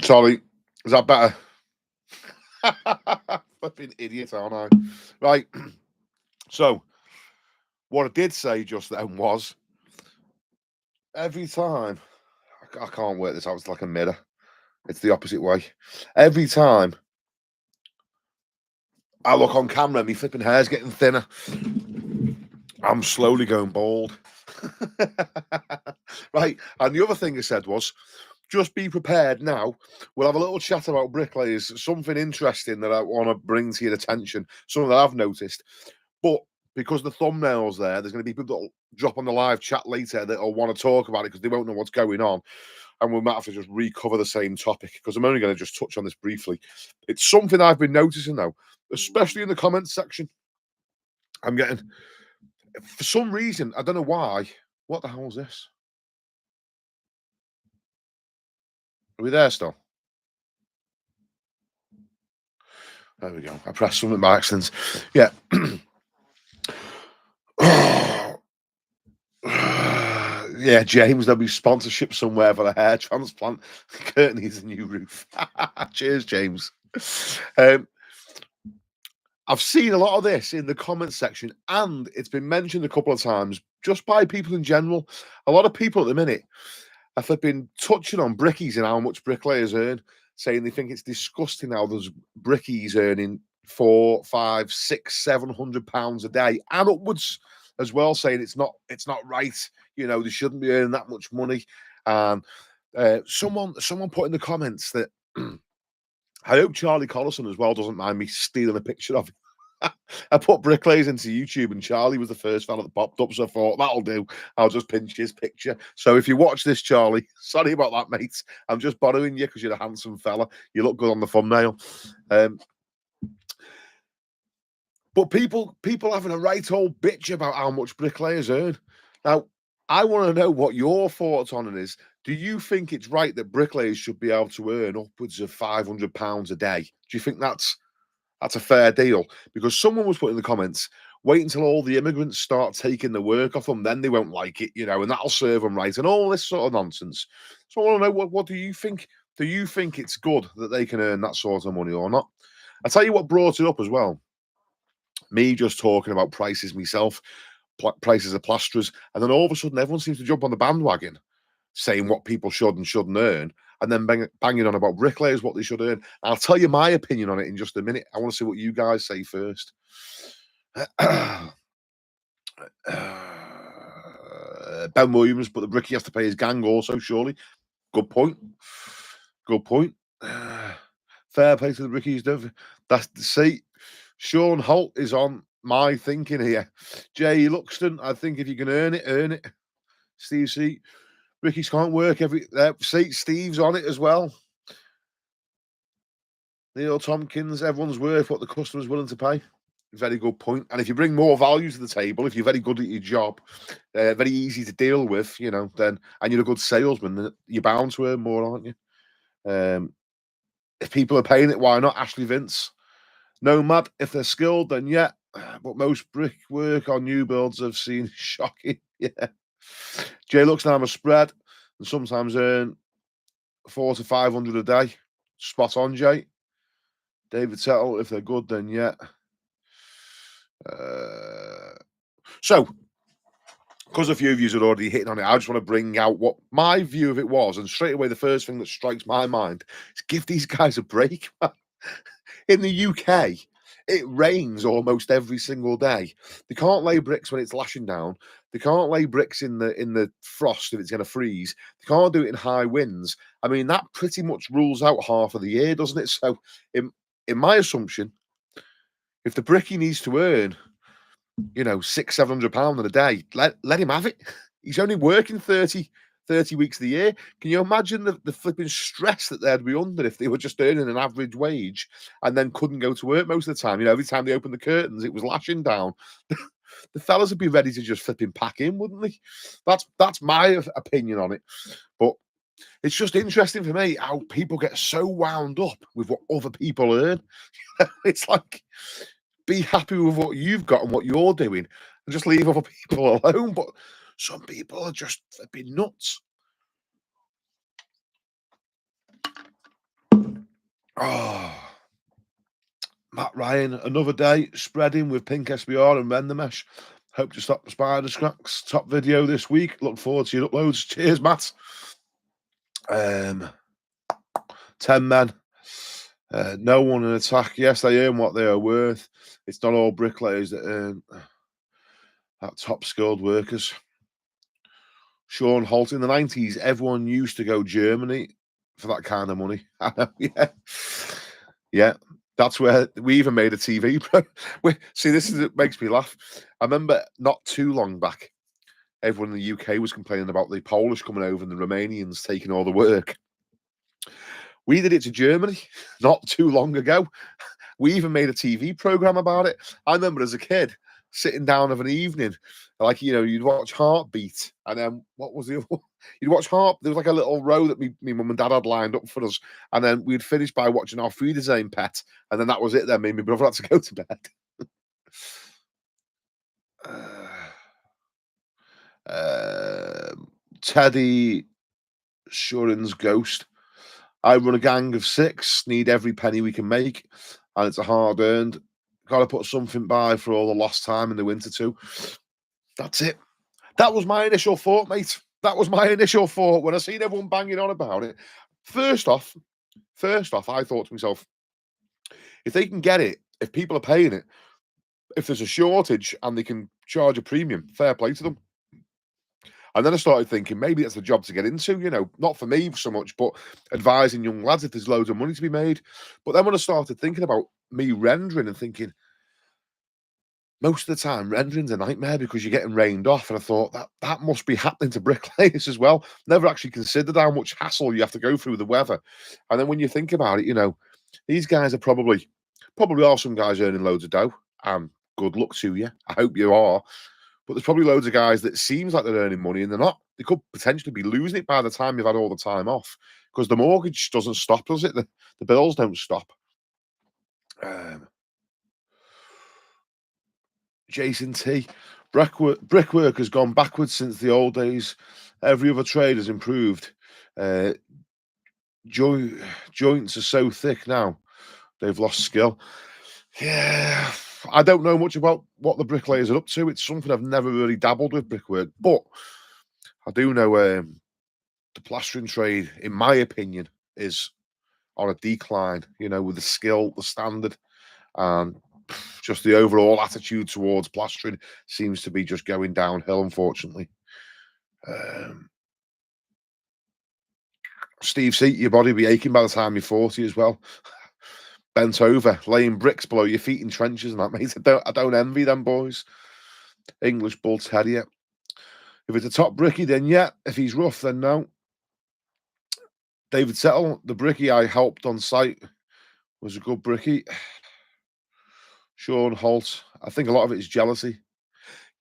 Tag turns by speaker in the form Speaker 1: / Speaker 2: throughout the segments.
Speaker 1: Sorry, is that better? Flipping idiot, aren't I? Right. So, what I did say just then was every time I can't work this out. It's like a mirror. It's the opposite way. Every time I look on camera, my flipping hair's getting thinner. I'm slowly going bald. Right. And the other thing I said was, just be prepared now. We'll have a little chat about bricklayers, something interesting that I want to bring to your attention, something that I've noticed. But because the thumbnail's there's going to be people that'll drop on the live chat later that'll want to talk about it because they won't know what's going on. And we might have to just recover the same topic because I'm only going to just touch on this briefly. It's something I've been noticing though, especially in the comments section. I'm getting, for some reason, I don't know why. What the hell is this? Are we there still? There we go. I pressed something by accident. Yeah. Yeah, James, there'll be sponsorship somewhere for a hair transplant. Kurt needs a new roof. Cheers, James. I've seen a lot of this in the comments section, and it's been mentioned a couple of times just by people in general. A lot of people at the minute have been touching on brickies and how much bricklayers earn, saying they think it's disgusting how there's brickies earning 4, 5, 6, £700 a day and upwards as well, saying it's not right. You know, they shouldn't be earning that much money. And someone put in the comments that I hope Charlie Collison as well doesn't mind me stealing a picture of it. I put bricklayers into YouTube and Charlie was the first fella that popped up, so I thought that'll do. I'll just pinch his picture. So if you watch this, Charlie, sorry about that, mate. I'm just borrowing you because you're a handsome fella. You look good on the thumbnail. But people having a right old bitch about how much bricklayers earn. Now, I want to know what your thoughts on it is. Do you think it's right that bricklayers should be able to earn upwards of £500 a day? Do you think that's a fair deal? Because someone was putting in the comments, wait until all the immigrants start taking the work off them, then they won't like it, you know, and that'll serve them right, and all this sort of nonsense. So I want to know, what do you think? Do you think it's good that they can earn that sort of money or not? I'll tell you what brought it up as well. Me just talking about prices myself, prices of plasterers, and then all of a sudden everyone seems to jump on the bandwagon saying what people should and shouldn't earn, and then banging on about bricklayers, what they should earn. I'll tell you my opinion on it in just a minute. I want to see what you guys say first. Ben Williams, but the bricky has to pay his gang also, surely. Good point. Good point. Fair play to the brickies, don't. That's the seat. Sean Holt is on my thinking here. Jay Luxton, I think if you can earn it, earn it. Steve C. Ricky's can't work every. See, Steve's on it as well. Neil Tompkins, everyone's worth what the customer's willing to pay. Very good point. And if you bring more value to the table, if you're very good at your job, very easy to deal with, you know, then, and you're a good salesman, then you're bound to earn more, aren't you? If people are paying it, why not? Ashley Vince. Nomad, if they're skilled, then yeah. But most brickwork on new builds I've seen shocking. Yeah. Jay looks now, I'm a spread and sometimes earn 400 to 500 a day. Spot on, Jay. David Settle, if they're good, then yeah. So, because a few of you are already hitting on it, I just want to bring out what my view of it was. And straight away, the first thing that strikes my mind is give these guys a break. In the UK, it rains almost every single day. They can't lay bricks when it's lashing down. They can't lay bricks in the frost if it's going to freeze. They can't do it in high winds. I mean, that pretty much rules out half of the year, doesn't it? So, in my assumption, if the brickie needs to earn, you know, £600-700 in a day, let him have it. He's only working 30 weeks of the year. Can you imagine the flipping stress that they'd be under if they were just earning an average wage and then couldn't go to work most of the time? You know, every time they opened the curtains, it was lashing down. The fellas would be ready to just flipping pack in, wouldn't they? That's my opinion on it. But it's just interesting for me how people get so wound up with what other people earn. It's like, be happy with what you've got and what you're doing and just leave other people alone. But some people are just flipping nuts. Oh, Matt Ryan, another day spreading with pink SBR and render mesh. Hope to stop the spider cracks. Top video this week. Look forward to your uploads. Cheers, Matt. 10 men. No one in attack. Yes, they earn what they are worth. It's not all bricklayers that earn that top skilled workers. Sean Holt, in the 90s, everyone used to go Germany for that kind of money. Yeah. Yeah. That's where we even made a TV. See, this is it makes me laugh. I remember not too long back, everyone in the UK was complaining about the Polish coming over and the Romanians taking all the work. We did it to Germany not too long ago. We even made a TV program about it. I remember as a kid sitting down of an evening, like, you'd watch Heartbeat, and then what was the other one? You'd watch There was like a little row that me mum and dad had lined up for us, and then we'd finish by watching our Friedezame Pet, and then that was it. Then me and my brother had to go to bed. Teddy Shurin's Ghost. I run a gang of 6, need every penny we can make, and it's a hard earned. Got to put something by for all the lost time in the winter too. That's it. That was my initial thought, mate. That was my initial thought when I seen everyone banging on about it. First off, I thought to myself, if they can get it, if people are paying it, if there's a shortage and they can charge a premium, fair play to them. And then I started thinking maybe that's a job to get into, not for me so much, but advising young lads if there's loads of money to be made. But then when I started thinking about me rendering and thinking, most of the time rendering's a nightmare because you're getting rained off. And I thought that must be happening to bricklayers as well. Never actually considered how much hassle you have to go through with the weather. And then when you think about it, these guys are probably are some guys earning loads of dough. And good luck to you. I hope you are. But there's probably loads of guys that seems like they're earning money and they're not. They could potentially be losing it by the time you've had all the time off because the mortgage doesn't stop, does it? The bills don't stop. Jason T. Brickwork has gone backwards since the old days. Every other trade has improved. Joints are so thick now, they've lost skill. Yeah, I don't know much about what the bricklayers are up to. It's something I've never really dabbled with, brickwork, but I do know the plastering trade, in my opinion, is on a decline, with the skill, the standard, and just the overall attitude towards plastering seems to be just going downhill, unfortunately. Steve C, your body will be aching by the time you're 40 as well. Bent over, laying bricks below your feet in trenches and that, mate. I don't envy them boys. English Bull Terrier. If it's a top bricky, then yeah. If he's rough, then no. David Settle, the bricky I helped on site was a good bricky. Sean Holt, I think a lot of it is jealousy.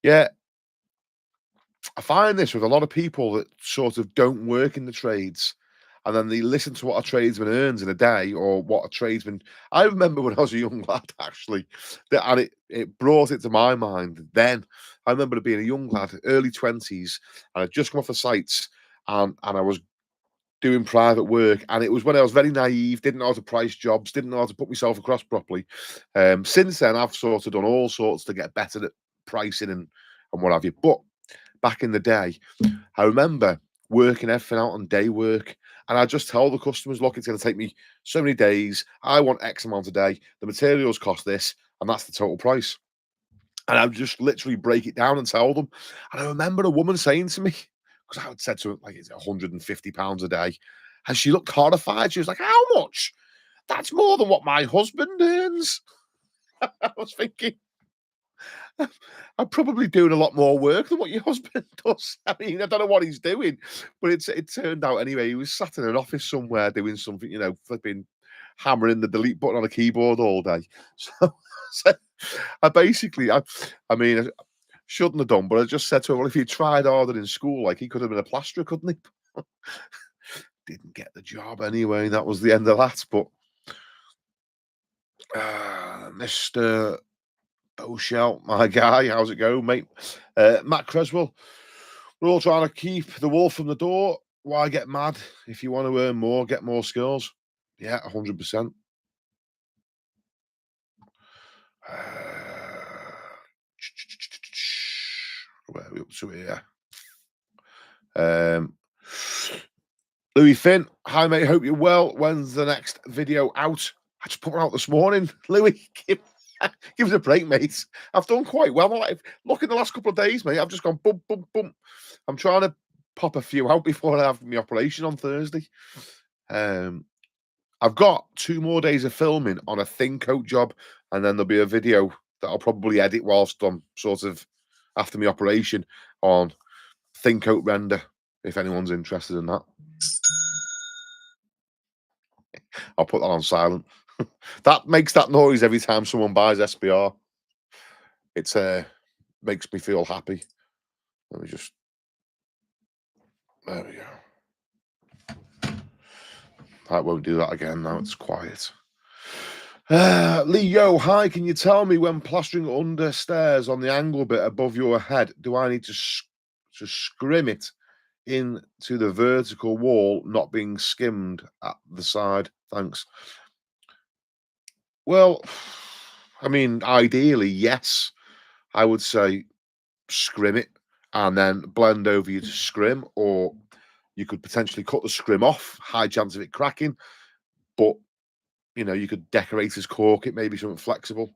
Speaker 1: Yeah, I find this with a lot of people that sort of don't work in the trades and then they listen to what a tradesman earns in a day or what a tradesman. I remember when I was a young lad, actually, and it brought it to my mind then. I remember being a young lad, early 20s, and I'd just come off the sites and I was doing private work, and it was when I was very naive, didn't know how to price jobs, didn't know how to put myself across properly. Since then, I've sort of done all sorts to get better at pricing and what have you. But back in the day, I remember working everything out on day work, and I just tell the customers, look, it's going to take me so many days. I want X amount a day. The materials cost this, and that's the total price. And I would just literally break it down and tell them. And I remember a woman saying to me, because I had said to her, like, it's £150 a day. And she looked horrified. She was like, how much? That's more than what my husband earns. I was thinking, I'm probably doing a lot more work than what your husband does. I mean, I don't know what he's doing, but it turned out anyway. He was sat in an office somewhere doing something, flipping, hammering the delete button on a keyboard all day. So I mean, I shouldn't have done, but I just said to him, well, if he tried harder in school, like he could have been a plasterer, couldn't he? Didn't get the job anyway. That was the end of that. But Mr. Boshell, my guy, how's it going, mate? Matt Creswell, we're all trying to keep the wolf from the door. Why get mad? If you want to earn more, get more skills. Yeah, 100%. Where are we up to here? Louis Finn, hi mate, hope you're well. When's the next video out? I just put one out this morning. Louis, give us a break, mate. I've done quite well. Look, in the last couple of days, mate, I've just gone bump, bump, bump. I'm trying to pop a few out before I have my operation on Thursday. I've got 2 more days of filming on a thin coat job, and then there'll be a video that I'll probably edit whilst I'm sort of after my operation on thin coat render, if anyone's interested in that. I'll put that on silent. That makes that noise every time someone buys SBR. It's makes me feel happy. Let me just, there we go. I won't do that again now. It's quiet. Leo, hi. Can you tell me when plastering under stairs on the angle bit above your head, do I need to scrim it into the vertical wall, not being skimmed at the side? Thanks. Well, I mean, ideally, yes. I would say scrim it and then blend over you to scrim, or you could potentially cut the scrim off, high chance of it cracking, but you know, you could decorator's cork it, maybe something flexible.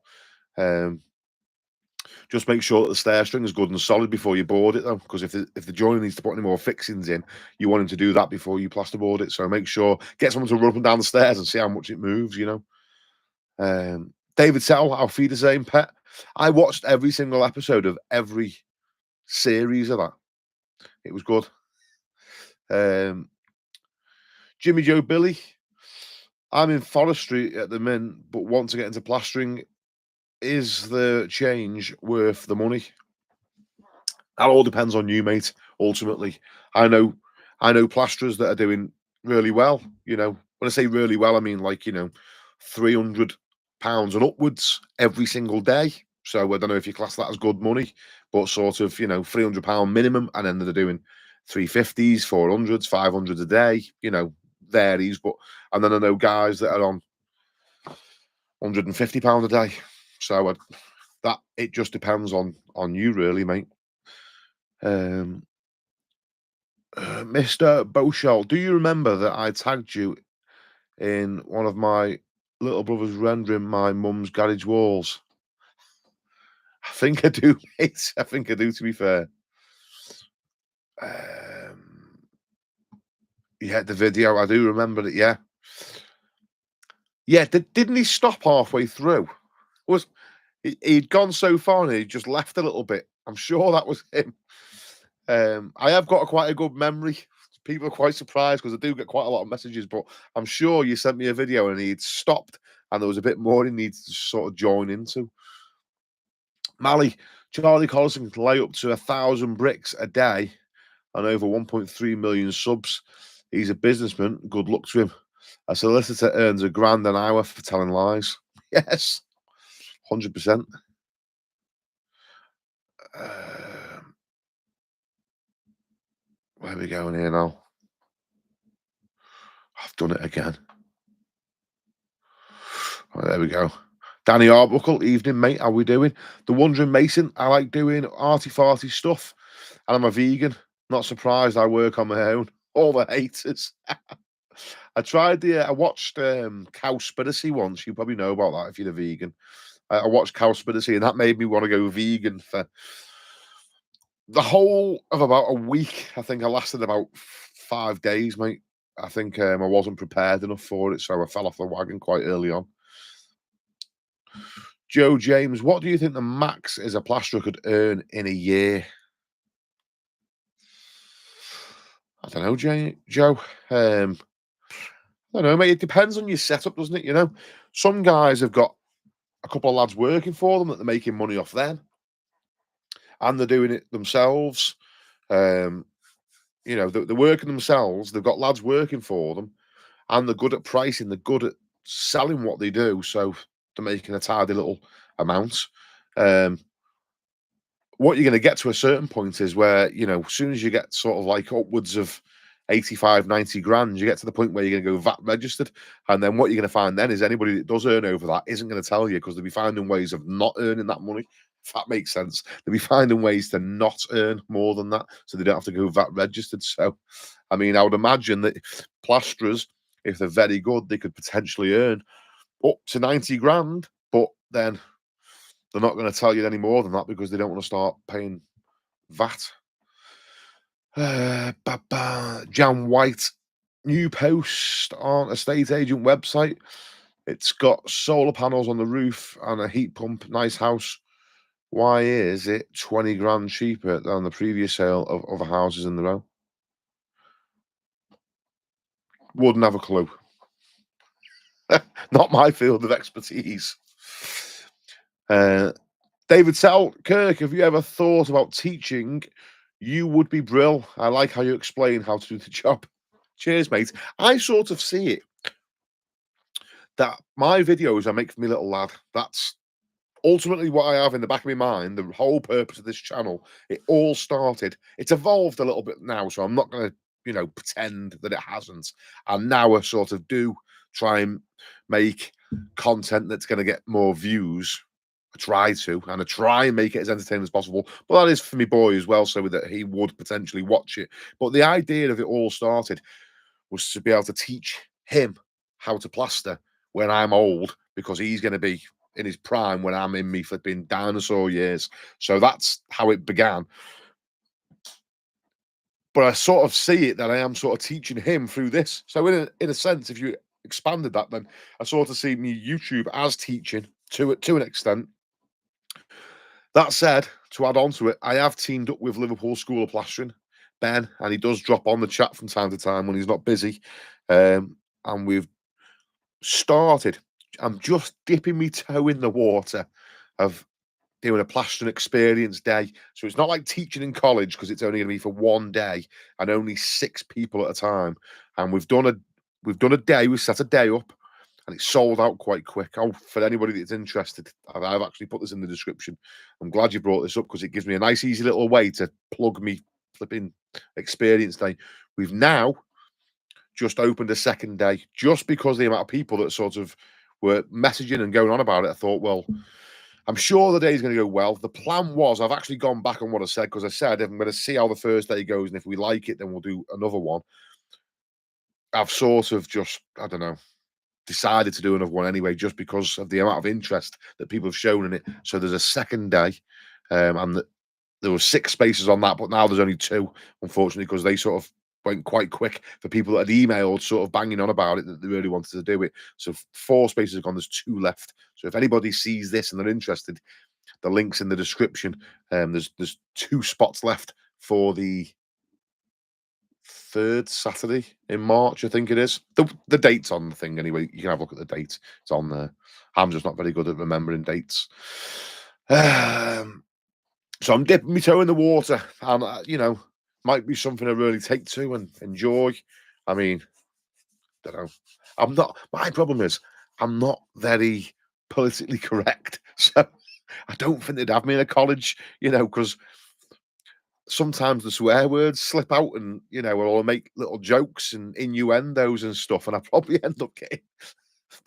Speaker 1: Just make sure that the stair string is good and solid before you board it, though, because if the joiner needs to put any more fixings in, you want him to do that before you plasterboard it. So make sure, get someone to run up and down the stairs and see how much it moves, you know. David Settle, I'll feed the same pet. I watched every single episode of every series of that. It was good. Jimmy Joe Billy, I'm in forestry at the minute, but want to get into plastering. Is the change worth the money? That all depends on you, mate. Ultimately, I know plasterers that are doing really well. You know, when I say really well, I mean like, you know, £300 and upwards every single day. So I don't know if you class that as good money, but sort of, you know, £300 minimum, and then they're doing 350s, 400s, 500s a day. You know, varies. But and then I know guys that are on £150 a day. So that it just depends on you, really, mate. Mr. Beauchel, do you remember that I tagged you in one of my little brother's rendering my mum's garage walls? I think I do, mate. I think I do, to be fair. Yeah, the video, I do remember it, yeah. Yeah, didn't he stop halfway through? He'd gone so far and he just left a little bit. I'm sure that was him. I have got quite a good memory. People are quite surprised because I do get quite a lot of messages, but I'm sure you sent me a video and he'd stopped and there was a bit more he needs to sort of join into. Mally, Charlie Collison can lay up to 1,000 bricks a day and over 1.3 million subs. He's a businessman. Good luck to him. A solicitor earns £1,000 an hour for telling lies. Yes, 100%. Where are we going here now? I've done it again. Oh, there we go. Danny Arbuckle, evening, mate. How we doing? The Wandering Mason. I like doing arty-farty stuff. And I'm a vegan. Not surprised I work on my own. All the haters. I watched Cowspiracy once. You probably know about that if you're a vegan. I watched Cowspiracy and that made me want to go vegan for the whole of about a week. I think I lasted about 5 days, mate. I think I wasn't prepared enough for it, so I fell off the wagon quite early on. Joe James, what do you think the max is a plasterer could earn in a year? I don't know, Joe. I don't know, mate. It depends on your setup, doesn't it? You know, some guys have got a couple of lads working for them that they're making money off them, and they're doing it themselves. You know, they're working themselves. They've got lads working for them, and they're good at pricing. They're good at selling what they do, so they're making a tidy little amount. What you're going to get to a certain point is where, you know, as soon as you get sort of like upwards of 85, 90 grand, you get to the point where you're going to go VAT registered. And then what you're going to find then is anybody that does earn over that isn't going to tell you, because they'll be finding ways of not earning that money, if that makes sense. They'll be finding ways to not earn more than that, so they don't have to go VAT registered. So, I mean, I would imagine that plasterers, if they're very good, they could potentially earn up to 90 grand, but then they're not going to tell you any more than that because they don't want to start paying VAT. Jan White, new post on estate agent website. It's got solar panels on the roof and a heat pump. Nice house. Why is it 20 grand cheaper than the previous sale of other houses in the row? Wouldn't have a clue. Not my field of expertise. David Selkirk, have you ever thought about teaching? You would be brill. I like how you explain how to do the job. Cheers, mate. I sort of see it that my videos I make for my little lad. That's ultimately what I have in the back of my mind. The whole purpose of this channel. It all started. It's evolved a little bit now, so I'm not going to, pretend that it hasn't. And now I sort of do try and make content that's going to get more views. I try to, and I try and make it as entertaining as possible. But that is for my boy as well, so that he would potentially watch it. But the idea of it all started was to be able to teach him how to plaster when I'm old, because he's going to be in his prime when I'm in me flipping dinosaur years. So that's how it began. But I sort of see it that I am sort of teaching him through this. So in a sense, if you expanded that, then I sort of see me YouTube as teaching to an extent. That said, to add on to it, I have teamed up with Liverpool School of Plastering, Ben, and he does drop on the chat from time to time when he's not busy. And we've started, I'm just dipping my toe in the water of doing a plastering experience day. So it's not like teaching in college, because it's only going to be for one day and only 6 people at a time. And we've done a day, we set a day up, and it's sold out quite quick. Oh, for anybody that's interested, I've actually put this in the description. I'm glad you brought this up, because it gives me a nice, easy little way to plug me flipping experience day. We've now just opened a second day, just because the amount of people that sort of were messaging and going on about it. I thought, well, I'm sure the day's going to go well. The plan was, I've actually gone back on what I said, because I said I'm going to see how the first day goes, and if we like it, then we'll do another one. I've sort of just, I don't know, decided to do another one anyway, just because of the amount of interest that people have shown in it. So there's a second day, and there were 6 spaces on that, but now there's only 2, unfortunately, because they sort of went quite quick for people that had emailed sort of banging on about it, that they really wanted to do it. So 4 spaces have gone, there's 2 left. So if anybody sees this and they're interested, the link's in the description. There's 2 spots left for the 3rd Saturday in March, I think it is. The date's on the thing anyway. You can have a look at the date. It's on there. I'm just not very good at remembering dates. So I'm dipping my toe in the water, and might be something I really take to and enjoy. I mean, don't know. I'm not. My problem is I'm not very politically correct, so I don't think they'd have me in a college, because sometimes the swear words slip out, and or I'll make little jokes and innuendos and stuff, and I probably end up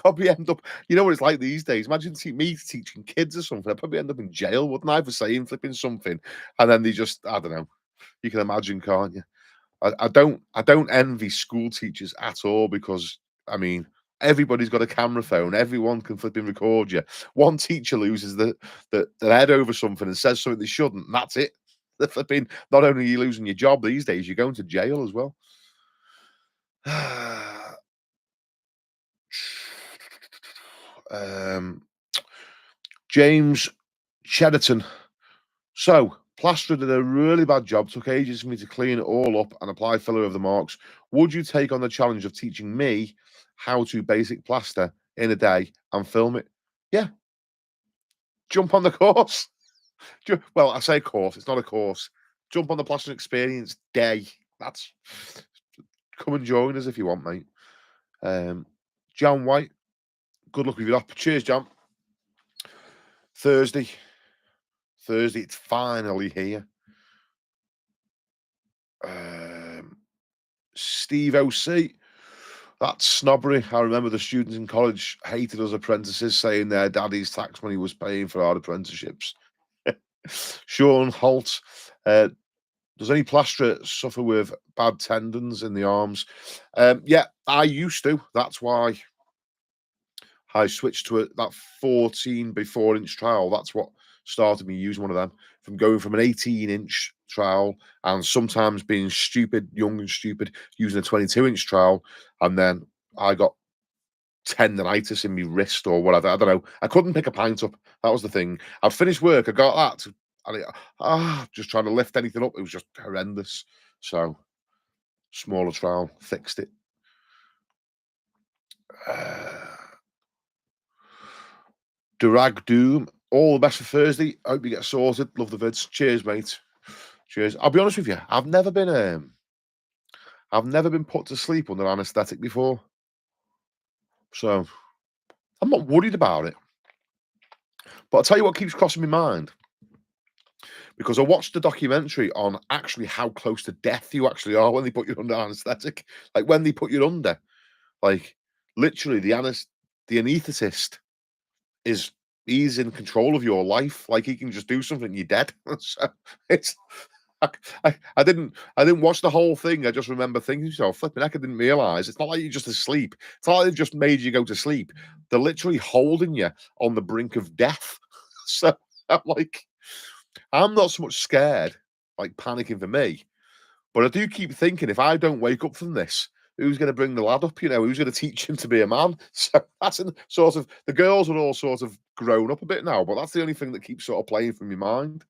Speaker 1: what it's like these days. Imagine me teaching kids or something. I'd probably end up in jail, wouldn't I, for saying flipping something, and then they just, I don't know. You can imagine, can't you? I don't envy school teachers at all, because I mean, everybody's got a camera phone. Everyone can flipping record you. One teacher loses the head over something and says something they shouldn't, and that's it. The flipping, not only are you losing your job these days, you're going to jail as well. James Chedderton. So, plasterer did a really bad job. Took ages for me to clean it all up and apply filler over the marks. Would you take on the challenge of teaching me how to basic plaster in a day and film it? Yeah, jump on the course. Well, I say course, it's not a course. Jump on the plastering experience day. That's come and join us if you want, mate. John White, good luck with your op. Cheers, John. Thursday, it's finally here. Steve OC. That's snobbery. I remember the students in college hated us apprentices, saying their daddy's tax money was paying for our apprenticeships. Sean Holt. Does any plasterer suffer with bad tendons in the arms? Yeah, I used to. That's why I switched to that 14 by 4 inch trowel. That's what started me using one of them. From going from an 18-inch trowel and sometimes being stupid, young and stupid, using a 22-inch trowel, and then I got tendonitis in my wrist or whatever. I don't know. I couldn't pick a pint up. That was the thing. I'd finished work. I got that. And just trying to lift anything up. It was just horrendous. So, smaller trowel, fixed it. Durag Doom. All the best for Thursday. Hope you get sorted. Love the vids. Cheers, mate. Cheers. I'll be honest with you. I've never been put to sleep under anaesthetic before. So I'm not worried about it. But I'll tell you what keeps crossing my mind. Because I watched the documentary on actually how close to death you actually are when they put you under anaesthetic. Like when they put you under, like literally the anaesthetist he's in control of your life. Like he can just do something, you're dead. So it's I didn't watch the whole thing. I just remember thinking to myself, flipping heck, I didn't realise. It's not like you're just asleep. It's not like they've just made you go to sleep. They're literally holding you on the brink of death. So I'm like, I'm not so much scared, like panicking for me, but I do keep thinking if I don't wake up from this, who's going to bring the lad up? You know, who's going to teach him to be a man? So that's sort of the girls are all sort of grown up a bit now, but that's the only thing that keeps sort of playing from my mind.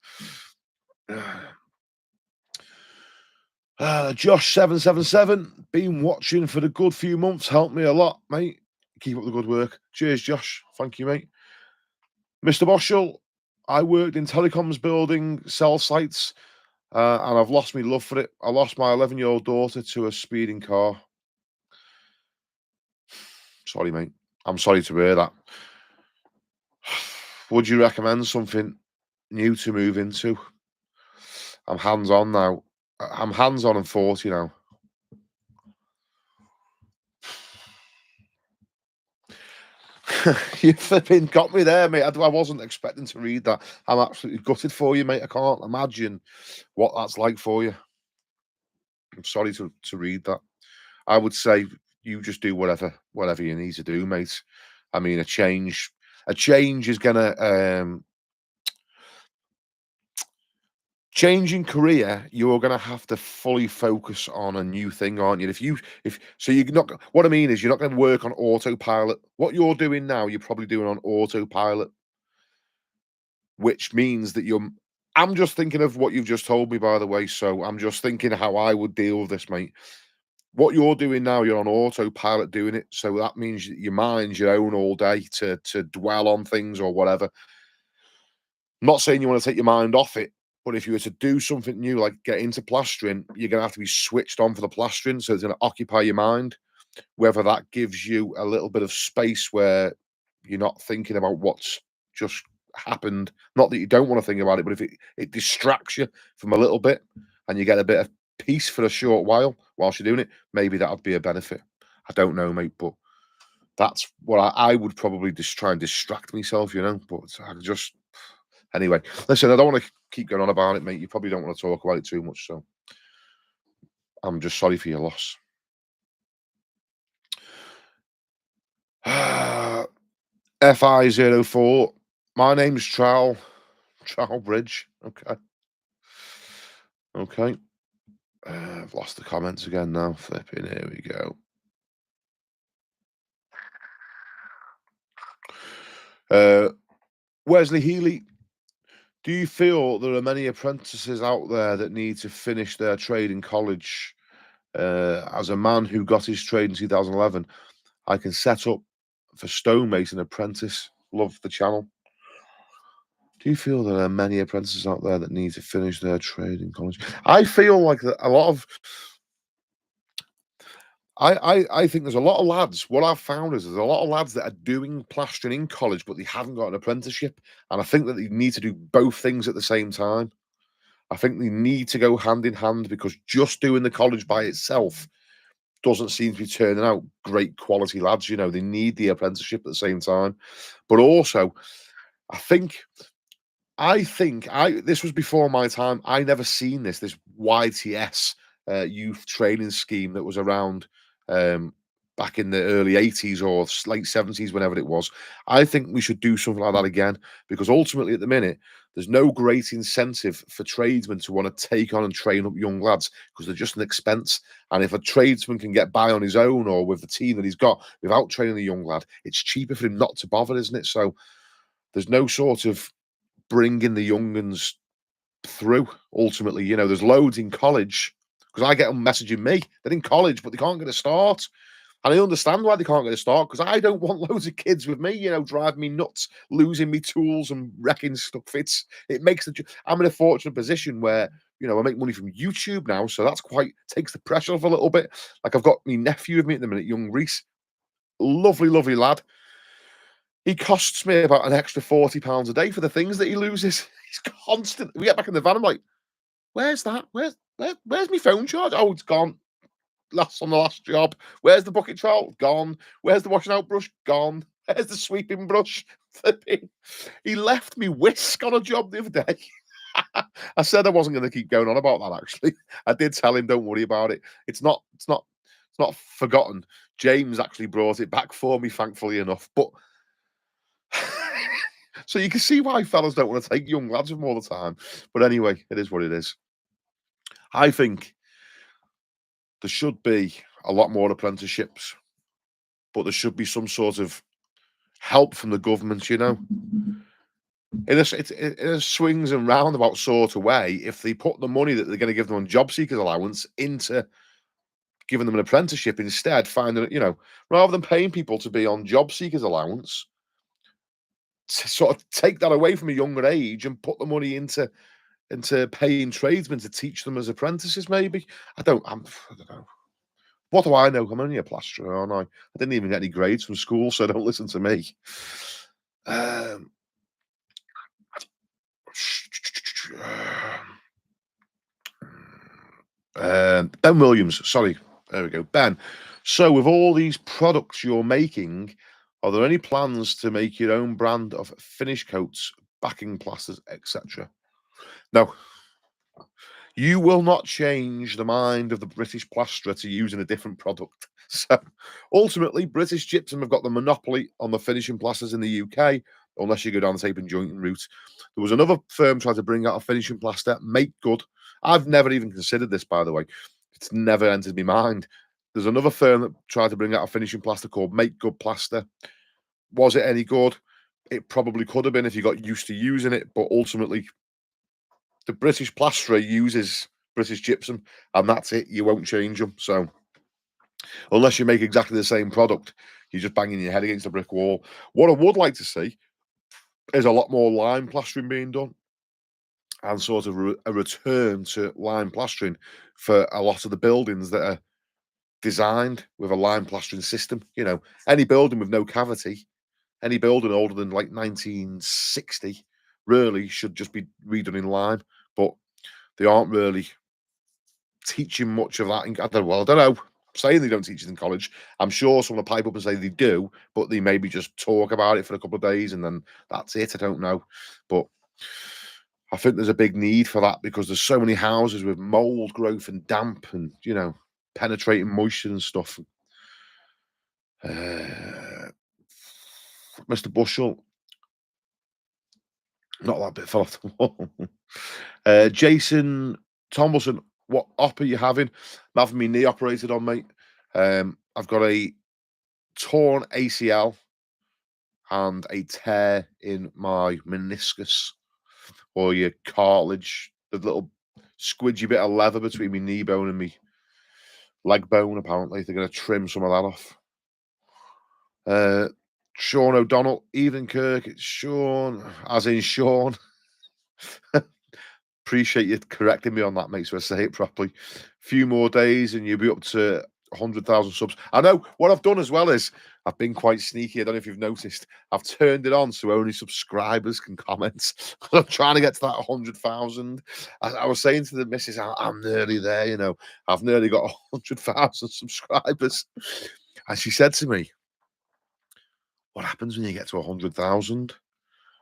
Speaker 1: Josh777, been watching for the good few months. Helped me a lot, mate. Keep up the good work. Cheers, Josh. Thank you, mate. Mr. Boschel, I worked in telecoms building cell sites, and I've lost my love for it. I lost my 11-year-old daughter to a speeding car. Sorry, mate. I'm sorry to hear that. Would you recommend something new to move into? I'm hands-on now. I'm hands-on and 40 now. You flipping got me there, mate. I wasn't expecting to read that. I'm absolutely gutted for you, mate. I can't imagine what that's like for you. I'm sorry to read that. I would say you just do whatever you need to do, mate. I mean, a change is gonna changing career, you're gonna have to fully focus on a new thing, aren't you? If so, you're not. What I mean is, you're not going to work on autopilot. What you're doing now, you're probably doing on autopilot, which means that you're. I'm just thinking of what you've just told me, by the way. So I'm just thinking how I would deal with this, mate. What you're doing now, you're on autopilot doing it. So that means your mind's your own all day to dwell on things or whatever. I'm not saying you want to take your mind off it, but if you were to do something new, like get into plastering, you're going to have to be switched on for the plastering. So it's going to occupy your mind, whether that gives you a little bit of space where you're not thinking about what's just happened. Not that you don't want to think about it, but if it distracts you from a little bit and you get a bit of peace for a short while whilst you're doing it, maybe that would be a benefit. I don't know, mate, but that's what I would probably just try and distract myself, you know. But I just anyway, listen, I don't want to keep going on about it, mate. You probably don't want to talk about it too much, so I'm just sorry for your loss. FI04. My name's Trowel Bridge. Okay. Okay. I've lost the comments again now. Flipping, here we go. Wesley Healy. Do you feel there are many apprentices out there that need to finish their trade in college? As a man who got his trade in 2011, I can set up for stonemason apprentice. Love the channel. Do you feel there are many apprentices out there that need to finish their trade in college? I feel like a lot of. I think there's a lot of lads. What I've found is there's a lot of lads that are doing plastering in college, but they haven't got an apprenticeship. And I think that they need to do both things at the same time. I think they need to go hand in hand, because just doing the college by itself doesn't seem to be turning out great quality lads. You know, they need the apprenticeship at the same time. But also, I think this was before my time. I never seen this YTS youth training scheme that was around back in the early 80s or late 70s, whenever it was. I think we should do something like that again, because ultimately at the minute there's no great incentive for tradesmen to want to take on and train up young lads, because they're just an expense. And if a tradesman can get by on his own or with the team that he's got without training a young lad, it's cheaper for him not to bother, isn't it? So there's no sort of bringing the young uns through. Ultimately, you know, there's loads in college, because I get them messaging me. They're in college, but they can't get a start. And I understand why they can't get a start, because I don't want loads of kids with me, you know, driving me nuts, losing me tools and wrecking stuff. It makes I'm in a fortunate position where, you know, I make money from YouTube now, so that's quite takes the pressure off a little bit. Like, I've got my nephew with me at the minute, young Reese, lovely, lovely lad. He costs me about an extra £40 a day for the things that he loses. He's constant. We get back in the van, I'm like, "Where's that? Where's my phone charge? Oh, it's gone. On the last job. Where's the bucket trowel? Gone. Where's the washing out brush? Gone. Where's the sweeping brush? Flipping. He left me whisk on a job the other day. I said I wasn't going to keep going on about that. Actually, I did tell him, don't worry about it. It's not forgotten. James actually brought it back for me, thankfully enough. But so you can see why fellas don't want to take young lads with them all the time. But anyway, it is what it is. I think there should be a lot more apprenticeships, but there should be some sort of help from the government, you know, in a swings and roundabout sort of way. If they put the money that they're going to give them on job seekers allowance into giving them an apprenticeship instead, finding, you know, rather than paying people to be on job seekers allowance, to sort of take that away from a younger age and put the money into paying tradesmen to teach them as apprentices. Maybe I don't know. What do I know? I'm only a plasterer, aren't I? I didn't even get any grades from school, so don't listen to me. Ben Williams, sorry. There we go. Ben, so with all these products you're making, are there any plans to make your own brand of finish coats, backing plasters, etc.? No. You will not change the mind of the British plasterer to using a different product. So ultimately, British Gypsum have got the monopoly on the finishing plasters in the UK, unless you go down the tape and jointing route. There was another firm trying to bring out a finishing plaster, Make Good. I've never even considered this, by the way. It's never entered my mind. There's another firm that tried to bring out a finishing plaster called Make Good Plaster. Was it any good? It probably could have been if you got used to using it, but ultimately, the British plasterer uses British gypsum, and that's it. You won't change them. So unless you make exactly the same product, you're just banging your head against a brick wall. What I would like to see is a lot more lime plastering being done, and sort of a return to lime plastering for a lot of the buildings that are designed with a lime plastering system. You know, any building with no cavity, any building older than like 1960 really should just be redone in lime, but they aren't really teaching much of that. I don't know. Saying they don't teach it in college. I'm sure someone will pipe up and say they do, but they maybe just talk about it for a couple of days and then that's it. I don't know. But I think there's a big need for that, because there's so many houses with mold growth and damp and, you know, penetrating moisture and stuff. Mr. Bushell, not that bit fell off the wall. Jason Tomlinson, what op are you having? I'm having my knee operated on, mate. I've got a torn ACL and a tear in my meniscus, or your cartilage, the little squidgy bit of leather between my knee bone and my leg bone. Apparently, they're going to trim some of that off. Sean O'Donnell, Evening Kirk, it's Sean, as in Sean. Appreciate you correcting me on that, mate, so I say it properly. Few more days and you'll be up to 100,000 subs. I know what I've done as well is I've been quite sneaky. I don't know if you've noticed. I've turned it on so only subscribers can comment. I'm trying to get to that 100,000. I was saying to the missus, I'm nearly there, you know. I've nearly got 100,000 subscribers. And she said to me, what happens when you get to 100,000? I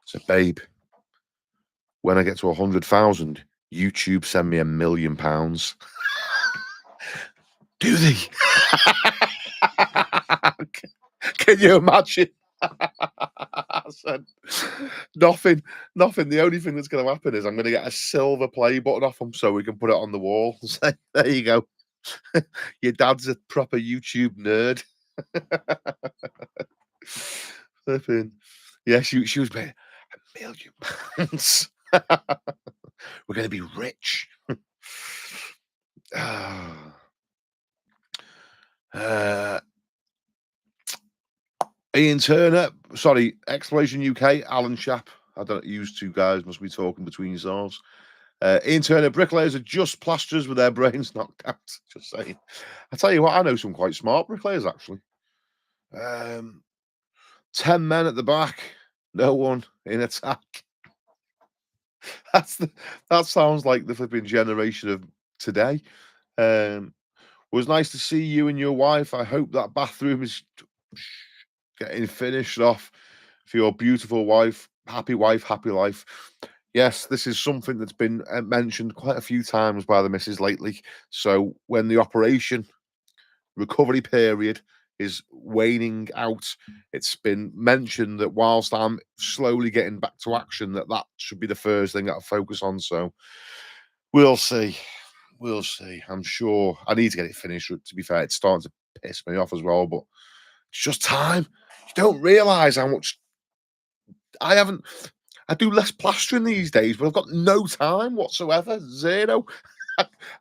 Speaker 1: said, babe, when I get to 100,000, YouTube send me £1,000,000. Do they? Can you imagine? I said, nothing. The only thing that's going to happen is I'm going to get a silver play button off them so we can put it on the wall and say, there you go. Your dad's a proper YouTube nerd. Flipping. Yeah, she was paying £1,000,000. We're going to be rich. Ian Turner, sorry, Exploration UK, Alan Shapp. I don't use two guys, must be talking between yourselves. Ian Turner, bricklayers are just plasterers with their brains knocked out. Just saying. I tell you what, I know some quite smart bricklayers actually. 10 men at the back, no one in attack. That sounds like the flipping generation of today. Was nice to see you and your wife. I hope that bathroom is getting finished off for your beautiful wife. Happy wife, happy life. Yes, this is something that's been mentioned quite a few times by the missus lately. So when the operation recovery period is waning out, it's been mentioned that whilst I'm slowly getting back to action, that should be the first thing that I focus on. So we'll see. We'll see. I'm sure I need to get it finished. To be fair, it's starting to piss me off as well, but it's just time. You don't realise how much I do less plastering these days, but I've got no time whatsoever. Zero.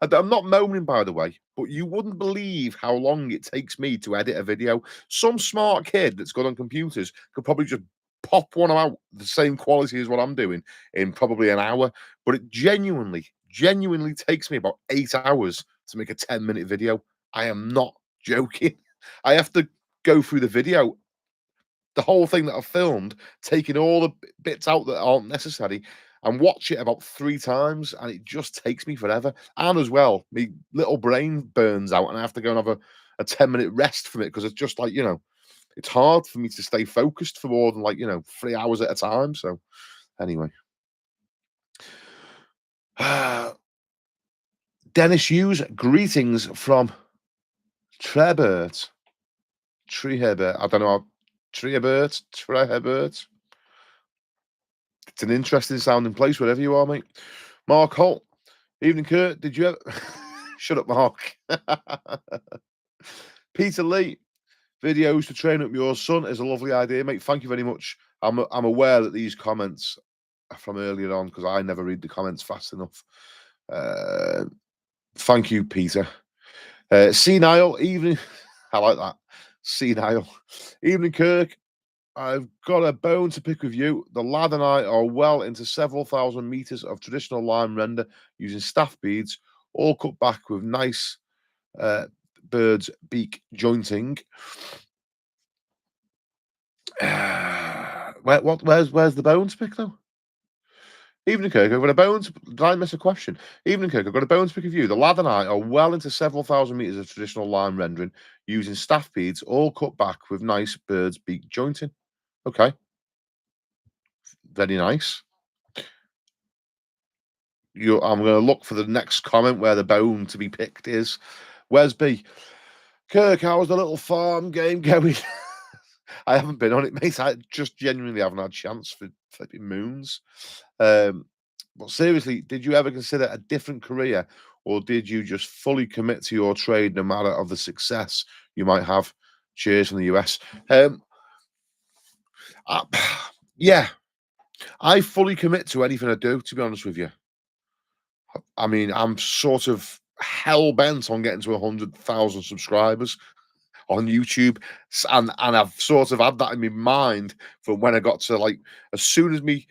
Speaker 1: I'm not moaning, by the way, but you wouldn't believe how long it takes me to edit a video. Some smart kid that's good on computers could probably just pop one out the same quality as what I'm doing in probably an hour. But it genuinely takes me about 8 hours to make a 10-minute video. I am not joking. I have to go through the video, the whole thing that I've filmed, taking all the bits out that aren't necessary, and watch it about 3 times, and it just takes me forever. And as well, my little brain burns out, and I have to go and have a 10-minute rest from it because it's just like, it's hard for me to stay focused for more than 3 hours at a time. So anyway. Dennis Hughes, greetings from Trebert. Trehebert. I don't know how Trehebert. It's an interesting sounding place, wherever you are, mate. Mark Holt. Evening, Kurt. Did you ever shut up, Mark? Peter Lee. Videos to train up your son is a lovely idea, mate. Thank you very much. I'm aware that these comments are from earlier on because I never read the comments fast enough. Thank you, Peter. Senile evening. I like that. Senile evening, Kirk. I've got a bone to pick with you. The lad and I are well into several thousand meters of traditional lime render using staff beads, all cut back with nice bird's beak jointing. Where's the bone to pick though? Evening, Kirk. I've got a bone to. Did I miss a question? Evening, Kirk. I've got a bone to pick with you. The lad and I are well into several thousand meters of traditional lime rendering using staff beads, all cut back with nice bird's beak jointing. Okay. Very nice. I'm going to look for the next comment where the bone to be picked is. Where's B? Kirk, how's the little farm game going? I haven't been on it, mate. I just genuinely haven't had a chance for flipping moons. But seriously, did you ever consider a different career, or did you just fully commit to your trade no matter of the success you might have? Cheers from the US. Yeah, I fully commit to anything I do, to be honest with you. I mean, I'm sort of hell bent on getting to 100,000 subscribers on YouTube, and I've sort of had that in my mind from when I got to as soon as me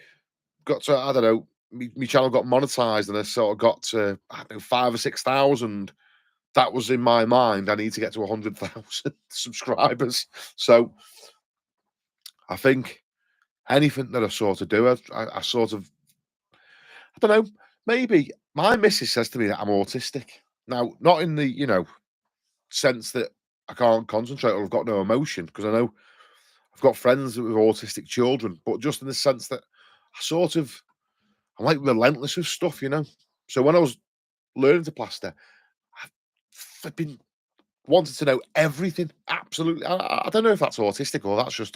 Speaker 1: got to, I don't know, my channel got monetized and I sort of got to 5 or 6,000. that was in my mind. I need to get to 100,000 subscribers. So I think anything that I sort of do, I sort of, I don't know, maybe my missus says to me that I'm autistic. Now, not in the, sense that I can't concentrate or I've got no emotion, because I know I've got friends with autistic children, but just in the sense that I'm like relentless with stuff. So when I was learning to plaster, I've flipping wanted to know everything. Absolutely. I don't know if that's autistic or that's just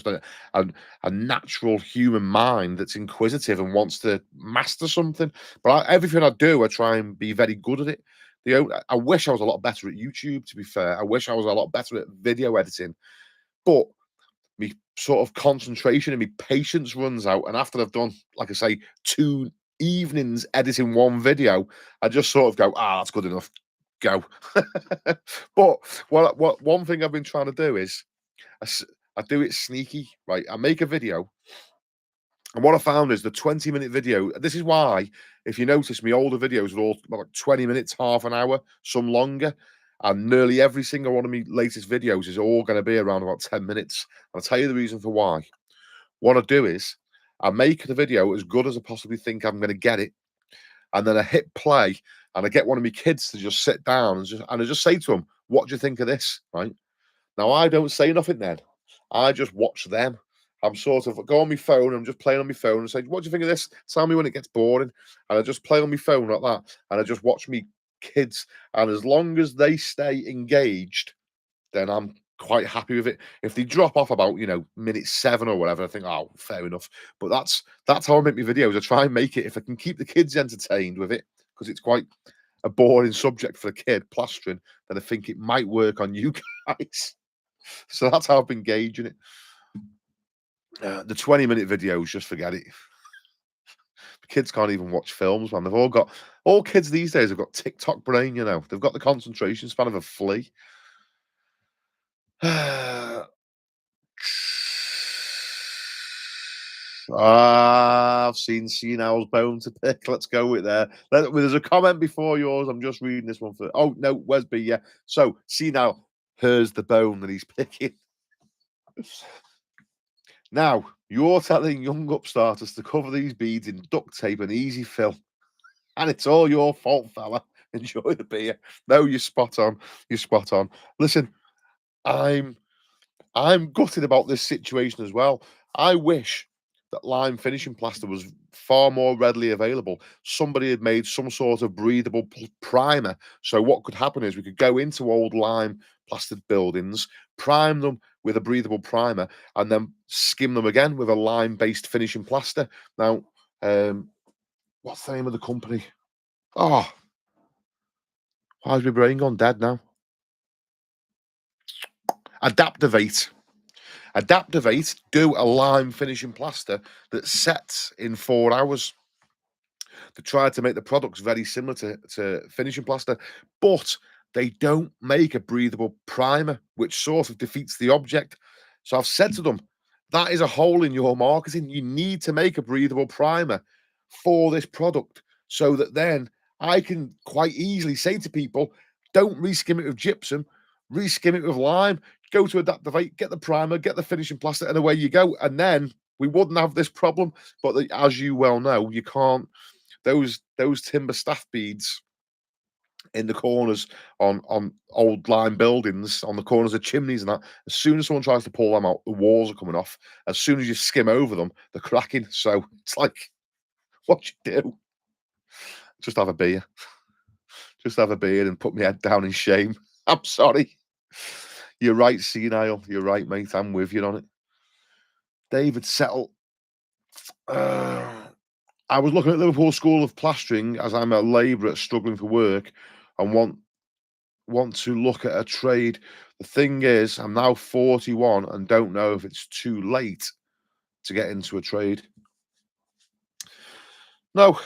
Speaker 1: a, a natural human mind that's inquisitive and wants to master something. But everything I do, I try and be very good at it. I wish I was a lot better at YouTube, to be fair. I wish I was a lot better at video editing. But me sort of concentration and me patience runs out. And after I've done, like I say, 2 evenings editing one video, I just sort of go, that's good enough. Go. But what one thing I've been trying to do is I do it sneaky, right? I make a video, and what I found is the 20-minute video. This is why, if you notice, my older videos are all like 20 minutes, half an hour, some longer. And nearly every single one of my latest videos is all going to be around about 10 minutes. I'll tell you the reason for why. What I do is I make the video as good as I possibly think I'm going to get it. And then I hit play and I get one of my kids to just sit down and I just say to them, "What do you think of this?" Right? Now, I don't say nothing then. I just watch them. I'm sort of go on my phone. I'm just playing on my phone and say, "What do you think of this? Tell me when it gets boring." And I just play on my phone like that, and I just watch me kids. And as long as they stay engaged, then I'm quite happy with it. If they drop off about minute 7 or whatever, I think, oh, fair enough. But that's how I make my videos. I try and make it if I can keep the kids entertained with it, because it's quite a boring subject for a kid, plastering. Then I think it might work on you guys. So that's how I've been gauging it. The 20-minute videos, just forget it. The kids can't even watch films, man. All kids these days have got TikTok brain. They've got the concentration span of a flea. I've seen Senil's bone to pick. Let's go with there. There's a comment before yours. I'm just reading this one for. Oh no, Wesby. Yeah. So Senile, here's the bone that he's picking. Now you're telling young upstarters to cover these beads in duct tape and easy fill, and it's all your fault, fella. Enjoy the beer. No, you're spot on. You're spot on. Listen, I'm gutted about this situation as well. I wish that lime finishing plaster was far more readily available. Somebody had made some sort of breathable primer. So what could happen is we could go into old lime plastered buildings, prime them with a breathable primer, and then skim them again with a lime-based finishing plaster. Now, what's the name of the company? Oh, why's my brain gone dead now? Adaptivate. Adaptivate do a lime finishing plaster that sets in 4 hours. They tried to make the products very similar to finishing plaster, but they don't make a breathable primer, which sort of defeats the object. So I've said to them, that is a hole in your marketing. You need to make a breathable primer for this product so that then I can quite easily say to people, don't reskim it with gypsum, reskim it with lime, go to Adaptivate, get the primer, get the finishing plaster, and away you go. And then we wouldn't have this problem. But as you well know, you can't. Those timber staff beads in the corners on old lime buildings, on the corners of chimneys and that, as soon as someone tries to pull them out, the walls are coming off. As soon as you skim over them, they're cracking. So it's like, what you do? Just have a beer. Just have a beer and put my head down in shame. I'm sorry. You're right, Senile. You're right, mate. I'm with you on it. David Settle. I was looking at Liverpool School of Plastering as I'm a labourer struggling for work and want to look at a trade. The thing is, I'm now 41 and don't know if it's too late to get into a trade. No,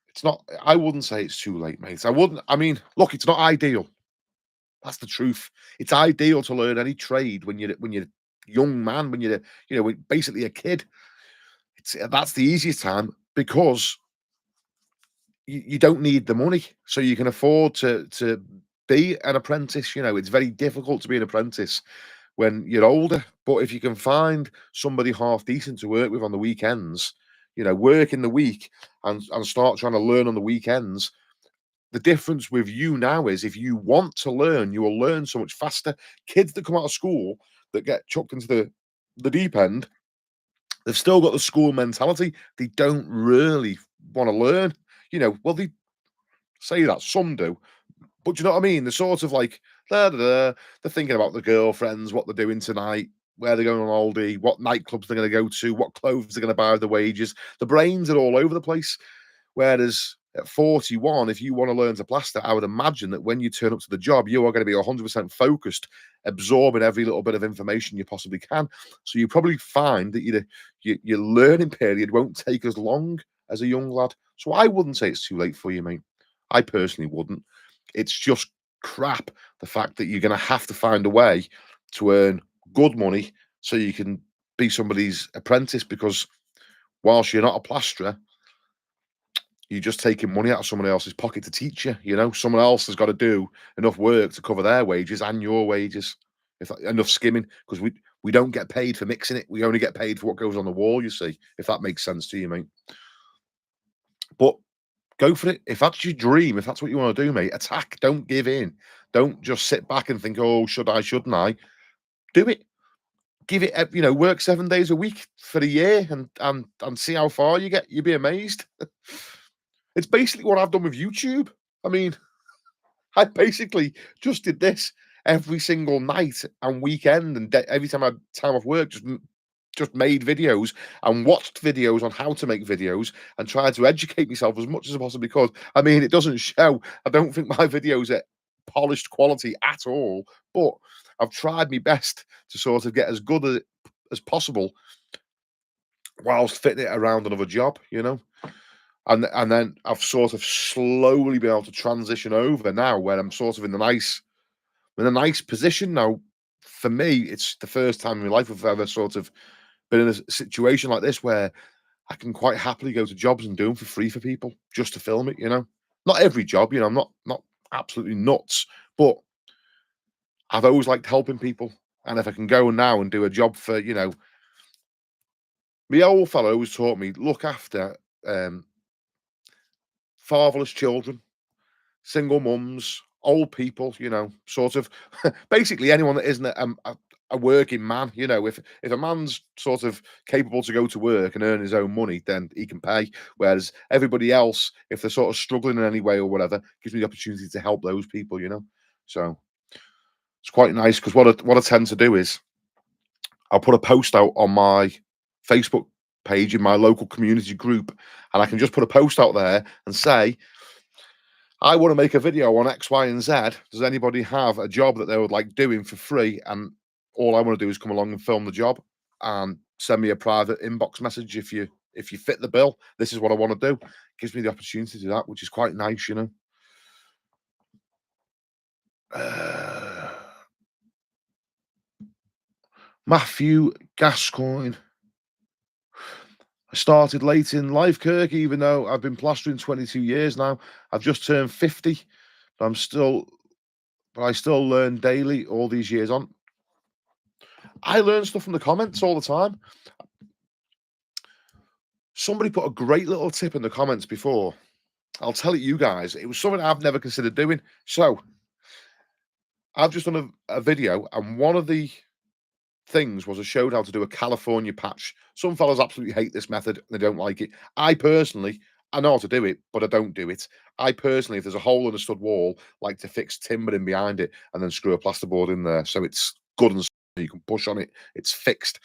Speaker 1: it's not. I wouldn't say it's too late, mate. I wouldn't. I mean, look, it's not ideal. That's the truth. It's ideal to learn any trade when you're a young man, when you're basically a kid. That's the easiest time because you don't need the money, so you can afford to be an apprentice. It's very difficult to be an apprentice when you're older, but if you can find somebody half decent to work with on the weekends, work in the week and start trying to learn on the weekends. The difference with you now is if you want to learn, you will learn so much faster. Kids that come out of school that get chucked into the deep end, they've still got the school mentality. They don't really want to learn. Well, they say that some do, but do you know what I mean? They're sort of like da, da, da. They're thinking about the girlfriends, what they're doing tonight, where they're going on holiday, what nightclubs they're going to go to, what clothes they're going to buy with the wages. The brains are all over the place. Whereas at 41, if you want to learn to plaster, I would imagine that when you turn up to the job, you are going to be 100% focused, absorbing every little bit of information you possibly can. So you probably find that your learning period won't take as long as a young lad. So I wouldn't say it's too late for you, mate. I personally wouldn't. It's just crap the fact that you're going to have to find a way to earn good money so you can be somebody's apprentice, because whilst you're not a plasterer, you're just taking money out of someone else's pocket to teach you. Someone else has got to do enough work to cover their wages and your wages. If enough skimming, because we don't get paid for mixing it. We only get paid for what goes on the wall. You see, if that makes sense to you, mate. But go for it. If that's your dream, if that's what you want to do, mate, attack. Don't give in. Don't just sit back and think, oh, should I, shouldn't I? Do it. Give it, work 7 days a week for a year and see how far you get. You'd be amazed. It's basically what I've done with YouTube. I mean, I basically just did this every single night and weekend, and every time I had time off work, just made videos and watched videos on how to make videos and tried to educate myself as much as I possibly could. I mean, it doesn't show. I don't think my videos are polished quality at all, but I've tried my best to sort of get as good as possible whilst fitting it around another job. And then I've sort of slowly been able to transition over now, where I'm sort of in a nice position now. For me, it's the first time in my life I've ever sort of been in a situation like this where I can quite happily go to jobs and do them for free for people just to film it. Not every job, I'm not absolutely nuts, but I've always liked helping people. And if I can go now and do a job for, my old fellow always taught me, look after fatherless children, single mums, old people, sort of basically anyone that isn't a working man. If a man's sort of capable to go to work and earn his own money, then he can pay. Whereas everybody else, if they're sort of struggling in any way or whatever, gives me the opportunity to help those people. So it's quite nice, because what I tend to do is I'll put a post out on my Facebook page in my local community group, and I can just put a post out there and say, I want to make a video on X, Y, and Z. Does anybody have a job that they would like doing for free? And all I want to do is come along and film the job, and send me a private inbox message if you fit the bill. This is what I want to do. Gives me the opportunity to do that, which is quite nice. Uh, Matthew Gascoigne. I started late in life, Kirk, even though I've been plastering 22 years now. I've just turned 50, but I still learn daily all these years on. I learn stuff from the comments all the time. Somebody put a great little tip in the comments before. I'll tell it you guys. It was something I've never considered doing. So I've just done a video, and one of the things was I showed how to do a California patch. Some fellas absolutely hate this method. They don't like it. I know how to do it, but I don't do it. I personally, if there's a hole in a stud wall, like to fix timber in behind it and then screw a plasterboard in there so it's good and you can push on it. It's fixed.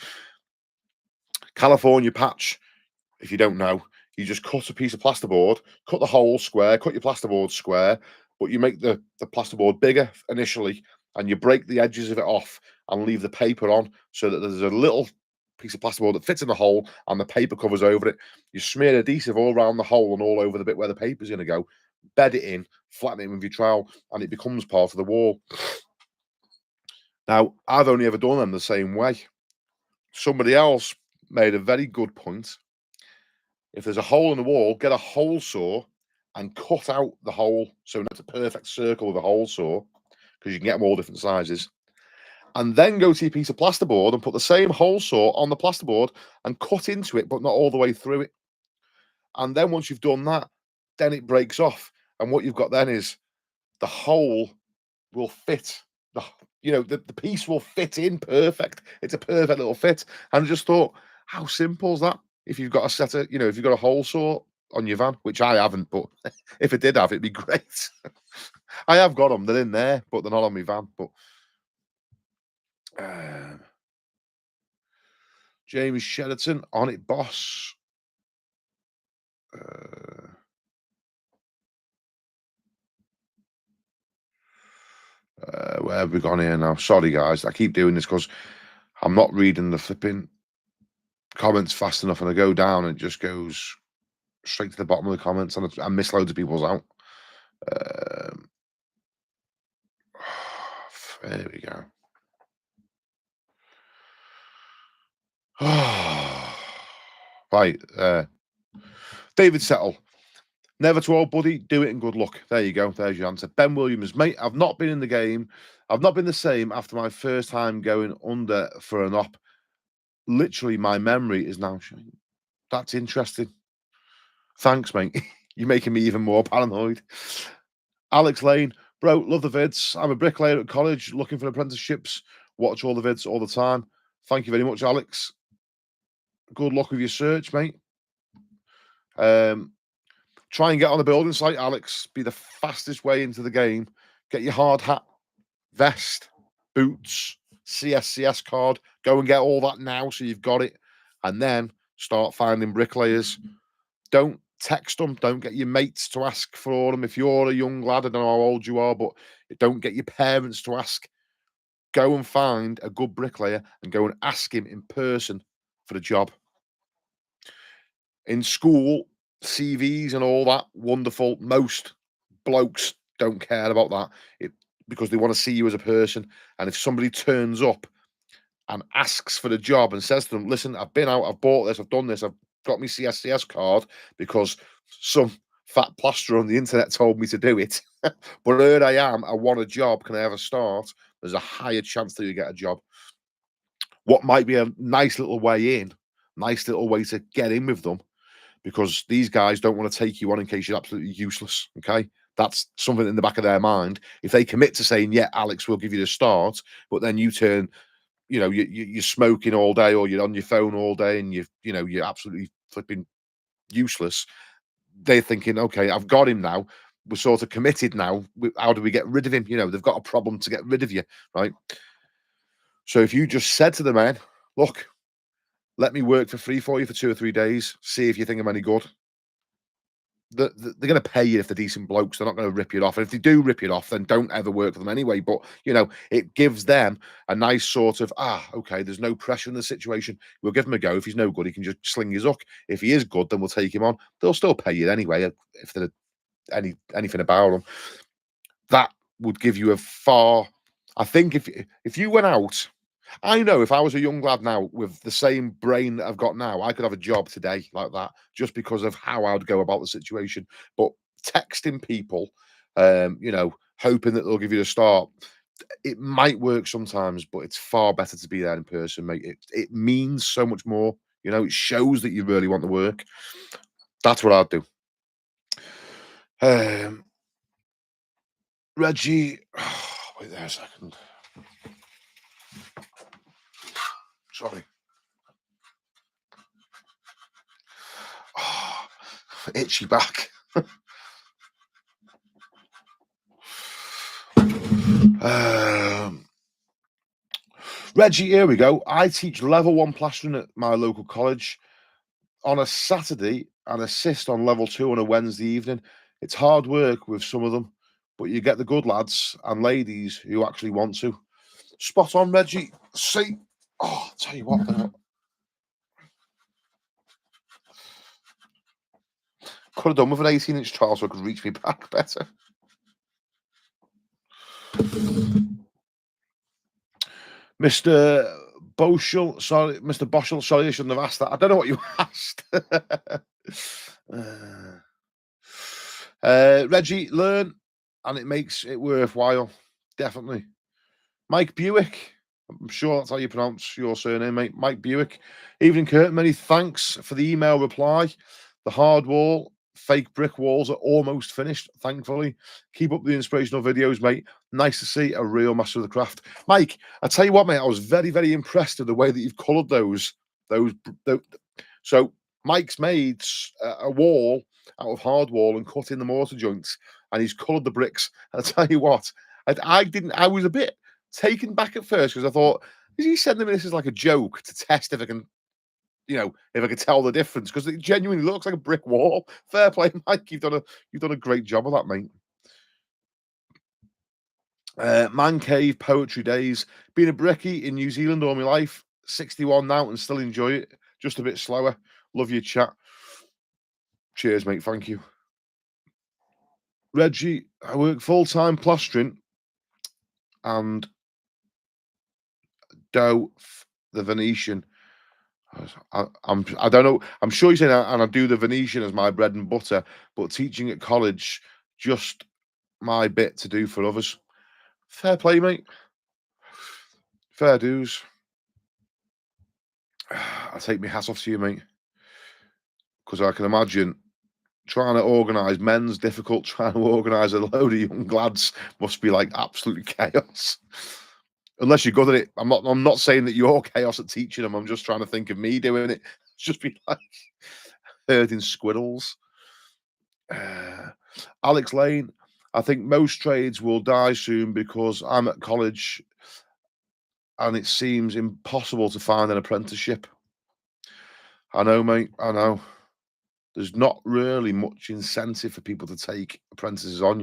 Speaker 1: California patch, if you don't know, you just cut a piece of plasterboard, cut the hole square, cut your plasterboard square, but you make the plasterboard bigger initially, and you break the edges of it off and leave the paper on so that there's a little piece of plasterboard that fits in the hole and the paper covers over it. You smear adhesive all around the hole and all over the bit where the paper's going to go, bed it in, flatten it with your trowel, and it becomes part of the wall. Now, I've only ever done them the same way. Somebody else made a very good point. If there's a hole in the wall, get a hole saw and cut out the hole so it's a perfect circle with a hole saw, because you can get them all different sizes. And then go to your piece of plasterboard and put the same hole saw on the plasterboard and cut into it, but not all the way through it. And then once you've done that, then it breaks off. And what you've got then is the hole will fit. The piece will fit in perfect. It's a perfect little fit. And I just thought, how simple is that? If you've got a set of, if you've got a hole saw on your van, which I haven't, but if it did have, it'd be great. I have got them. They're in there, but they're not on my van. But James Sheraton, on it, boss. Where have we gone here now? Sorry, guys. I keep doing this because I'm not reading the flipping comments fast enough, and I go down and it just goes straight to the bottom of the comments, and I miss loads of people's out. There we go. Right. David Settle. Never to old buddy, do it and good luck. There you go. There's your answer. Ben Williams, mate, I've not been in the game. I've not been the same after my first time going under for an op. Literally, my memory is now showing. That's interesting. Thanks, mate. You're making me even more paranoid. Alex Lane, bro, love the vids. I'm a bricklayer at college looking for apprenticeships. Watch all the vids all the time. Thank you very much, Alex. Good luck with your search, mate. Try and get on the building site, Alex. Be the fastest way into the game. Get your hard hat, vest, boots, CSCS card. Go and get all that now so you've got it. And then start finding bricklayers. Don't text them. Don't get your mates to ask for them. If you're a young lad, I don't know how old you are, but don't get your parents to ask. Go and find a good bricklayer and go and ask him in person for the job. In school, CVs and all that, wonderful. Most blokes don't care about that because they want to see you as a person. And if somebody turns up and asks for the job and says to them, listen, I've been out, I've bought this, I've done this, I've got my CSCS card because some fat plasterer on the internet told me to do it. But here I am, I want a job, can I have a start? There's a higher chance that you get a job. What might be a nice little way in, nice little way to get in with them, because these guys don't want to take you on in case you're absolutely useless, okay? That's something in the back of their mind. If they commit to saying, yeah, Alex, we'll give you the start, but then you turn, you're smoking all day or you're on your phone all day and you're absolutely flipping useless, they're thinking, okay, I've got him now. We're sort of committed now. How do we get rid of him? They've got a problem to get rid of you, right? So if you just said to the man, look, let me work for free for you for 2 or 3 days, see if you think I'm any good. They're going to pay you if they're decent blokes. They're not going to rip you off. And if they do rip you off, then don't ever work for them anyway. But, it gives them a nice sort of, okay, there's no pressure in the situation. We'll give him a go. If he's no good, he can just sling his hook. If he is good, then we'll take him on. They'll still pay you anyway if they're anything about them. That would give you I think if you went out, I know if I was a young lad now with the same brain that I've got now, I could have a job today like that just because of how I'd go about the situation. But texting people, hoping that they'll give you a start, it might work sometimes, but it's far better to be there in person, mate. It means so much more. It shows that you really want the work. That's what I'd do. Reggie, wait there a second. Sorry. Itchy back. Reggie, here we go. I teach level 1 plastering at my local college on a Saturday and assist on level 2 on a Wednesday evening. It's hard work with some of them, but you get the good lads and ladies who actually want to. Spot on, Reggie. See, I'll tell you what, could have done with an 18-inch trowel so I could reach me back better. Mr. Boschel, sorry, Mr. Boschel, sorry, I shouldn't have asked that. I don't know what you asked. Reggie, learn, and it makes it worthwhile. Definitely. Mike Buick. I'm sure that's how you pronounce your surname, mate. Mike Buick. Evening, Kurt. Many thanks for the email reply. The hard wall, fake brick walls are almost finished, thankfully. Keep up the inspirational videos, mate. Nice to see a real master of the craft. Mike, I tell you what, mate, I was very, very impressed with the way that you've coloured those. Those. So Mike's made a wall out of hard wall and cut in the mortar joints, and he's coloured the bricks. And I tell you what, I didn't. I was a bit taken back at first because I thought, is he sending me this as like a joke to test if I can, if I can tell the difference? Because it genuinely looks like a brick wall. Fair play, Mike. You've done a great job of that, mate. Man cave poetry days. Been a brickie in New Zealand all my life. 61 now and still enjoy it. Just a bit slower. Love your chat. Cheers, mate. Thank you. Reggie, I work full time plastering and do the Venetian. I don't know. I'm sure you're saying, and I do the Venetian as my bread and butter, but teaching at college, just my bit to do for others. Fair play, mate. Fair dues. I take my hat off to you, mate, because I can imagine trying to organise men's difficult. Trying to organise a load of young lads must be like absolute chaos. Unless you're good at it. I'm not saying that you're chaos at teaching them. I'm just trying to think of me doing it. It's just be like herding squirrels. Alex Lane, I think most trades will die soon because I'm at college and it seems impossible to find an apprenticeship. I know, mate. I know. There's not really much incentive for people to take apprentices on,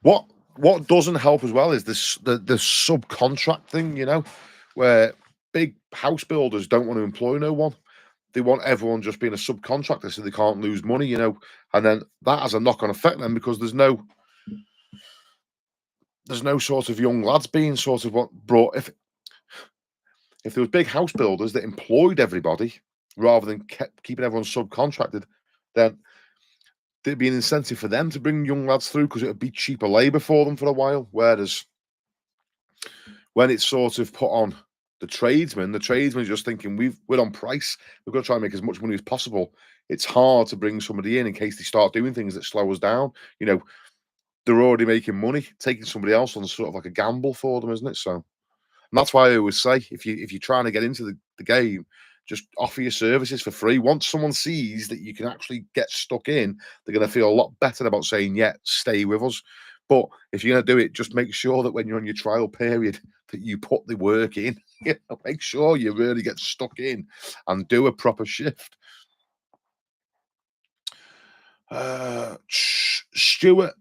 Speaker 1: What doesn't help as well is the subcontract thing, where big house builders don't want to employ no one. They want everyone just being a subcontractor so they can't lose money, and then that has a knock-on effect then because there's no sort of young lads being sort of what brought if there was big house builders that employed everybody rather than kept keeping everyone subcontracted, then there'd be an incentive for them to bring young lads through because it would be cheaper labour for them for a while. Whereas when it's sort of put on the tradesmen are just thinking we're on price. We've got to try and make as much money as possible. It's hard to bring somebody in case they start doing things that slow us down. They're already making money. Taking somebody else on sort of like a gamble for them, isn't it? So, and that's why I always say if you're trying to get into the game, just offer your services for free. Once someone sees that you can actually get stuck in, they're going to feel a lot better about saying, yeah, stay with us. But if you're going to do it, just make sure that when you're on your trial period, that you put the work in. Make sure you really get stuck in and do a proper shift. Stuart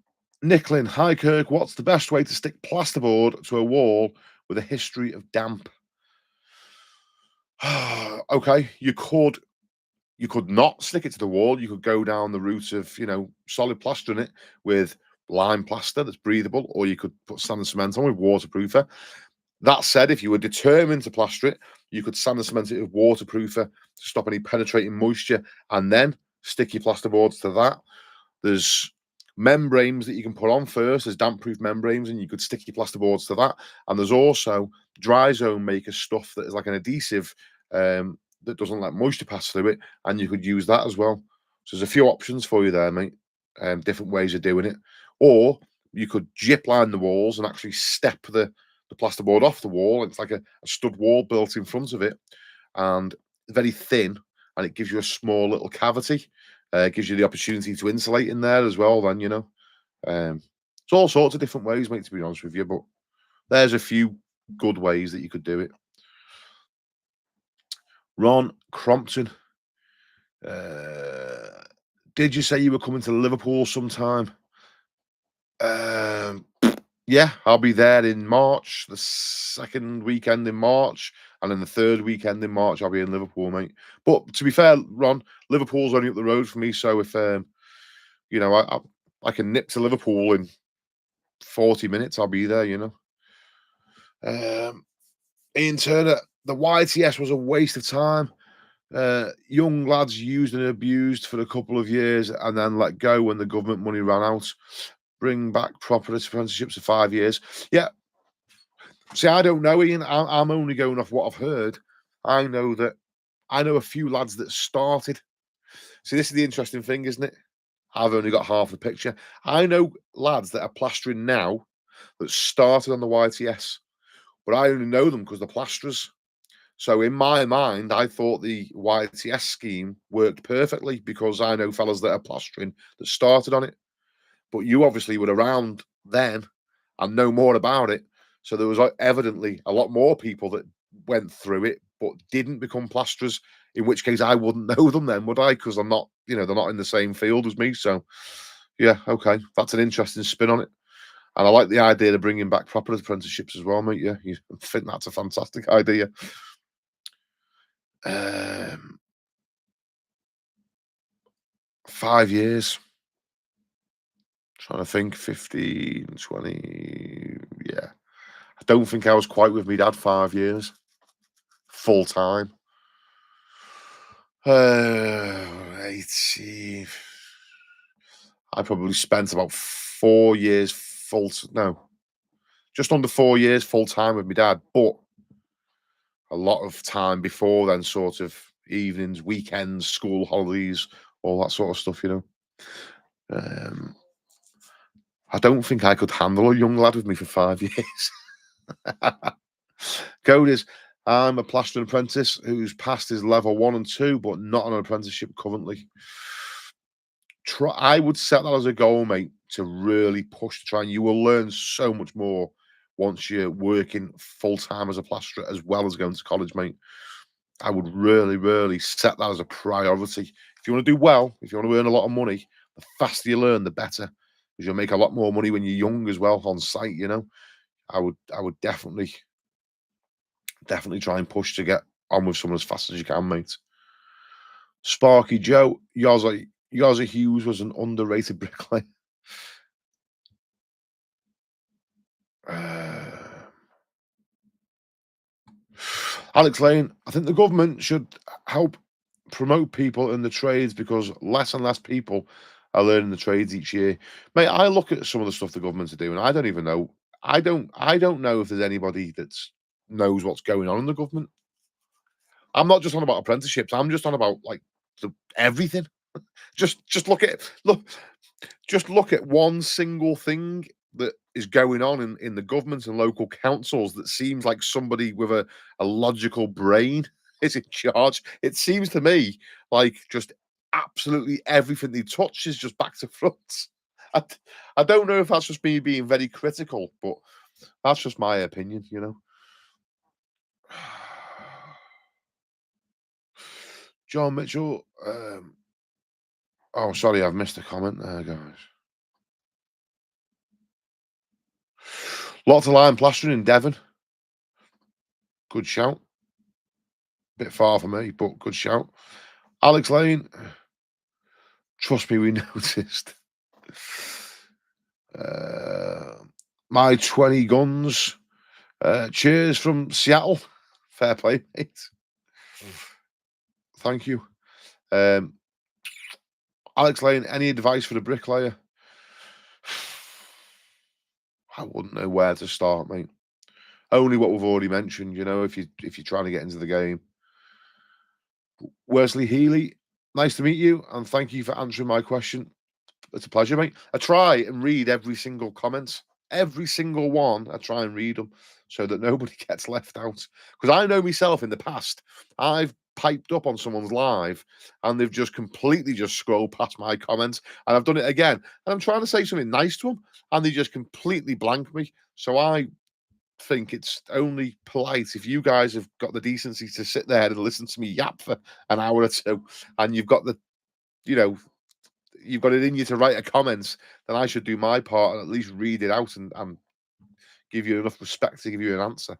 Speaker 1: Nicklin, hi Kirk. What's the best way to stick plasterboard to a wall with a history of damp? Okay, you could not stick it to the wall. You could go down the route of solid plastering it with lime plaster that's breathable, or you could put sand and cement on with waterproofer. That said, if you were determined to plaster it, you could sand and cement it with waterproofer to stop any penetrating moisture, and then stick your plasterboards to that. There's membranes that you can put on first. There's damp-proof membranes, and you could stick your plasterboards to that. And there's also dry zone maker stuff that is like an adhesive that doesn't let moisture pass through it, and you could use that as well. So there's a few options for you there, mate. Different ways of doing it. Or you could jip line the walls and actually step the plasterboard off the wall. It's like a stud wall built in front of it, and very thin, and it gives you a small little cavity. Gives you the opportunity to insulate in there as well. Then it's all sorts of different ways, mate. To be honest with you, but there's a few good ways that you could do it. Ron Crompton, did you say you were coming to Liverpool sometime? Yeah, I'll be there in March, the second weekend in March, and then the third weekend in March, I'll be in Liverpool, mate. But to be fair, Ron, Liverpool's only up the road for me, so if I can nip to Liverpool in 40 minutes, I'll be there. Ian Turner, the YTS was a waste of time. Young lads used and abused for a couple of years and then let go when the government money ran out. Bring back proper apprenticeships for 5 years. Yeah. See, I don't know, Ian. I'm only going off what I've heard. I know a few lads that started. See, this is the interesting thing, isn't it? I've only got half the picture. I know lads that are plastering now that started on the YTS, but I only know them because they're plasterers. So in my mind, I thought the YTS scheme worked perfectly because I know fellas that are plastering that started on it. But you obviously were around then and know more about it. So there was evidently a lot more people that went through it but didn't become plasterers. In which case, I wouldn't know them then, would I? Because I'm not, they're not in the same field as me. So, yeah, okay, that's an interesting spin on it. And I like the idea of bringing back proper apprenticeships as well, mate. Yeah, I think that's a fantastic idea. 5 years. Trying to think, 15, 20. Yeah. I don't think I was quite with me dad 5 years. Full time. 18. I probably spent about 4 years just under 4 years full time with my dad, but a lot of time before then, sort of evenings, weekends, school holidays, all that sort of stuff, I don't think I could handle a young lad with me for 5 years. Code is, I'm a plastering apprentice who's passed his level 1 and 2, but not on an apprenticeship currently. I would set that as a goal, mate, to really push to try, and you will learn so much more once you're working full-time as a plasterer as well as going to college, mate. I would really, really set that as a priority. If you want to do well, if you want to earn a lot of money, the faster you learn, the better, because you'll make a lot more money when you're young as well on site. I would definitely try and push to get on with someone as fast as you can, mate. Sparky Joe, Yozza Hughes was an underrated bricklayer. Alex Lane, I think the government should help promote people in the trades because less and less people are learning the trades each year. Mate, I look at some of the stuff the governments are doing. I don't even know. I don't know if there's anybody that knows what's going on in the government. I'm not just on about apprenticeships. I'm just on about everything. Just look at one single thing that is going on in the government and local councils that seems like somebody with a logical brain is in charge. It seems to me like just absolutely everything they touch is just back to front. I don't know if that's just me being very critical, but that's just my opinion, John Mitchell. Oh, sorry, I've missed a comment there, guys. Lots of lime plastering in Devon. Good shout. Bit far for me, but good shout. Alex Lane. Trust me, we noticed. My 20 guns. Cheers from Seattle. Fair play, mate. Thank you. Alex Lane, any advice for the bricklayer? I wouldn't know where to start, mate. Only what we've already mentioned, if you're trying to get into the game. Wesley Healy, nice to meet you, and thank you for answering my question. It's a pleasure, mate. I try and read every single comment, every single one. I try and read them so that nobody gets left out. Because I know myself in the past, I've piped up on someone's live and they've just completely scrolled past my comments, and I've done it again. And I'm trying to say something nice to them, and they just completely blank me. So I think it's only polite if you guys have got the decency to sit there and listen to me yap for an hour or two, and you've got you've got it in you to write a comment, then I should do my part and at least read it out and give you enough respect to give you an answer.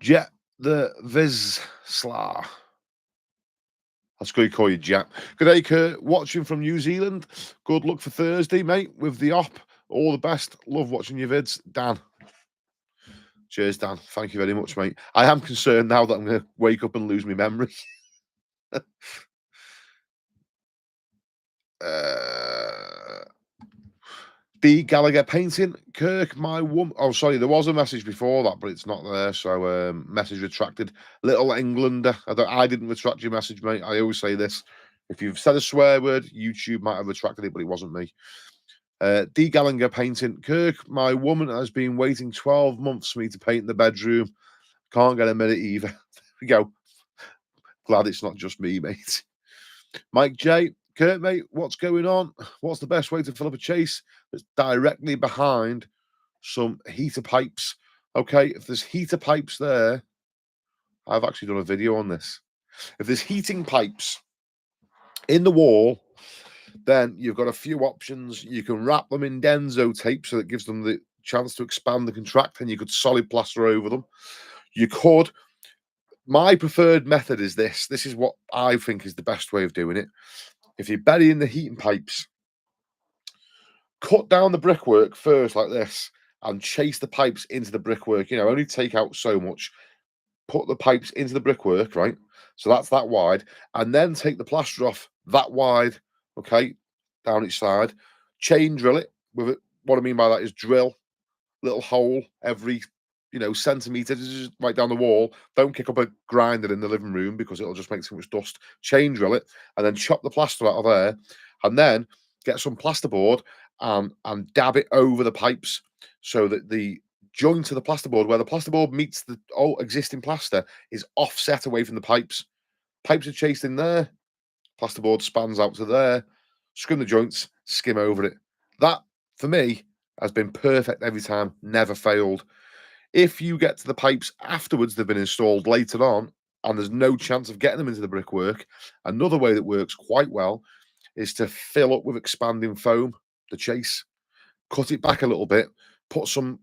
Speaker 1: Jet the Vizsla. That's good to call you Jet. Good day, Kurt. Watching from New Zealand. Good luck for Thursday, mate, with the op. All the best. Love watching your vids. Dan. Cheers, Dan. Thank you very much, mate. I am concerned now that I'm going to wake up and lose my memory. uh, D. Gallagher painting. Kirk, my woman. Oh, sorry, there was a message before that, but it's not there. So, message retracted. Little Englander. I didn't retract your message, mate. I always say this. If you've said a swear word, YouTube might have retracted it, but it wasn't me. D. Gallagher painting. Kirk, my woman has been waiting 12 months for me to paint the bedroom. Can't get a minute either. There we go. Glad it's not just me, mate. Mike J. Kurt, mate, what's going on? What's the best way to fill up a chase that's directly behind some heater pipes? Okay, if there's heater pipes there, I've actually done a video on this. If there's heating pipes in the wall, then you've got a few options. You can wrap them in Denso tape so that gives them the chance to expand and contract, and you could solid plaster over them. You could. My preferred method is this. This is what I think is the best way of doing it. If you're burying the heating pipes, cut down the brickwork first like this and chase the pipes into the brickwork. Only take out so much. Put the pipes into the brickwork, right? So that's that wide. And then take the plaster off that wide, okay, down each side. Chain drill it with it. What I mean by that is drill little hole every centimeter just right down the wall. Don't kick up a grinder in the living room because it'll just make too much dust. Chain drill it and then chop the plaster out of there, and then get some plasterboard and dab it over the pipes so that the joint of the plasterboard where the plasterboard meets the existing plaster is offset away from the pipes. Pipes are chased in there, plasterboard spans out to there, scrim the joints, skim over it. That for me has been perfect every time, never failed. If you get to the pipes afterwards, they've been installed later on, and there's no chance of getting them into the brickwork, another way that works quite well is to fill up with expanding foam, the chase, cut it back a little bit, put some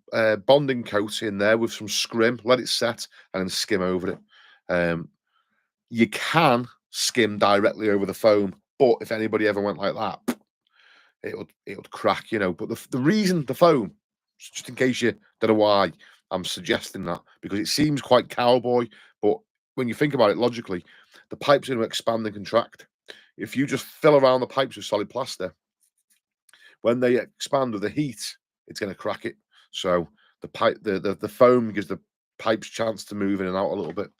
Speaker 1: bonding coat in there with some scrim, let it set, and then skim over it. You can skim directly over the foam, but if anybody ever went like that, it would crack, But the reason the foam, just in case you don't know why I'm suggesting that, because it seems quite cowboy, but when you think about it logically, the pipe's going to expand and contract. If you just fill around the pipes with solid plaster, when they expand with the heat, it's going to crack it. So the foam gives the pipes chance to move in and out a little bit.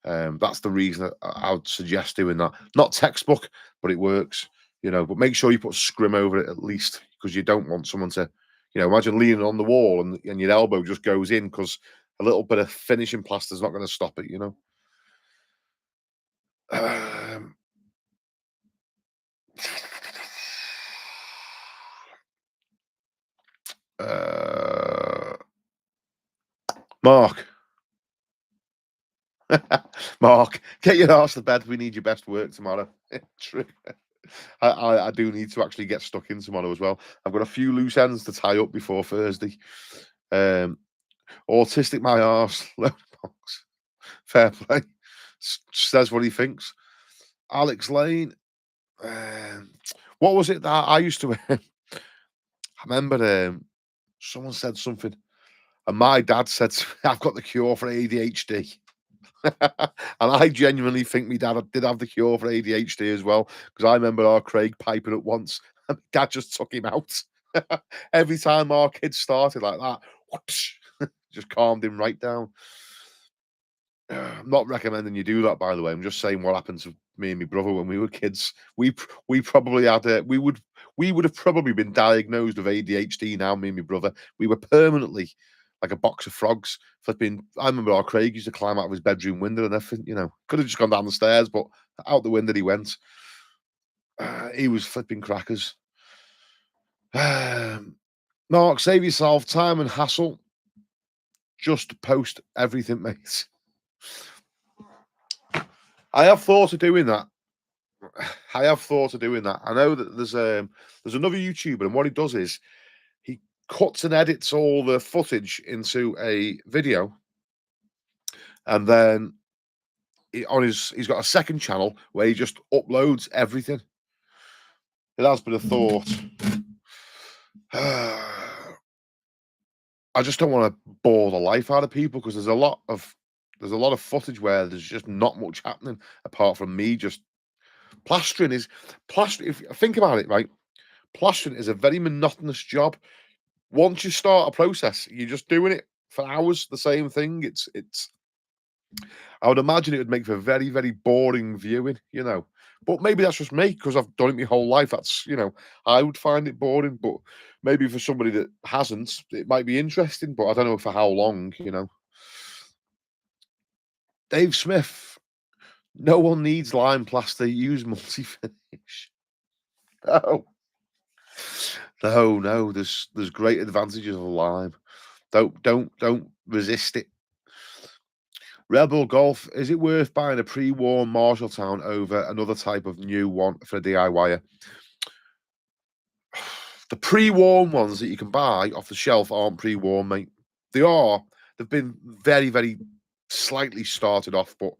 Speaker 1: That's the reason I would suggest doing that. Not textbook, but it works. But make sure you put scrim over it at least, because you don't want someone to, imagine leaning on the wall and your elbow just goes in because a little bit of finishing plaster is not going to stop it. Um, uh, Mark, Mark, get your arse to bed. We need your best work tomorrow. True. I do need to actually get stuck in tomorrow as well. I've got a few loose ends to tie up before Thursday. Autistic my arse. Fair play. Says what he thinks. Alex Lane. What was it that I used to? I remember someone said something, and my dad said, "I've got the cure for ADHD." And I genuinely think my dad did have the cure for ADHD as well, because I remember our Craig piping at once, and Dad just took him out. Every time our kids started like that, whoosh, just calmed him right down. I'm not recommending you do that, by the way. I'm just saying what happened to me and my brother when we were kids. We probably had we would have probably been diagnosed with ADHD now. Me and my brother, we were permanently like a box of frogs. I remember our Craig used to climb out of his bedroom window and everything. Could have just gone down the stairs, but out the window he went. He was flipping crackers. Mark, save yourself time and hassle. Just post everything, mate. I have thought of doing that. I know that there's another YouTuber, and what he does is he cuts and edits all the footage into a video, and then he's got a second channel where he just uploads everything. It has been a thought. I just don't want to bore the life out of people because there's a lot of footage where there's just not much happening apart from me just plastering is plastering. If you think about it, right, plastering is a very monotonous job. Once you start a process, you're just doing it for hours, the same thing. It's I would imagine it would make for very, very boring viewing, you know. But maybe that's just me because I've done it my whole life. That's, you know, I would find it boring, but maybe for somebody that hasn't, it might be interesting, but I don't know for how long, you know. Dave Smith, no one needs lime plaster, use multi finish. No, no, there's great advantages of lime. Don't resist it. Rebel Golf, is it worth buying a pre-worn Marshalltown over another type of new one for a DIYer? The pre-worn ones that you can buy off the shelf aren't pre-worn, mate. They are. They've been very, very slightly started off, but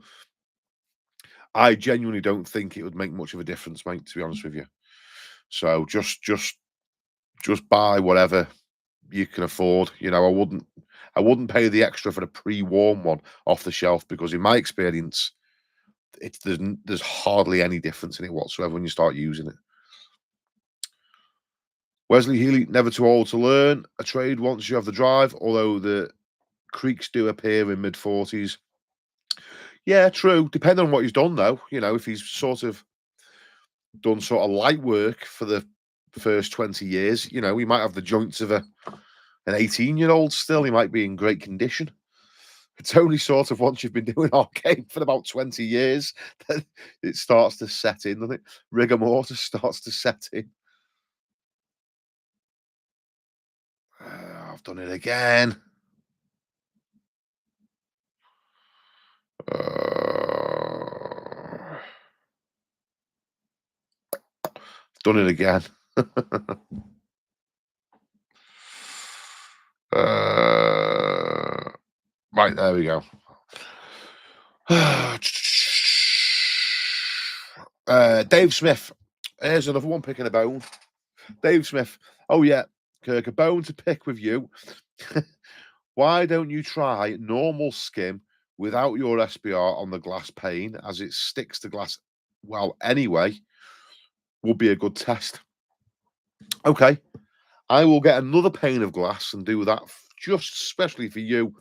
Speaker 1: I genuinely don't think it would make much of a difference, mate, to be honest with you. So just buy whatever you can afford. You know, I wouldn't pay the extra for the pre-worn one off the shelf because in my experience, there's hardly any difference in it whatsoever when you start using it. Wesley Healy, never too old to learn a trade once you have the drive, although the creaks do appear in mid-40s. Yeah, true. Depending on what he's done, though, you know, if he's sort of done sort of light work for the first 20 years, you know, he might have the joints of an 18-year-old still. He might be in great condition. It's only sort of once you've been doing arcade for about 20 years that it starts to set in, doesn't it? Rigor mortis starts to set in. I've done it again. Done it again. Right, there we go. Dave Smith. Here's another one picking a bone. Dave Smith. Oh, yeah. Kirk, a bone to pick with you. Why don't you try normal skim without your SBR on the glass pane as it sticks to glass well anyway? Would be a good test. Okay. I will get another pane of glass and do that just especially for you.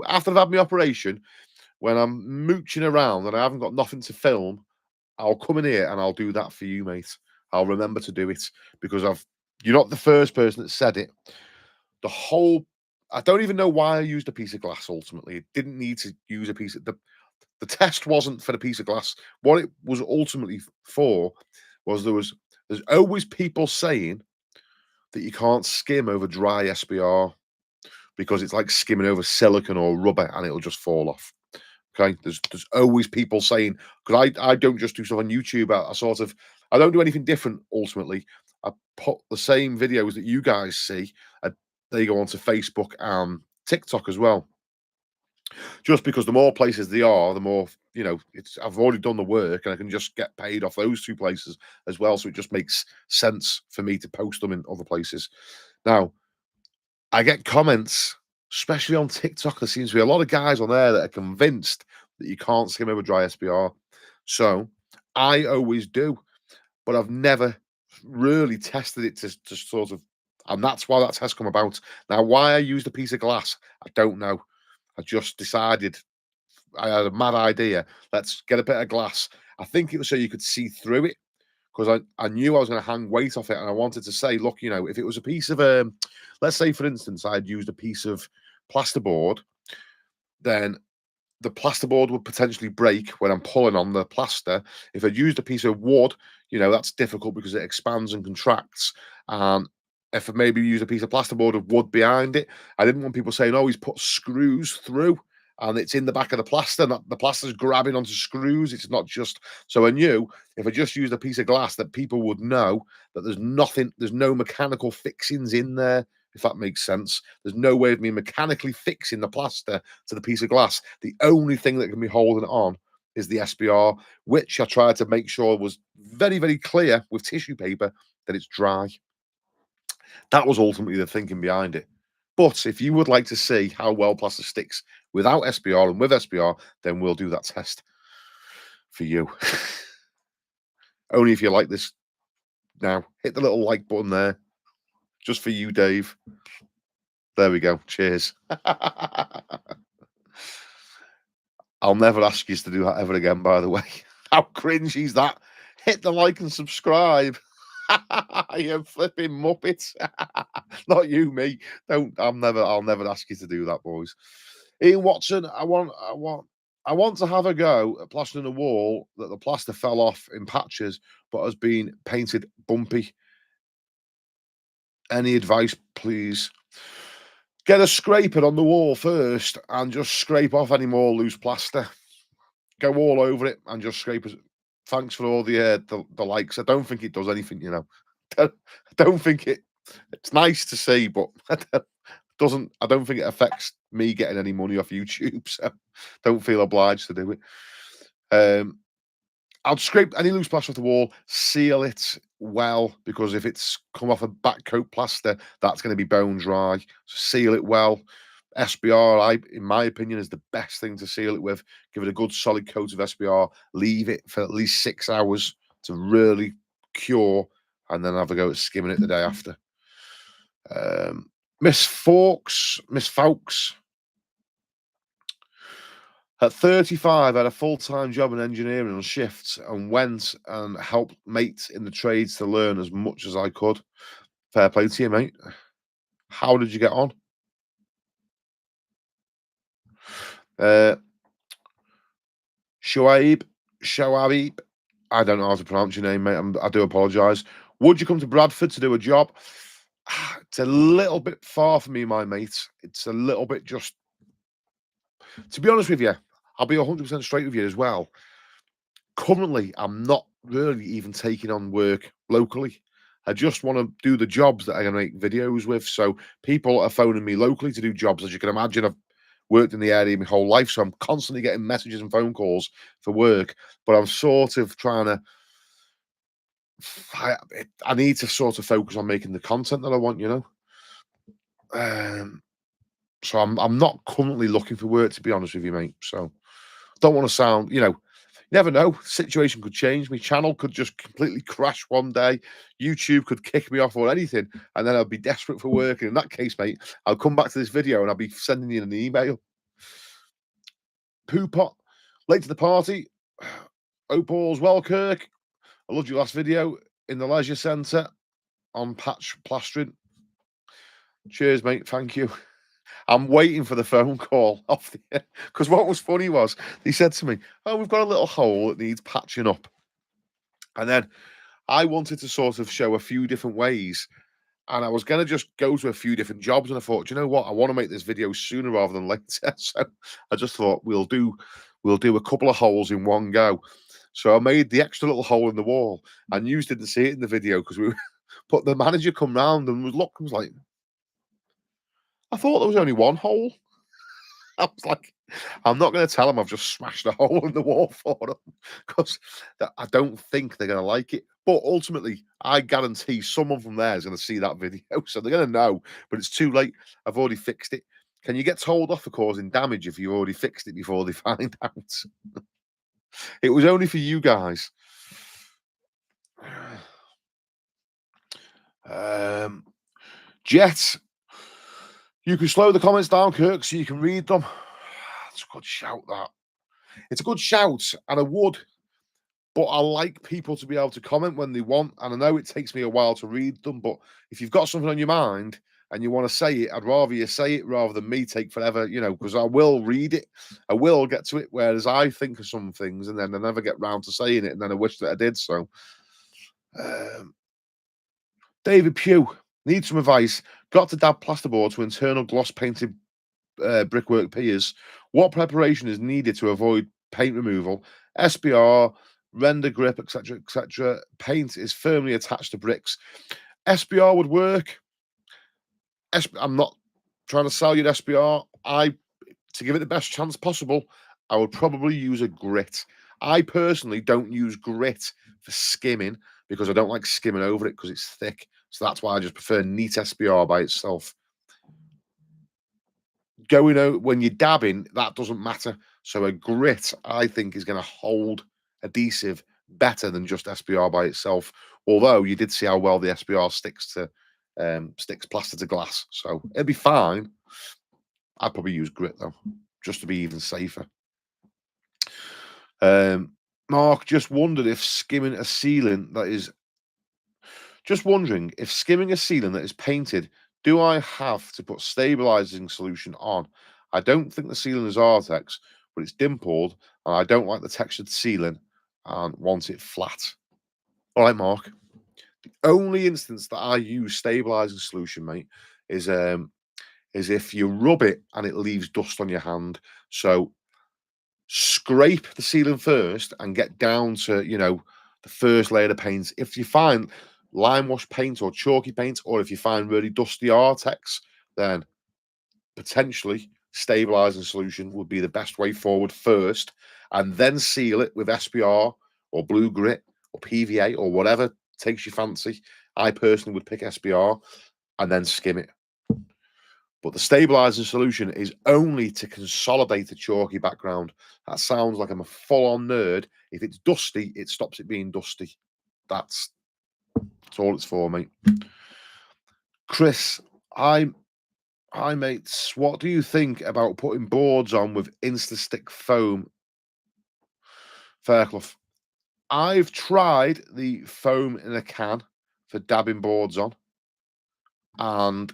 Speaker 1: After I've had my operation, when I'm mooching around and I haven't got nothing to film, I'll come in here and I'll do that for you, mate. I'll remember to do it because you're not the first person that said it. The whole I don't even know why I used a piece of glass ultimately. It didn't need to use a piece of the test wasn't for the piece of glass. What it was ultimately for was there's always people saying that you can't skim over dry SBR because it's like skimming over silicon or rubber and it'll just fall off. Okay, there's always people saying because I don't just do stuff on YouTube. I don't do anything different. Ultimately, I put the same videos that you guys see. They go onto Facebook and TikTok as well. Just because the more places they are, the more you know. I've already done the work, and I can just get paid off those two places as well. So it just makes sense for me to post them in other places. Now, I get comments, especially on TikTok. There seems to be a lot of guys on there that are convinced that you can't skim over dry SBR. So I always do, but I've never really tested it to sort of, and that's why that test come about. Now, why I used a piece of glass, I don't know. I just decided I had a mad idea. Let's get a bit of glass. I think it was so you could see through it because I knew I was going to hang weight off it, and I wanted to say, look, you know, if it was a piece of let's say for instance, I'd used a piece of plasterboard, then the plasterboard would potentially break when I'm pulling on the plaster. If I'd used a piece of wood, you know, that's difficult because it expands and contracts. And if I maybe use a piece of plasterboard with wood behind it, I didn't want people saying, oh, he's put screws through and it's in the back of the plaster, and the plaster's grabbing onto screws. It's not just so I knew if I just used a piece of glass that people would know that there's no mechanical fixings in there, if that makes sense. There's no way of me mechanically fixing the plaster to the piece of glass. The only thing that can be holding it on is the SBR, which I tried to make sure was very, very clear with tissue paper that it's dry. That was ultimately the thinking behind it. But if you would like to see how well plaster sticks without SBR and with SBR, then we'll do that test for you. Only if you like this now. Hit the little like button there. Just for you, Dave. There we go. Cheers. I'll never ask you to do that ever again, by the way. How cringy is that? Hit the like and subscribe. You flipping muppets. Not you, me. Don't. I'll never ask you to do that, boys. Ian Watson, I want to have a go at plastering a wall that the plaster fell off in patches, but has been painted bumpy. Any advice, please? Get a scraper on the wall first and just scrape off any more loose plaster. Go all over it and just scrape it. Thanks for all the likes. I don't think it does anything, you know. I don't think it's nice to see, but I don't think it affects me getting any money off YouTube, so don't feel obliged to do it. I'll scrape any loose plaster off the wall, seal it well, because if it's come off a back coat plaster, that's going to be bone dry. So seal it well. SBR, in my opinion, is the best thing to seal it with. Give it a good solid coat of SBR. Leave it for at least 6 hours to really cure, and then have a go at skimming it the day after. Miss Fawkes. At 35, I had a full-time job in engineering on shifts and went and helped mates in the trades to learn as much as I could. Fair play to you, mate. How did you get on? Shoaib, I don't know how to pronounce your name, mate. I do apologise. Would you come to Bradford to do a job? It's a little bit far for me, my mate. It's a little bit just... To be honest with you, I'll be 100% straight with you as well. Currently, I'm not really even taking on work locally. I just want to do the jobs that I can make videos with. So people are phoning me locally to do jobs. As you can imagine, I've worked in the area my whole life, so I'm constantly getting messages and phone calls for work. But I'm sort of trying to... I need to sort of focus on making the content that I want, you know? So I'm not currently looking for work, to be honest with you, mate. So don't want to sound, you know, you never know. Situation could change. My channel could just completely crash one day. YouTube could kick me off or anything, and then I'll be desperate for work. And in that case, mate, I'll come back to this video and I'll be sending you an email. Poo pot, late to the party. Opal's well, Kirk. I loved your last video in the leisure centre on patch plastering. Cheers, mate. Thank you. I'm waiting for the phone call off the... Because what was funny was they said to me, "Oh, we've got a little hole that needs patching up." And then I wanted to sort of show a few different ways, and I was going to just go to a few different jobs, and I thought, you know what, I want to make this video sooner rather than later. So I just thought we'll do a couple of holes in one go. So I made the extra little hole in the wall, and you didn't see it in the video because but the manager come round and was like, "I thought there was only one hole." I was like, I'm not going to tell them I've just smashed a hole in the wall for them, because I don't think they're going to like it. But ultimately, I guarantee someone from there is going to see that video, so they're going to know. But it's too late. I've already fixed it. Can you get told off for causing damage if you already fixed it before they find out? It was only for you guys. Jet, you can slow the comments down, Kirk, so you can read them. That's a good shout, that. It's a good shout, and I would, but I like people to be able to comment when they want, and I know it takes me a while to read them, but if you've got something on your mind and you want to say it, I'd rather you say it rather than me take forever, you know, because I will read it. I will get to it, whereas I think of some things and then I never get round to saying it, and then I wish that I did. So, David Pugh, need some advice. Got to dab plasterboard to internal gloss painted brickwork piers. What preparation is needed to avoid paint removal? SBR, render grip, etc., etc. Paint is firmly attached to bricks. SBR would work. I'm not trying to sell you SBR. To give it the best chance possible, I would probably use a grit. I personally don't use grit for skimming because I don't like skimming over it because it's thick. So that's why I just prefer neat SBR by itself. going out when you're dabbing, that doesn't matter. So a grit, I think, is going to hold adhesive better than just SBR by itself. Although you did see how well the SBR sticks plaster to glass, so it'd be fine. I'd probably use grit though, just to be even safer. Mark just wondered if skimming a ceiling that is just wondering if skimming a ceiling that is painted, do I have to put stabilizing solution on? I don't think the ceiling is Artex, but it's dimpled, and I don't like the textured ceiling and want it flat. All right, Mark. The only instance that I use stabilizing solution, mate, is if you rub it and it leaves dust on your hand. So scrape the ceiling first and get down to, the first layer of paint. If you find lime wash paint or chalky paint, or if you find really dusty Artex, then potentially stabilizing solution would be the best way forward first, and then seal it with SPR or blue grit or PVA or whatever takes your fancy. I personally would pick SPR and then skim it. But the stabilizing solution is only to consolidate the chalky background. That sounds like I'm a full-on nerd. If it's dusty, it stops it being dusty. That's all it's for, mate. Chris, hi mates. What do you think about putting boards on with Instastick foam? Fairclough. I've tried the foam in a can for dabbing boards on, and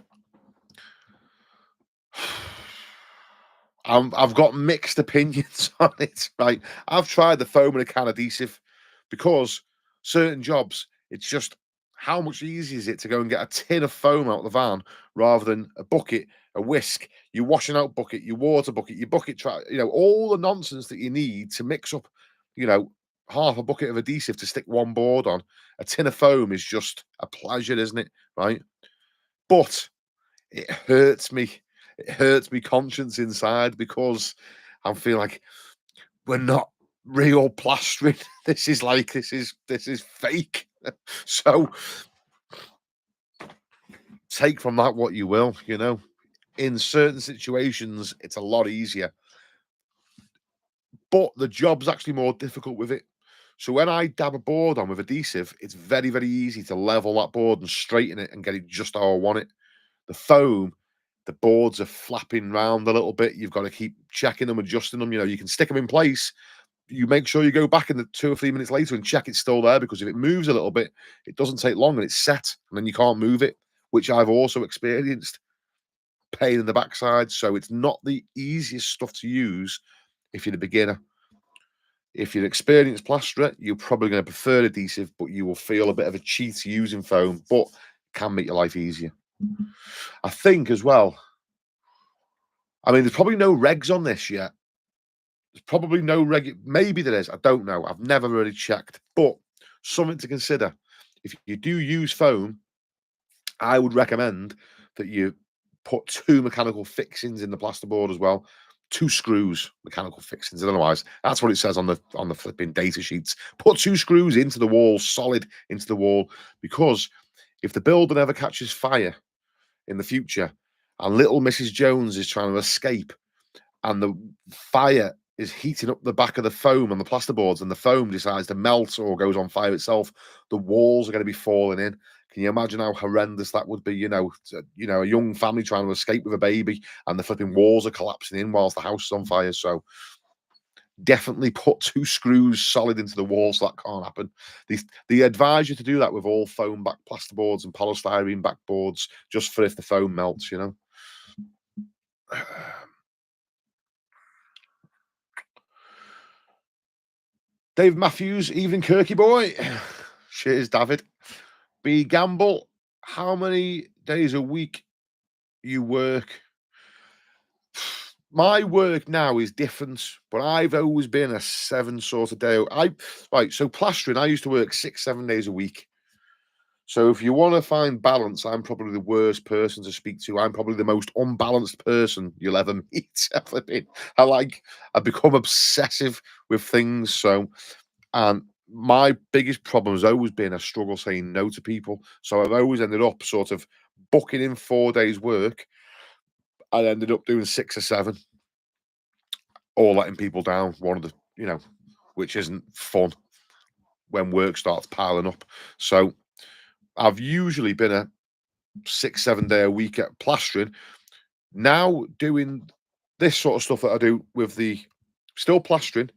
Speaker 1: I've got mixed opinions on it. Right, I've tried the foam in a can adhesive because certain jobs, it's just how much easier is it to go and get a tin of foam out of the van rather than a bucket, a whisk, your washing out bucket, your water bucket, your bucket tray, all the nonsense that you need to mix up, half a bucket of adhesive to stick one board on. A tin of foam is just a pleasure, isn't it? Right, but it hurts me. It hurts me conscience inside because I feel like we're not real plastering. This is fake. So take from that what you will, In certain situations, it's a lot easier. But the job's actually more difficult with it. So when I dab a board on with adhesive, it's very, very easy to level that board and straighten it and get it just how I want it. The foam, the boards are flapping round a little bit. You've got to keep checking them, adjusting them. You can stick them in place. You make sure you go back in the 2 or 3 minutes later and check it's still there, because if it moves a little bit, it doesn't take long and it's set, and then you can't move it, which I've also experienced. Pain in the backside. So it's not the easiest stuff to use if you're a beginner. If you're an experienced plasterer, you're probably going to prefer adhesive, but you will feel a bit of a cheat using foam, but can make your life easier. I think as well, there's probably no regs on this yet. There's probably no reg. Maybe there is. I don't know. I've never really checked, but something to consider. If you do use foam, I would recommend that you put 2 mechanical fixings in the plasterboard as well. 2 screws, mechanical fixings. Otherwise, that's what it says on the flipping data sheets. Put 2 screws into the wall, solid into the wall, because if the building ever catches fire in the future and little Mrs. Jones is trying to escape and the fire is heating up the back of the foam on the plasterboards and the foam decides to melt or goes on fire itself, the walls are going to be falling in. Can you imagine how horrendous that would be? A young family trying to escape with a baby and the flipping walls are collapsing in whilst the house is on fire. So definitely put 2 screws solid into the wall so that can't happen. They advise you to do that with all foam back plasterboards and polystyrene backboards, just for if the foam melts, Dave Matthews, evening Kirky boy. Cheers, David. B Gamble, how many days a week you work? My work now is different, but I've always been a 7 sort of day. So plastering, I used to work 6, 7 days a week. So if you want to find balance, I'm probably the worst person to speak to. I'm probably the most unbalanced person you'll ever meet. I've become obsessive with things. So, and my biggest problem has always been a struggle saying no to people. So I've always ended up sort of booking in 4 days work I ended up doing 6 or 7, or letting people down. One of the, which isn't fun when work starts piling up. So I've usually been a 6, 7 day a week at plastering. Now doing this sort of stuff that I do with the still plastering,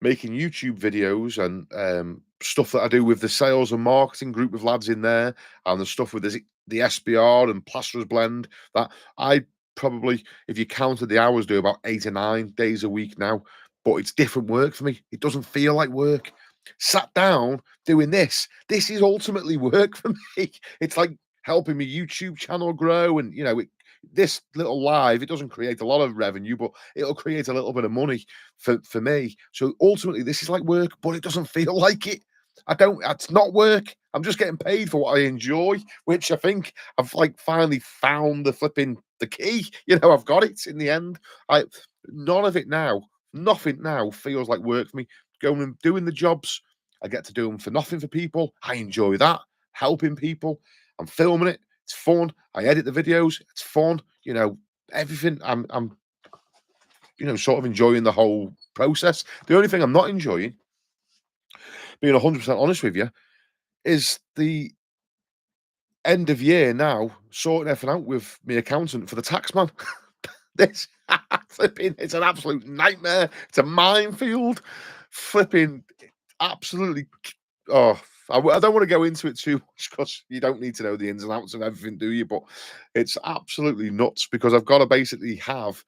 Speaker 1: making YouTube videos and stuff that I do with the sales and marketing group of lads in there, and the stuff with the SBR and Plasterers Blend, that I probably, if you counted the hours, do about 8 or 9 days a week now. But it's different work for me. It doesn't feel like work. Sat down doing this. This is ultimately work for me. It's like helping my YouTube channel grow, and this little live, it doesn't create a lot of revenue, but it'll create a little bit of money for me. So ultimately, this is like work, but it doesn't feel like it. It's not work. I'm just getting paid for what I enjoy, which I think I've like finally found the key. I've got it in the end. None of it now, nothing now feels like work for me. Going and doing the jobs, I get to do them for nothing for people. I enjoy that, helping people. I'm filming it. It's fun. I edit the videos. It's fun. Everything. I'm sort of enjoying the whole process. The only thing I'm not enjoying, being 100% honest with you, is the end of year now, sorting everything out with my accountant for the tax man. This it's an absolute nightmare. It's a minefield. Flipping absolutely. Oh, I don't want to go into it too much because you don't need to know the ins and outs of everything, do you? But it's absolutely nuts because I've got to basically have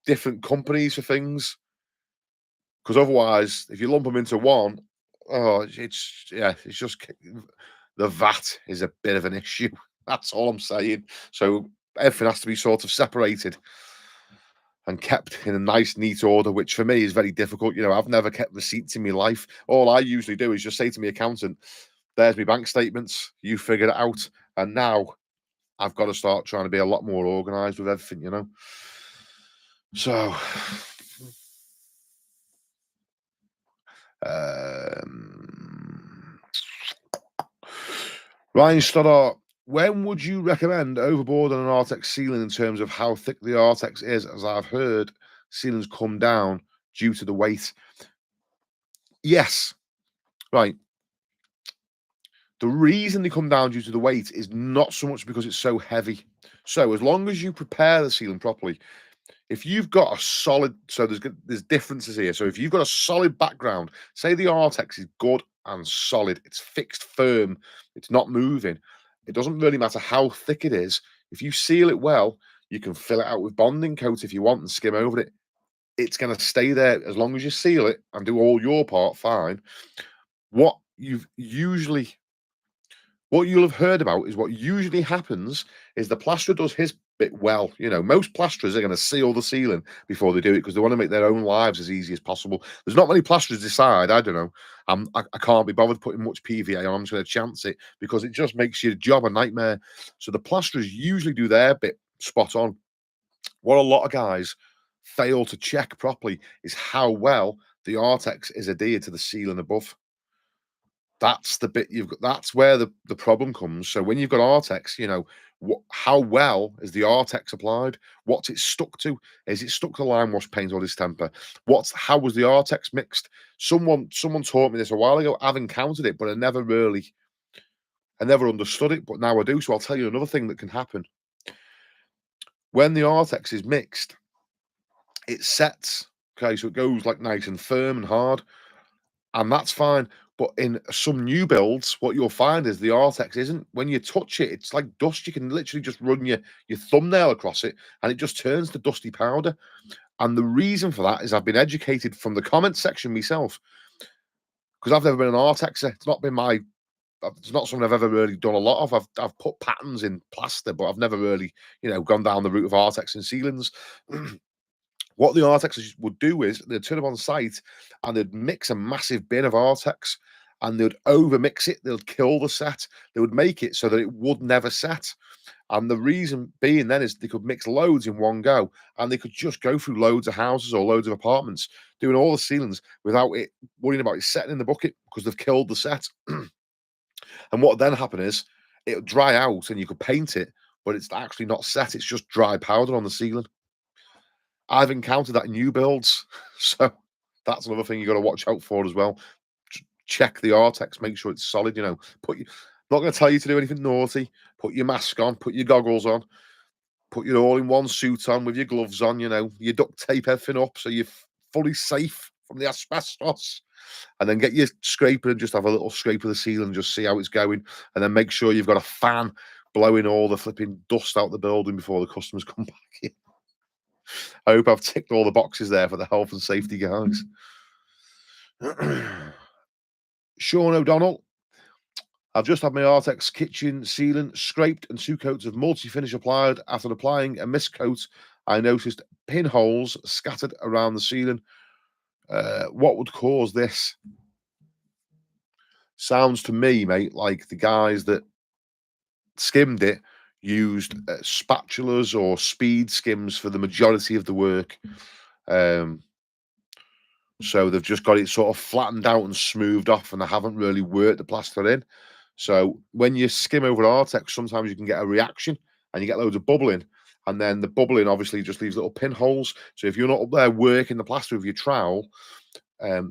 Speaker 1: different companies for things, because otherwise, if you lump them into one, it's just the VAT is a bit of an issue. That's all I'm saying. So everything has to be sort of separated and kept in a nice, neat order, which for me is very difficult. I've never kept receipts in my life. All I usually do is just say to my accountant, there's my bank statements, you figure it out. And now I've got to start trying to be a lot more organized with everything. So, Ryan Stoddart, when would you recommend overboard on an Artex ceiling in terms of how thick the Artex is? As I've heard, ceilings come down due to the weight. Yes, right. The reason they come down due to the weight is not so much because it's so heavy. So as long as you prepare the ceiling properly, if you've got a solid, so there's differences here. So if you've got a solid background, say the Artex is good and solid, it's fixed, firm, it's not moving. It doesn't really matter how thick it is. If you seal it well, you can fill it out with bonding coat if you want and skim over it. It's going to stay there as long as you seal it and do all your part fine. What you'll have heard about is what usually happens is the plasterer does his bit well. Most plasterers are going to seal the ceiling before they do it because they want to make their own lives as easy as possible. There's not many plasterers decide, I don't know, I can't be bothered putting much PVA on, I'm just going to chance it, because it just makes your job a nightmare. So the plasterers usually do their bit spot on. What a lot of guys fail to check properly is how well the Artex is adhered to the ceiling above. That's the bit you've got. That's where the problem comes. So when you've got Artex, how well is the Artex applied? What's it stuck to? Is it stuck to lime wash paint or distemper? How was the Artex mixed? Someone taught me this a while ago. I've encountered it, but I never understood it. But now I do. So I'll tell you another thing that can happen. When the Artex is mixed, it sets. Okay, so it goes like nice and firm and hard, and that's fine. But in some new builds, what you'll find is the Artex isn't. When you touch it, it's like dust. You can literally just run your thumbnail across it, and it just turns to dusty powder. And the reason for that is I've been educated from the comment section myself, because I've never been an Artexer. It's not something I've ever really done a lot of. I've put patterns in plaster, but I've never really, gone down the route of Artex and ceilings. What the Artex would do is they'd turn up on site and they'd mix a massive bin of Artex, and they'd overmix it. They'd kill the set. They would make it so that it would never set. And the reason being then is they could mix loads in one go, and they could just go through loads of houses or loads of apartments doing all the ceilings without it worrying about it setting in the bucket, because they've killed the set. And what then happened is it'll dry out and you could paint it, but it's actually not set. It's just dry powder on the ceiling. I've encountered that in new builds, so that's another thing you got to watch out for as well. Check the Artex, make sure it's solid. Not going to tell you to do anything naughty. Put your mask on, put your goggles on, put your all-in-one suit on with your gloves on. You duct tape everything up so you're fully safe from the asbestos. And then get your scraper and just have a little scrape of the ceiling and just see how it's going. And then make sure you've got a fan blowing all the flipping dust out the building before the customers come back in. I hope I've ticked all the boxes there for the health and safety guys. Sean O'Donnell. I've just had my Artex kitchen ceiling scraped and 2 coats of multi-finish applied. After applying a mist coat, I noticed pinholes scattered around the ceiling. What would cause this? Sounds to me, mate, like the guys that skimmed it used spatulas or speed skims for the majority of the work. So they've just got it sort of flattened out and smoothed off, and they haven't really worked the plaster in. So when you skim over Artex, sometimes you can get a reaction and you get loads of bubbling. And then the bubbling obviously just leaves little pinholes. So if you're not up there working the plaster with your trowel,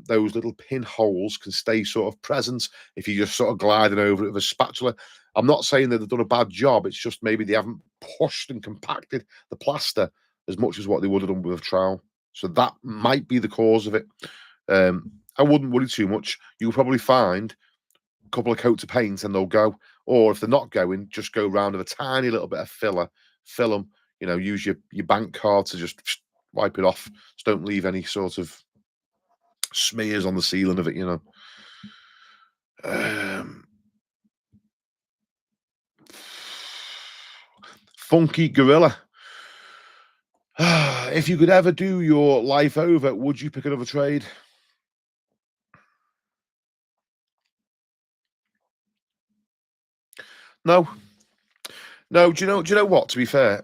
Speaker 1: those little pinholes can stay sort of present if you're just sort of gliding over it with a spatula. I'm not saying that they've done a bad job. It's just maybe they haven't pushed and compacted the plaster as much as what they would have done with a trowel. So that might be the cause of it. I wouldn't worry too much. You'll probably find a couple of coats of paint and they'll go. Or if they're not going, just go round with a tiny little bit of filler, fill them, use your bank card to just wipe it off. Just don't leave any sort of smears on the ceiling of it. Funky Gorilla. If you could ever do your life over, would you pick another trade? No. Do you know what? To be fair,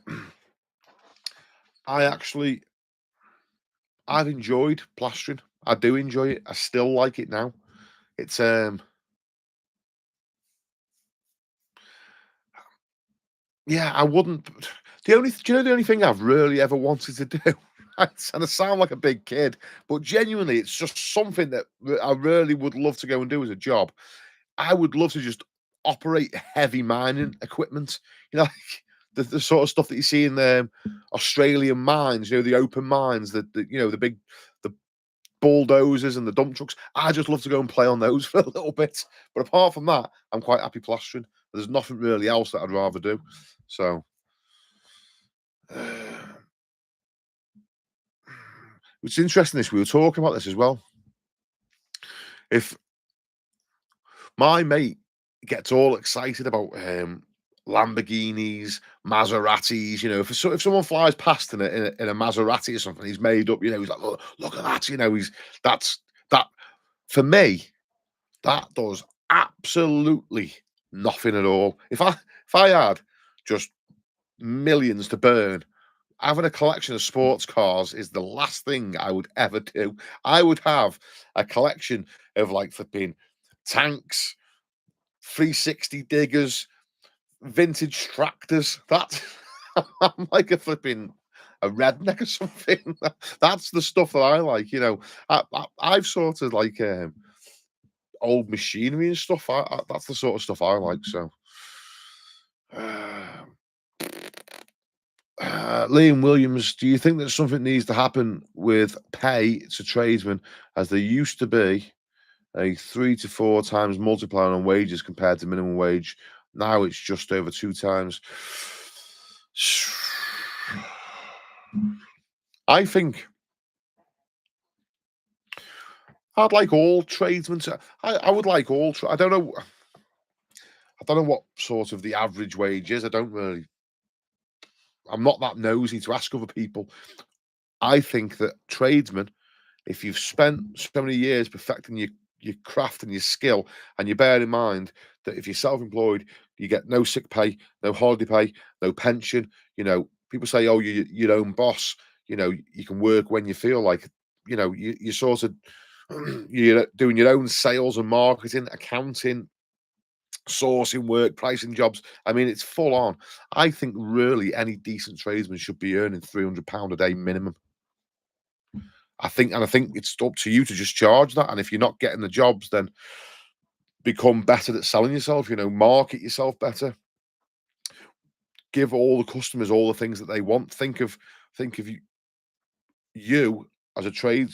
Speaker 1: I've enjoyed plastering. I do enjoy it. I still like it now. It's yeah, I wouldn't. Do you know the only thing I've really ever wanted to do? And I sound like a big kid, but genuinely, it's just something that I really would love to go and do as a job. I would love to just operate heavy mining equipment. Like the sort of stuff that you see in the Australian mines. The open mines, the big the bulldozers and the dump trucks. I just love to go and play on those for a little bit. But apart from that, I'm quite happy plastering. There's nothing really else that I'd rather do. So it's interesting we were talking about this as well. If my mate gets all excited about Lamborghinis, Maseratis, if someone flies past in a Maserati or something, he's made up, he's like, look at that, that's that for me, that does absolutely nothing at all. If I had just millions to burn, having a collection of sports cars is the last thing I would ever do. I would have a collection of like flipping tanks, 360 diggers, vintage tractors. That I'm like a redneck or something. That's the stuff that I like. I've sort of like old machinery and stuff. That's the sort of stuff I like. So. Liam Williams, do you think that something needs to happen with pay to tradesmen, as there used to be a 3 to 4 times multiplier on wages compared to minimum wage? Now it's just over 2 times. I think I'd like all tradesmen to. I would like all. I don't know what sort of the average wage is. I'm not that nosy to ask other people. I think that tradesmen, if you've spent so many years perfecting your craft and your skill, and you bear in mind that if you're self-employed, you get no sick pay, no holiday pay, no pension. People say, oh, you're your own boss. You can work when you feel like. You sort of you're doing your own sales and marketing, accounting, sourcing work, pricing jobs. I mean, it's full on. I think really any decent tradesman should be earning £300 a day minimum. I think it's up to you to just charge that. And if you're not getting the jobs, then become better at selling yourself. Market yourself better. Give all the customers all the things that they want. Think of you as a trade.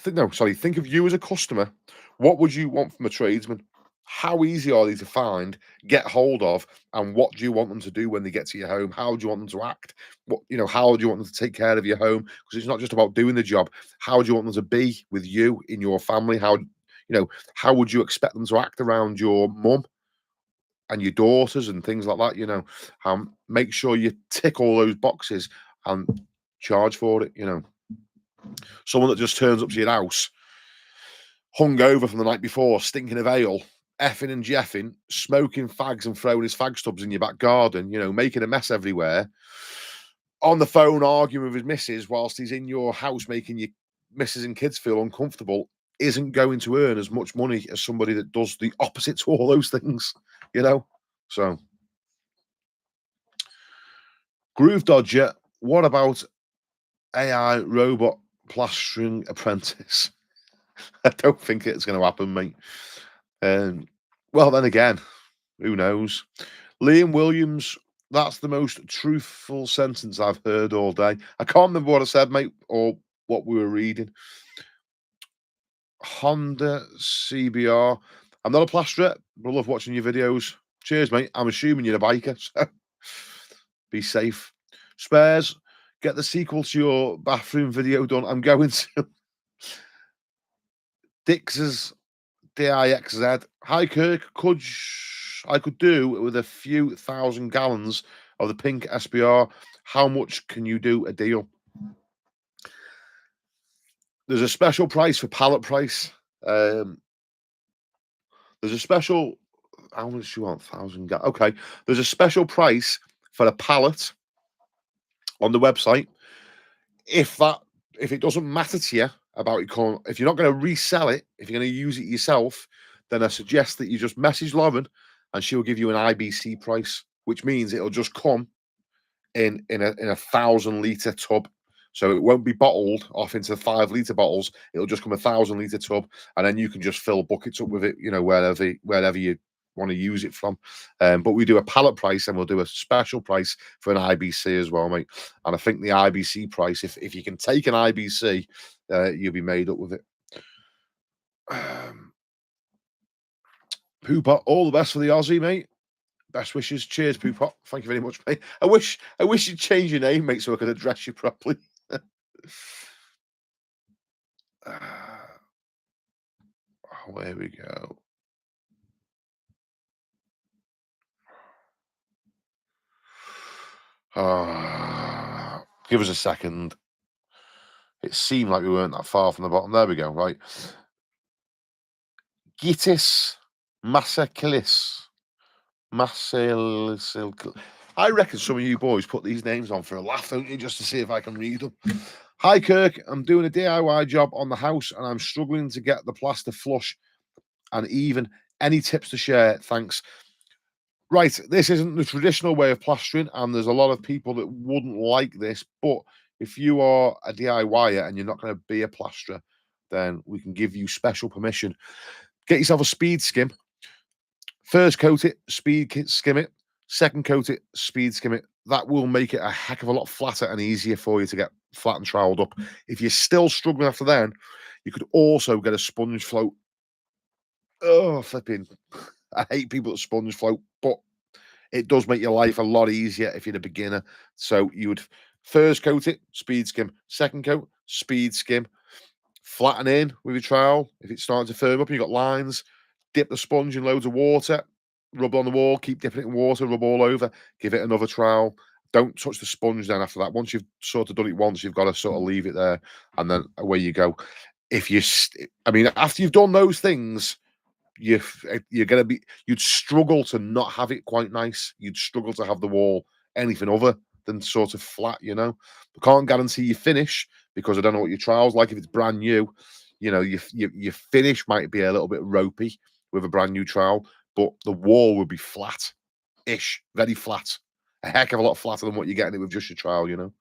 Speaker 1: No, sorry. Think of you as a customer. What would you want from a tradesman? How easy are they to find, get hold of, and what do you want them to do when they get to your home? How do you want them to act? How do you want them to take care of your home? Because it's not just about doing the job. How do you want them to be with you in your family? How would you expect them to act around your mum and your daughters and things like that? Make sure you tick all those boxes and charge for it. Someone that just turns up to your house hung over from the night before, stinking of ale, effing and jeffing, smoking fags and throwing his fag stubs in your back garden, making a mess everywhere, on the phone arguing with his missus whilst he's in your house making your missus and kids feel uncomfortable, isn't going to earn as much money as somebody that does the opposite to all those things, So, Groove Dodger, what about AI robot plastering apprentice? I don't think it's going to happen, mate. Well, then again, who knows? Liam Williams, that's the most truthful sentence I've heard all day. I can't remember what I said, mate, or what we were reading. Honda CBR. I'm not a plasterer, but I love watching your videos. Cheers, mate. I'm assuming you're a biker, so be safe. Spares, get the sequel to your bathroom video done. I'm going to. Dix's DIXZ. Hi, Kirk. I could do with a few thousand gallons of the pink SBR. How much can you do a deal? There's a special price for pallet price. There's a special. How much do you want? 1,000 gallons. Okay. There's a special price for a pallet on the website. If it doesn't matter to you about it, if you're not going to resell it, if you're going to use it yourself, then I suggest that you just message Lauren and she'll give you an IBC price, which means it'll just come in a 1,000-litre tub. So it won't be bottled off into 5-litre bottles. It'll just come a 1,000-litre tub, and then you can just fill buckets up with it, wherever you want to use it from. But we do a pallet price, and we'll do a special price for an IBC as well, mate. And I think the IBC price, if you can take an IBC, you'll be made up with it. Poopot, all the best for the Aussie, mate. Best wishes. Cheers, Poopot. Thank you very much, mate. I wish you'd change your name, mate, so I could address you properly. Here we go. Give us a second. It seemed like we weren't that far from the bottom. There we go. Right. Gitis Masakilis. I reckon some of you boys put these names on for a laugh, don't you, just to see if I can read them. Hi, Kirk. I'm doing a DIY job on the house and I'm struggling to get the plaster flush and even. Any tips to share? Thanks. Right, this isn't the traditional way of plastering, and there's a lot of people that wouldn't like this, but if you are a DIYer and you're not going to be a plasterer, then we can give you special permission. Get yourself a speed skim. First coat it, skim it. Second coat it, speed skim it. That will make it a heck of a lot flatter and easier for you to get flat and troweled up. If you're still struggling after then, you could also get a sponge float. Oh, flipping. I hate people that sponge float, but it does make your life a lot easier if you're a beginner. So you would first coat it, speed skim. Second coat, speed skim. Flatten in with your trowel. If it's starting to firm up and you've got lines, dip the sponge in loads of water, rub on the wall, keep dipping it in water, rub all over, give it another trowel. Don't touch the sponge then after that. Once you've sort of done it once, you've got to sort of leave it there, and then away you go. After you've done those things, you'd struggle to not have it quite nice. You'd struggle to have the wall anything other than sort of flat, I can't guarantee you finish because I don't know what your trial's like. If it's brand new, your finish might be a little bit ropey with a brand new trowel, but the wall would be flat-ish, very flat, a heck of a lot flatter than what you're getting it with just your trowel, you know.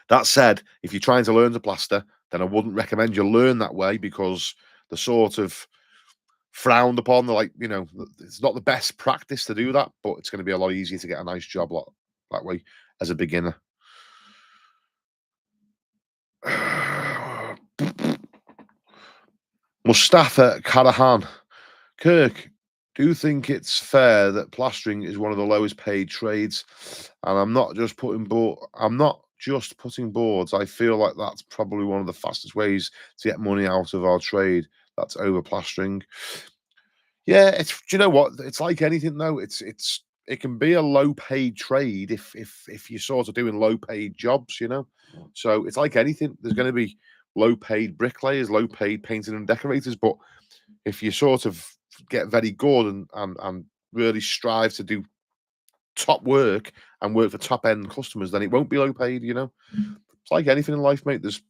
Speaker 1: That said, if you're trying to learn to plaster, then I wouldn't recommend you learn that way because the sort of frowned upon. They're like, it's not the best practice to do that, but it's going to be a lot easier to get a nice job that way as a beginner. Mustafa Karahan. Kirk, do you think it's fair that plastering is one of the lowest paid trades? And I'm not just putting boards. I feel like that's probably one of the fastest ways to get money out of our trade. That's over plastering. Yeah, do you know what? It's like anything though. It can be a low paid trade if you're sort of doing low paid jobs, you know. So it's like anything. There's going to be low paid bricklayers, low paid painters and decorators, but if you sort of get very good and really strive to do top work and work for top end customers, then it won't be low paid, you know. It's like anything in life, mate. There's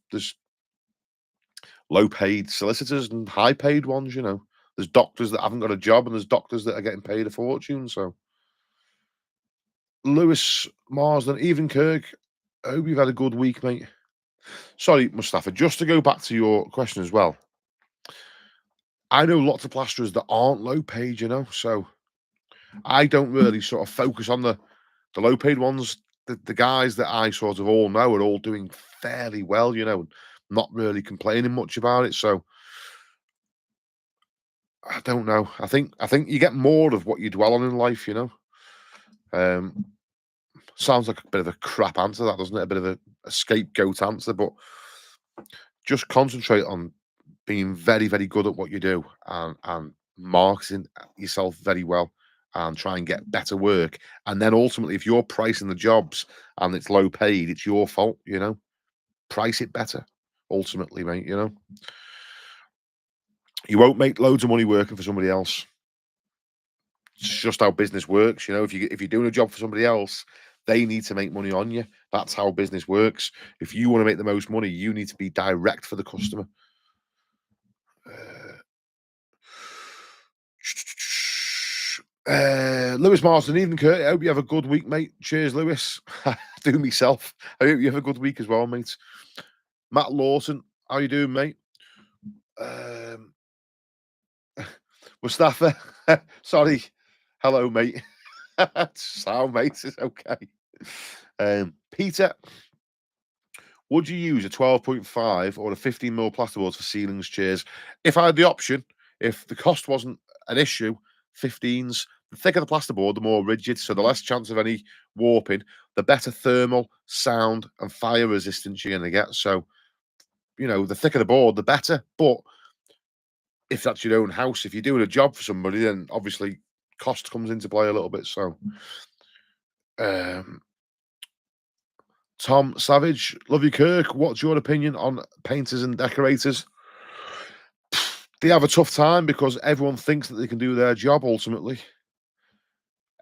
Speaker 1: low paid solicitors and high paid ones, you know. There's doctors that haven't got a job and there's doctors that are getting paid a fortune. So Lewis Marsden, even Kirk, I hope you've had a good week, mate. Sorry, Mustafa, just to go back to your question as well. I know lots of plasterers that aren't low paid, you know, so I don't really sort of focus on the low paid ones. The guys that I sort of all know are all doing fairly well, you know, not really complaining much about it. So I don't know. I think you get more of what you dwell on in life, you know. Sounds like a bit of a crap answer, that doesn't it? A bit of a scapegoat answer, but just concentrate on being very, very good at what you do and marketing yourself very well and try and get better work. And then ultimately, if you're pricing the jobs and it's low paid, it's your fault, you know. Price it better, ultimately, mate, you know. You won't make loads of money working for somebody else. It's just how business works, you know. If you're doing a job for somebody else, they need to make money on you. That's how business works. If you want to make the most money, you need to be direct for the customer. Lewis Marston, even Kurt, I hope you have a good week, mate. Cheers, Lewis. Do myself. I hope you have a good week as well, mate. Matt Lawson, how you doing, mate? Mustafa, sorry. Hello, mate. Sound, mate. It's okay. Peter, would you use a 12.5 or a 15mm plasterboard for ceilings, chairs? If I had the option, if the cost wasn't an issue, 15s. The thicker the plasterboard, the more rigid, so the less chance of any warping, the better thermal, sound, and fire resistance you're going to get. So, you know, the thicker the board, the better. But if that's your own house, if you're doing a job for somebody, then obviously cost comes into play a little bit. So, Tom Savage, love you, Kirk. What's your opinion on painters and decorators? They have a tough time because everyone thinks that they can do their job ultimately.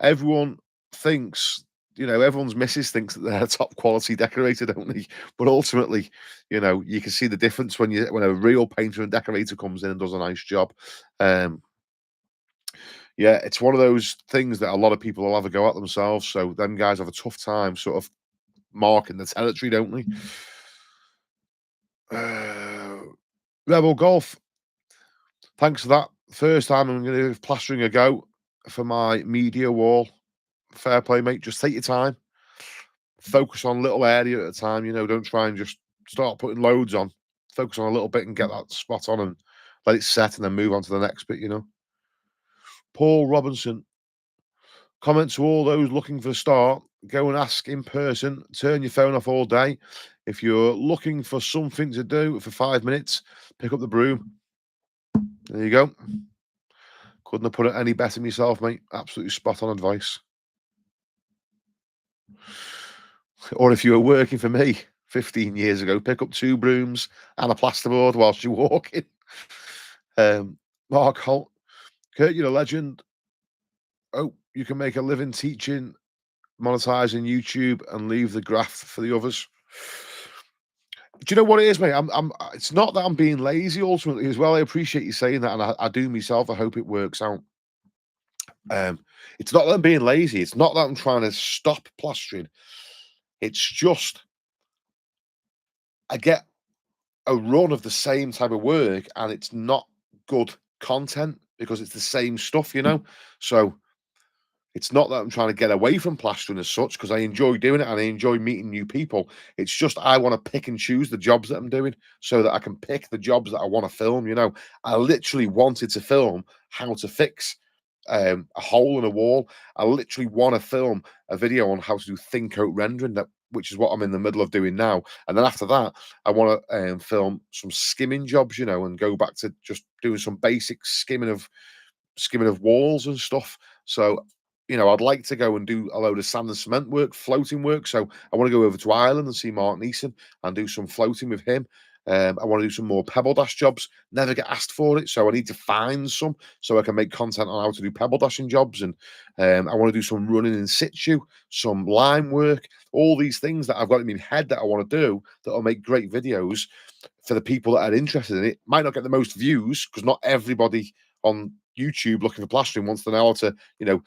Speaker 1: Everyone thinks, everyone's missus thinks that they're a top quality decorator, don't they? But ultimately, you can see the difference when a real painter and decorator comes in and does a nice job. Yeah, it's one of those things that a lot of people will have a go at themselves. So them guys have a tough time sort of marking the territory, don't they? Rebel Golf, thanks for that. First time I'm going to give plastering a go for my media wall. Fair play, mate. Just take your time. Focus on a little area at a time. Don't try and just start putting loads on. Focus on a little bit and get that spot on and let it set and then move on to the next bit, Paul Robinson, comment to all those looking for a start, go and ask in person, turn your phone off all day. If you're looking for something to do for 5 minutes, pick up the broom. There you go. Couldn't have put it any better myself, mate. Absolutely spot on advice. Or if you were working for me 15 years ago, pick up 2 brooms and a plasterboard whilst you're walking. Mark Holt, Kurt, you're a legend. Oh, you can make a living teaching, monetizing YouTube, and leave the graft for the others. Do you know what it is, mate? It's not that I'm being lazy ultimately as well. I appreciate you saying that, and I do myself. I hope it works out. Um, it's not that I'm being lazy. It's not that I'm trying to stop plastering. It's just I get a run of the same type of work, and it's not good content because it's the same stuff, you know. So it's not that I'm trying to get away from plastering as such, because I enjoy doing it and I enjoy meeting new people. It's just I want to pick and choose the jobs that I'm doing so that I can pick the jobs that I want to film. You know, I literally wanted to film how to fix a hole in a wall. I literally want to film a video on how to do thin coat rendering, that which is what I'm in the middle of doing now. And then after that, I want to film some skimming jobs, you know, and go back to just doing some basic skimming of walls and stuff. So, you know, I'd like to go and do a load of sand and cement work, floating work. So I want to go over to Ireland and see Mark Neeson and do some floating with him. I want to do some more pebble dash jobs. Never get asked for it, so I need to find some so I can make content on how to do pebble dashing jobs. And I want to do some running in situ, some lime work, all these things that I've got in my head that I want to do that will make great videos for the people that are interested in it. Might not get the most views because not everybody on YouTube looking for plastering wants to know how to, you know,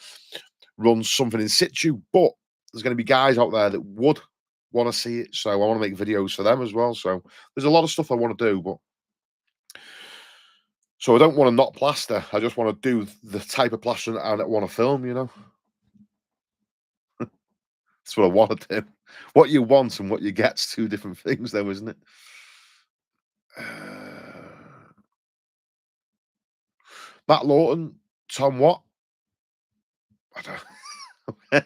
Speaker 1: run something in situ. But there's going to be guys out there that would want to see it. So I want to make videos for them as well. So there's a lot of stuff I want to do, but so I don't want to not plaster. I just want to do the type of plastering I want to film, you know. That's what I want to do. What you want and what you get's two different things, though, isn't it? Matt Lawton, Tom Watt. I don't.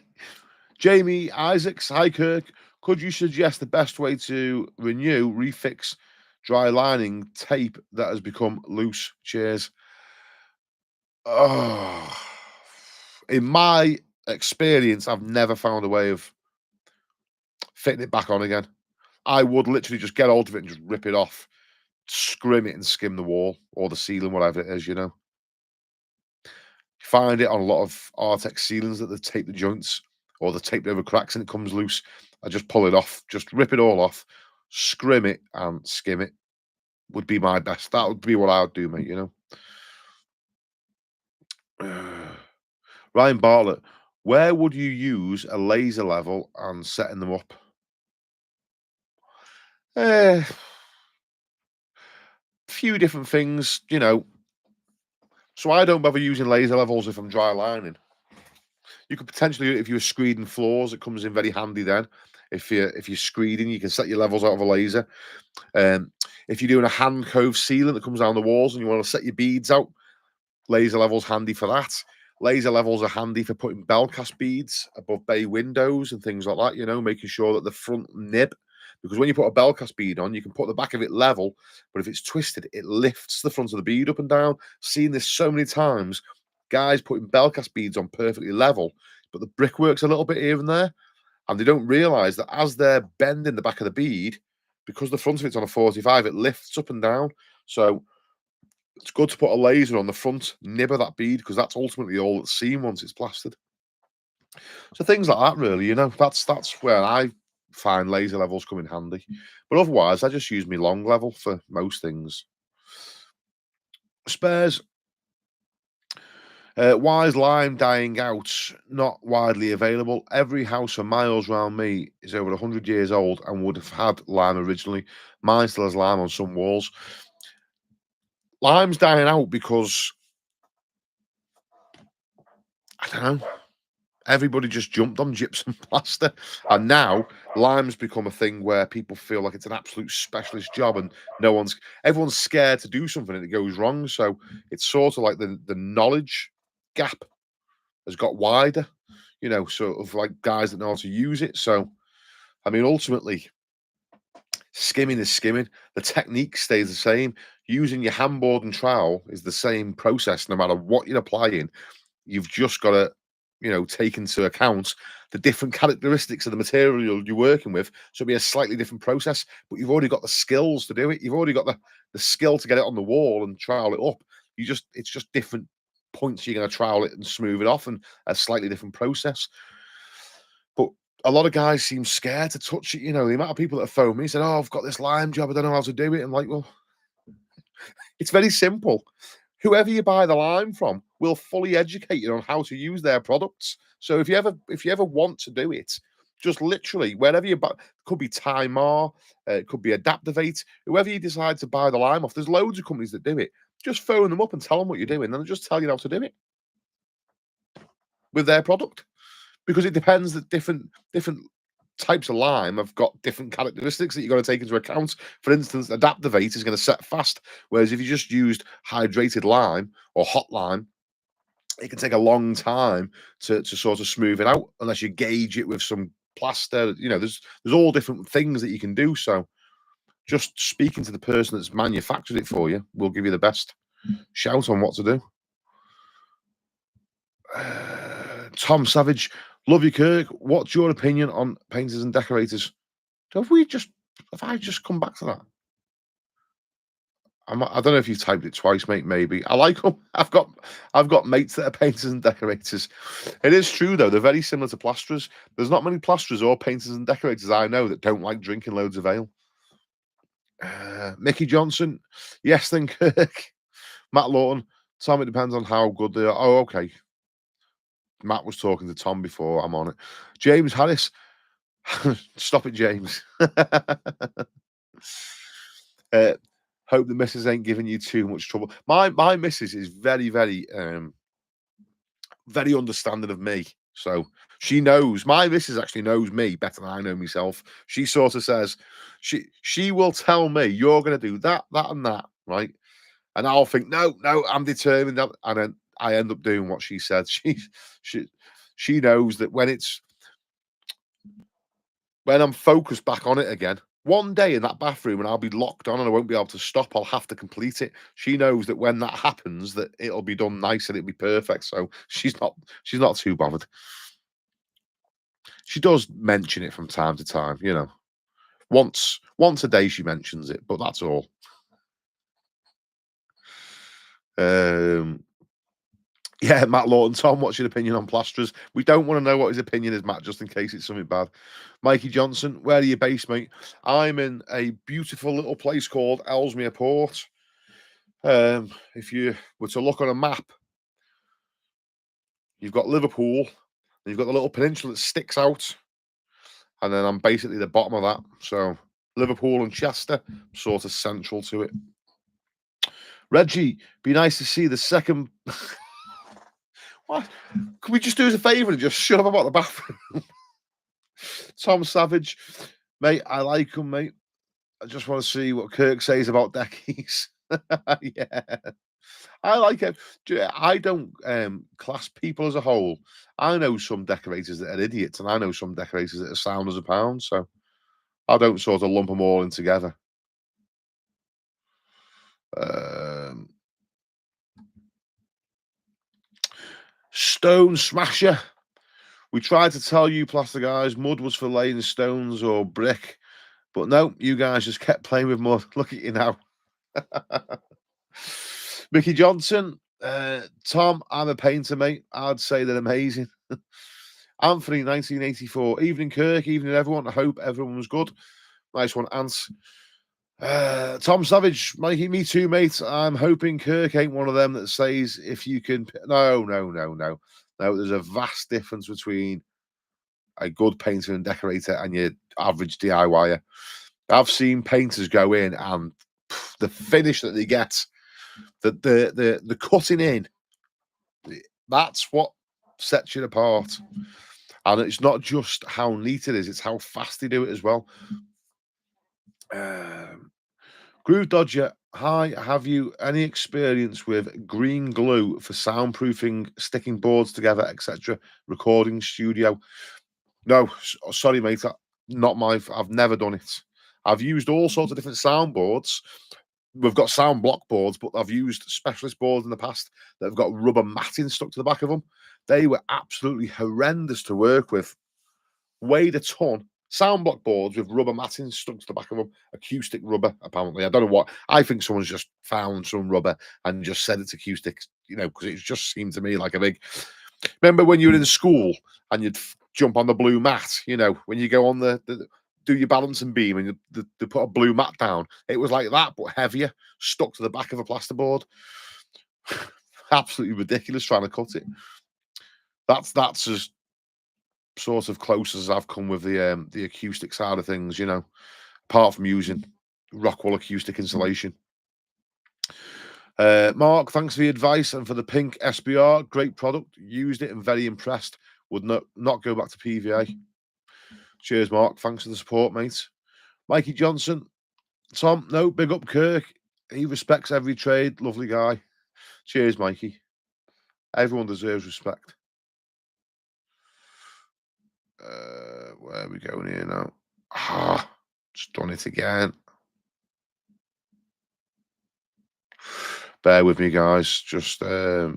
Speaker 1: Jamie Isaacs, hi Kirk. Could you suggest the best way to renew, refix dry lining tape that has become loose? Cheers. Oh, in my experience, I've never found a way of fitting it back on again. I would literally just get hold of it and just rip it off, scrim it and skim the wall or the ceiling, whatever it is, you know. You find it on a lot of Artex ceilings that they tape the joints or they tape over cracks and it comes loose. I just pull it off, just rip it all off, scrim it and skim it would be my best. That would be what I would do, mate, you know. Ryan Bartlett, where would you use a laser level and setting them up? A few different things, you know. So I don't bother using laser levels if I'm dry lining. You could potentially, if you're screeding floors, it comes in very handy then. If you're screeding, you can set your levels out of a laser. If you're doing a hand cove ceiling that comes down the walls and you want to set your beads out, laser levels handy for that. Laser levels are handy for putting Belcast beads above bay windows and things like that, you know, making sure that the front nib, because when you put a Belcast bead on, you can put the back of it level, but if it's twisted, it lifts the front of the bead up and down. Seen this so many times, guys putting Belcast beads on perfectly level, but the brickwork's a little bit here and there, and they don't realize that as they're bending the back of the bead, because the front of it's on a 45, it lifts up and down. So it's good to put a laser on the front nib of that bead because that's ultimately all that's seen once it's plastered. So things like that, really, you know, that's where I find laser levels come in handy. But otherwise, I just use my long level for most things. Spares. Why is lime dying out? Not widely available. Every house for miles around me is over 100 years old and would have had lime originally. Mine still has lime on some walls. Lime's dying out because I don't know. Everybody just jumped on gypsum plaster, and now lime's become a thing where people feel like it's an absolute specialist job, and everyone's scared to do something and it goes wrong. So it's sort of like the knowledge gap has got wider, you know, sort of like guys that know how to use it. So I mean, ultimately, skimming is skimming. The technique stays the same. Using your handboard and trowel is the same process, no matter what you're applying. You've just got to, you know, take into account the different characteristics of the material you're working with. So it'll be a slightly different process, but you've already got the skills to do it. You've already got the skill to get it on the wall and trowel it up. It's just different points you're going to trowel it and smooth it off, and a slightly different process. But a lot of guys seem scared to touch it. You know, the amount of people that have phoned me said, "Oh, I've got this lime job. I don't know how to do it." I'm like, well, it's very simple. whoever you buy the lime from will fully educate you on how to use their products. So if you ever want to do it, just literally wherever you buy, could be Timar, it could be Adaptivate, whoever you decide to buy the lime off. There's loads of companies that do it. Just phone them up and tell them what you're doing, and they'll just tell you how to do it with their product, because it depends that different types of lime have got different characteristics that you've got to take into account. For instance, Adaptivate is going to set fast, whereas if you just used hydrated lime or hot lime, it can take a long time to sort of smooth it out unless you gauge it with some plaster. You know, there's all different things that you can do. So just speaking to the person that's manufactured it for you will give you the best shout on what to do. Tom Savage, love you, Kirk. What's your opinion on painters and decorators? Have I just come back to that? I don't know if you typed it twice, mate. Maybe I like them. I've got mates that are painters and decorators. It is true though; they're very similar to plasterers. There's not many plasterers or painters and decorators I know that don't like drinking loads of ale. Mickey Johnson, yes, then Kirk. Matt Lawton, Tom. It depends on how good they are. Oh, okay. Matt was talking to Tom before. I'm on it. James Harris, stop it, James. Hope the missus ain't giving you too much trouble. My missus is very, very, very understanding of me. So she knows. My missus actually knows me better than I know myself. She sort of says she will tell me you're going to do that, that, and that, right? And I'll think no, I'm determined, and then I end up doing what she said. She knows that when I'm focused back on it again. One day in that bathroom and I'll be locked on and I won't be able to stop. I'll have to complete it. She knows that when that happens, that it'll be done nice and it'll be perfect. So she's not too bothered. She does mention it from time to time, you know. Once a day she mentions it, but that's all. Yeah, Matt Lawton. Tom, what's your opinion on plasterers? We don't want to know what his opinion is, Matt, just in case it's something bad. Mikey Johnson, where are you based, mate? I'm in a beautiful little place called Ellesmere Port. If you were to look on a map, you've got Liverpool, and you've got the little peninsula that sticks out, and then I'm basically the bottom of that. So Liverpool and Chester, sort of central to it. Reggie, be nice to see the second. What? Can we just do us a favour and just shut up about the bathroom? Tom Savage, mate, I like him, mate. I just want to see what Kirk says about deckies. Yeah, I like it. I don't class people as a whole. I know some decorators that are idiots, and I know some decorators that are sound as a pound. So I don't sort of lump them all in together. Stone Smasher. We tried to tell you, plaster guys, mud was for laying stones or brick, but no, you guys just kept playing with mud. Look at you now. Mickey Johnson, Tom, I'm a painter, mate. I'd say they're amazing. Anthony, 1984. Evening, Kirk. Evening, everyone. I hope everyone was good. Nice one, Ants. Tom Savage, Mikey, me too, mate. I'm hoping Kirk ain't one of them that says if you can. No. There's a vast difference between a good painter and decorator and your average DIYer. I've seen painters go in and the finish that they get, the cutting in, that's what sets you apart. And it's not just how neat it is, it's how fast they do it as well. Groove Dodger, hi, have you any experience with green glue for soundproofing, sticking boards together, etc.? Recording studio? No, sorry, mate. I've never done it. I've used all sorts of different soundboards. We've got sound block boards, but I've used specialist boards in the past that have got rubber matting stuck to the back of them. They were absolutely horrendous to work with. Weighed a ton. Sound block boards with rubber matting stuck to the back of them. Acoustic rubber, apparently. I don't know what. I think someone's just found some rubber and just said it's acoustic, you know, because it just seemed to me like a big. Remember when you were in school and you'd jump on the blue mat, you know, when you go on do your balancing beam and they put a blue mat down. It was like that, but heavier, stuck to the back of a plasterboard. Absolutely ridiculous trying to cut it. That's as sort of close as I've come with the acoustic side of things, you know, apart from using Rockwell acoustic insulation. Mark, thanks for the advice and for the pink SBR. Great product. Used it and very impressed. Would not go back to PVA. Cheers, Mark. Thanks for the support, mate. Mikey Johnson. Tom, no, big up Kirk. He respects every trade. Lovely guy. Cheers, Mikey. Everyone deserves respect. Where are we going here now? Just done it again. Bear with me, guys. Just right,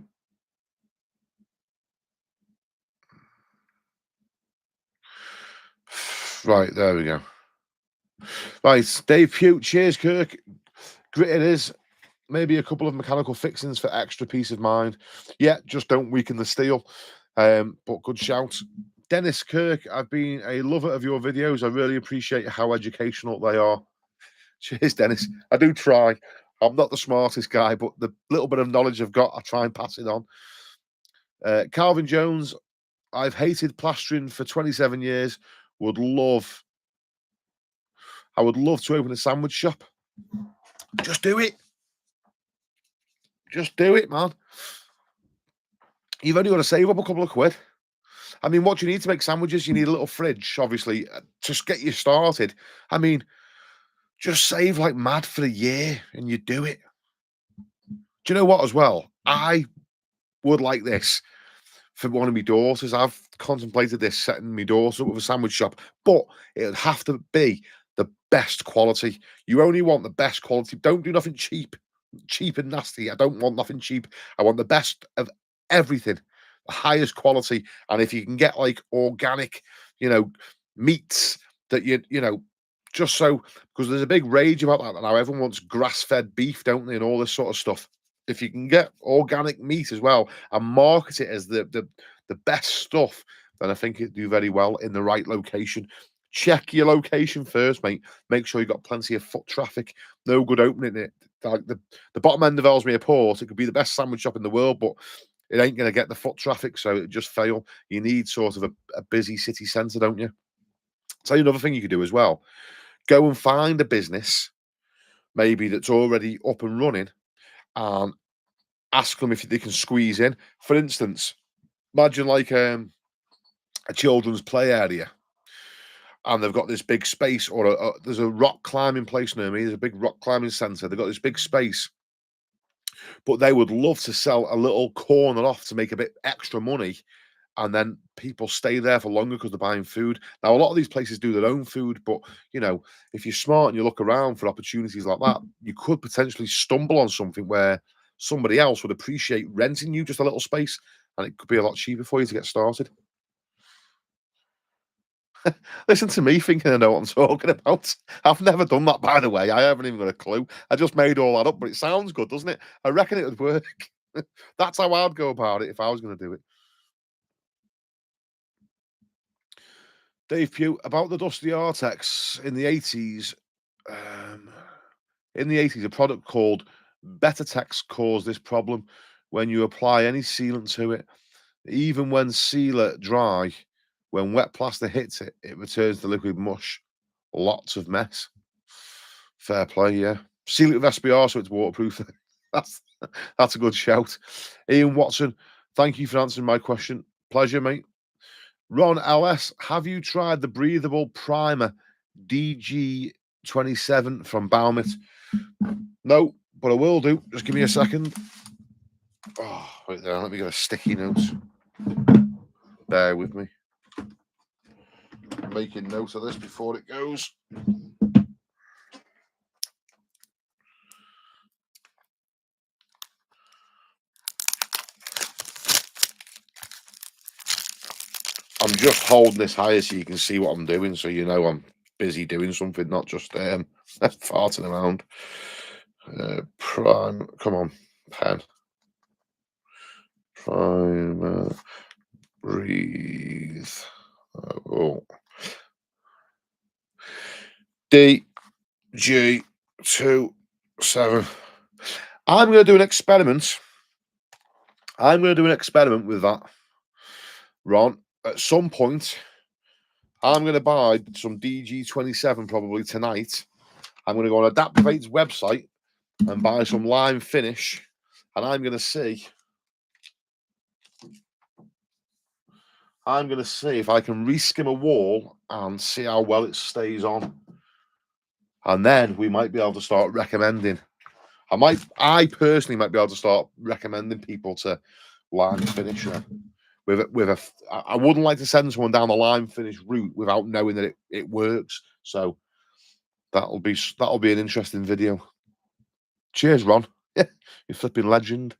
Speaker 1: there we go. Right, Dave Pugh. Cheers, Kirk. Grit it is. Maybe a couple of mechanical fixings for extra peace of mind. Yeah, just don't weaken the steel. But good shout. Dennis Kirk, I've been a lover of your videos. I really appreciate how educational they are. Cheers, Dennis. I do try. I'm not the smartest guy, but the little bit of knowledge I've got, I try and pass it on. Calvin Jones, I've hated plastering for 27 years. I would love to open a sandwich shop. Just do it. Just do it, man. You've only got to save up a couple of quid. I mean, what do you need to make sandwiches? You need a little fridge, obviously. Just get you started. I mean, just save like mad for a year and you do it. Do you know what, as well? I would like this for one of my daughters. I've contemplated this, setting my daughter up with a sandwich shop, but it would have to be the best quality. You only want the best quality. Don't do nothing cheap and nasty. I don't want nothing cheap. I want the best of everything, the highest quality. And if you can get like organic, you know, meats that you know, just so, because there's a big rage about that now. Everyone wants grass-fed beef, don't they, and all this sort of stuff. If you can get organic meat as well and market it as the best stuff, then I think it'd do very well in the right location. Check your location first, mate. Make sure you've got plenty of foot traffic. No good opening it. Like the bottom end of Ellesmere Port, it could be the best sandwich shop in the world, but it ain't going to get the foot traffic, so it just fail. You need sort of a busy city centre, don't you? Tell you another thing you could do as well. Go and find a business, maybe that's already up and running, and ask them if they can squeeze in. For instance, imagine like a children's play area, and they've got this big space, or there's a rock climbing place near me. There's a big rock climbing centre. They've got this big space, but they would love to sell a little corner off to make a bit extra money, and then people stay there for longer because they're buying food. Now, a lot of these places do their own food, but you know, if you're smart and you look around for opportunities like that, you could potentially stumble on something where somebody else would appreciate renting you just a little space, and it could be a lot cheaper for you to get started. Listen to me thinking I know what I'm talking about. I've never done that, by the way. I haven't even got a clue. I just made all that up, but it sounds good, doesn't it? I reckon it would work. That's how I'd go about it if I was going to do it. Dave Pugh, about the Dusty Artex in the 80s. Um, in the 80s, a product called Bettertex caused this problem. When you apply any sealant to it, even when sealer dry, when wet plaster hits it, it returns to liquid mush. Lots of mess. Fair play, yeah. Seal it with SBR so it's waterproof. that's that's a good shout. Ian Watson, thank you for answering my question. Pleasure, mate. Ron LS, have you tried the breathable primer DG27 from Baumit? No, but I will do. Just give me a second. Oh, wait there. Let me get a sticky note. Bear with me. I'm making note of this before it goes. I'm just holding this higher so you can see what I'm doing, so you know I'm busy doing something, not just farting around. Prime, come on, pen. Prime, breathe. Oh. DG27. I'm going to do an experiment I'm going to do an experiment with that, Ron. At some point, I'm going to buy some DG27 probably tonight. I'm going to go on Adaptivate's website and buy some lime finish, and I'm going to see. I'm going to see if I can reskim a wall and see how well it stays on, and then we might be able to start recommending. I personally might be able to start recommending people to lime finish I wouldn't like to send someone down the lime finish route without knowing that it works. So that'll be an interesting video. Cheers, Ron. Yeah, you flipping legend.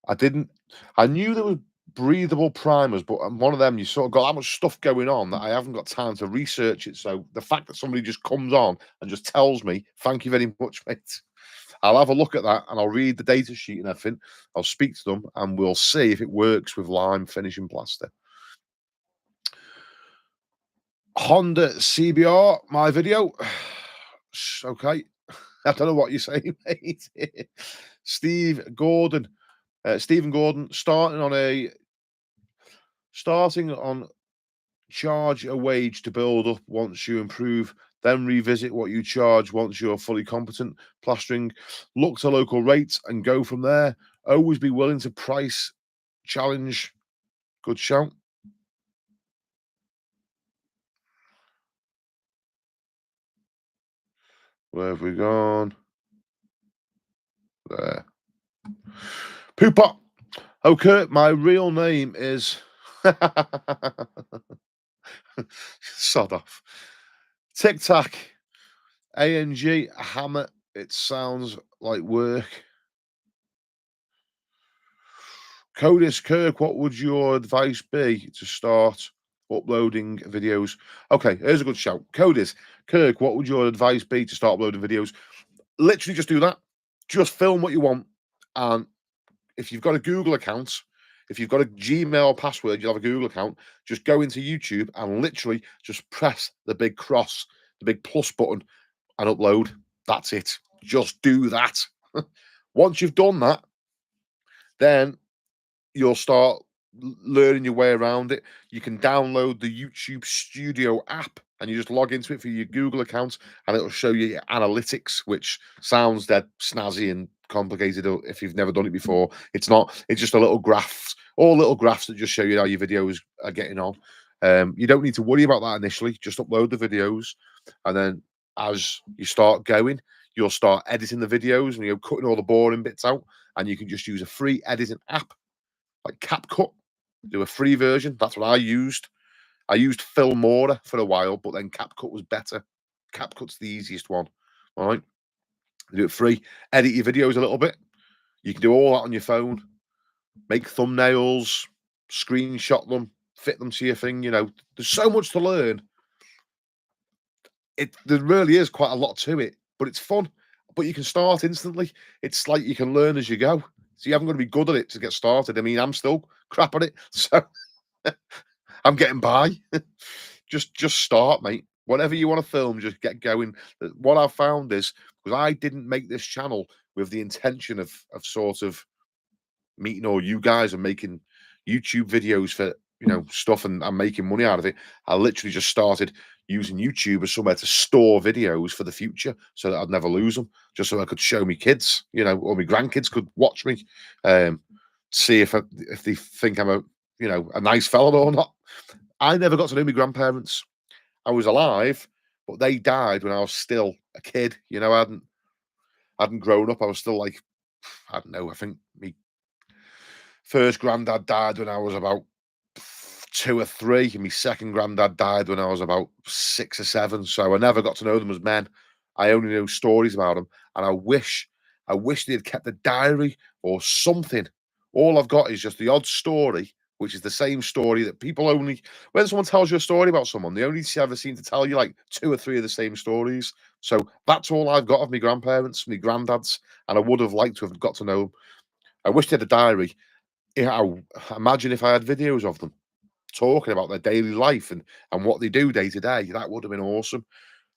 Speaker 1: I knew there were breathable primers, but one of them you sort of got that much stuff going on that I haven't got time to research it. So the fact that somebody just comes on and just tells me, thank you very much, mate. I'll have a look at that and I'll read the data sheet and everything. I'll speak to them and we'll see if it works with lime finishing plaster. Honda CBR, my video. Okay. I don't know what you're saying, mate. Stephen Gordon, starting on charge a wage to build up once you improve, then revisit what you charge once you're fully competent. Plastering, look to local rates and go from there. Always be willing to price challenge. Good shout. Where have we gone? There. Pooper. Okay, my real name is sod off. Tic Tac. ANG hammer. It sounds like work. Codis Kirk, what would your advice be to start uploading videos? Okay, here's a good shout. Codis Kirk, what would your advice be to start uploading videos? Literally just do that. Just film what you want. And if you've got a Google account, if you've got a Gmail password, you'll have a Google account, just go into YouTube and literally just press the big cross, the big plus button and upload. That's it. Just do that. Once you've done that, then you'll start learning your way around it. You can download the YouTube Studio app and you just log into it for your Google account and it'll show you your analytics, which sounds dead snazzy and complicated if you've never done it before. It's not. It's just a little graphs, all little graphs that just show you how your videos are getting on. You don't need to worry about that initially. Just upload the videos, and then as you start going, you'll start editing the videos and you're cutting all the boring bits out, and you can just use a free editing app like CapCut. Do a free version. That's what I used. I used Filmora for a while, but then CapCut was better. CapCut's the easiest one. All right. Do it free. Edit your videos a little bit. You can do all that on your phone. Make thumbnails, screenshot them, fit them to your thing. You know, there's so much to learn. There really is quite a lot to it, but it's fun. But you can start instantly. It's like you can learn as you go. So you haven't got to be good at it to get started. I mean, I'm still crap at it, so I'm getting by. just start, mate. Whatever you want to film, just get going. What I've found is, because I didn't make this channel with the intention of sort of meeting all you guys and making YouTube videos for stuff and making money out of it. I literally just started using YouTube as somewhere to store videos for the future so that I'd never lose them, just so I could show me kids, or my grandkids could watch me, see if they think I'm a nice fella or not. I never got to know my grandparents. I was alive, but they died when I was still a kid. I hadn't grown up. I was still like, I don't know. I think my first granddad died when I was about 2 or 3, and my second granddad died when I was about 6 or 7. So I never got to know them as men. I only know stories about them, and I wish they'd kept a diary or something. All I've got is just the odd story, which is the same story that people only, when someone tells you a story about someone, they only ever seem to tell you like 2 or 3 of the same stories. So that's all I've got of my grandparents, my granddads, and I would have liked to have got to know them. I wish they had a diary. Imagine if I had videos of them talking about their daily life and what they do day to day. That would have been awesome.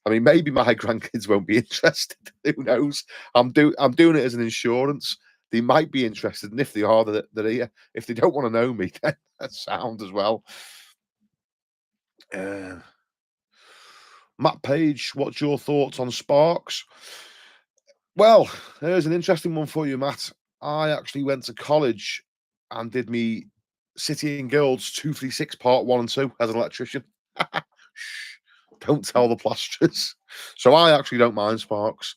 Speaker 1: I mean, maybe my grandkids won't be interested. Who knows? I'm doing it as an insurance. they might be interested, and if they are, they're here. If they don't want to know me, then that's sound as well. Uh, Matt Page, what's your thoughts on Sparks? Well, there's an interesting one for you, Matt. I actually went to college and did me City and Guilds 236 Part 1 and 2 as an electrician. Shh, don't tell the plasterers. So I actually don't mind Sparks.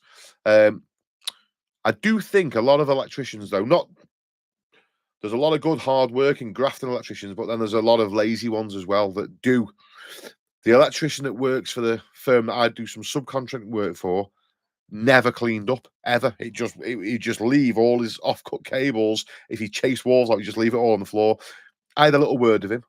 Speaker 1: I do think a lot of electricians, though, not there's a lot of good, hard-working, grafting electricians, but then there's a lot of lazy ones as well that do. The electrician that works for the firm that I do some subcontracting work for never cleaned up ever. He'd just leave all his off-cut cables. If he chased walls out, he'd just leave it all on the floor. I had a little word with him.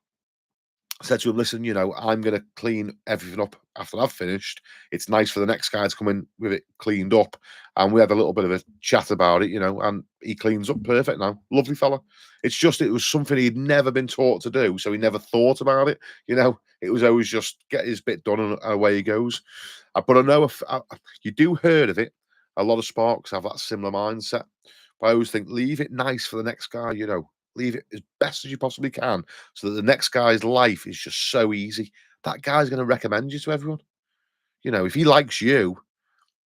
Speaker 1: I said to him, listen, I'm going to clean everything up after I've finished. It's nice for the next guy to come in with it cleaned up. And we had a little bit of a chat about it, and he cleans up perfect now. Lovely fella. It's just, it was something he'd never been taught to do. So he never thought about it. It was always just get his bit done and away he goes. But I know if you do heard of it, a lot of Sparks have that similar mindset. But I always think, leave it nice for the next guy, leave it as best as you possibly can so that the next guy's life is just so easy. That guy's going to recommend you to everyone. If he likes you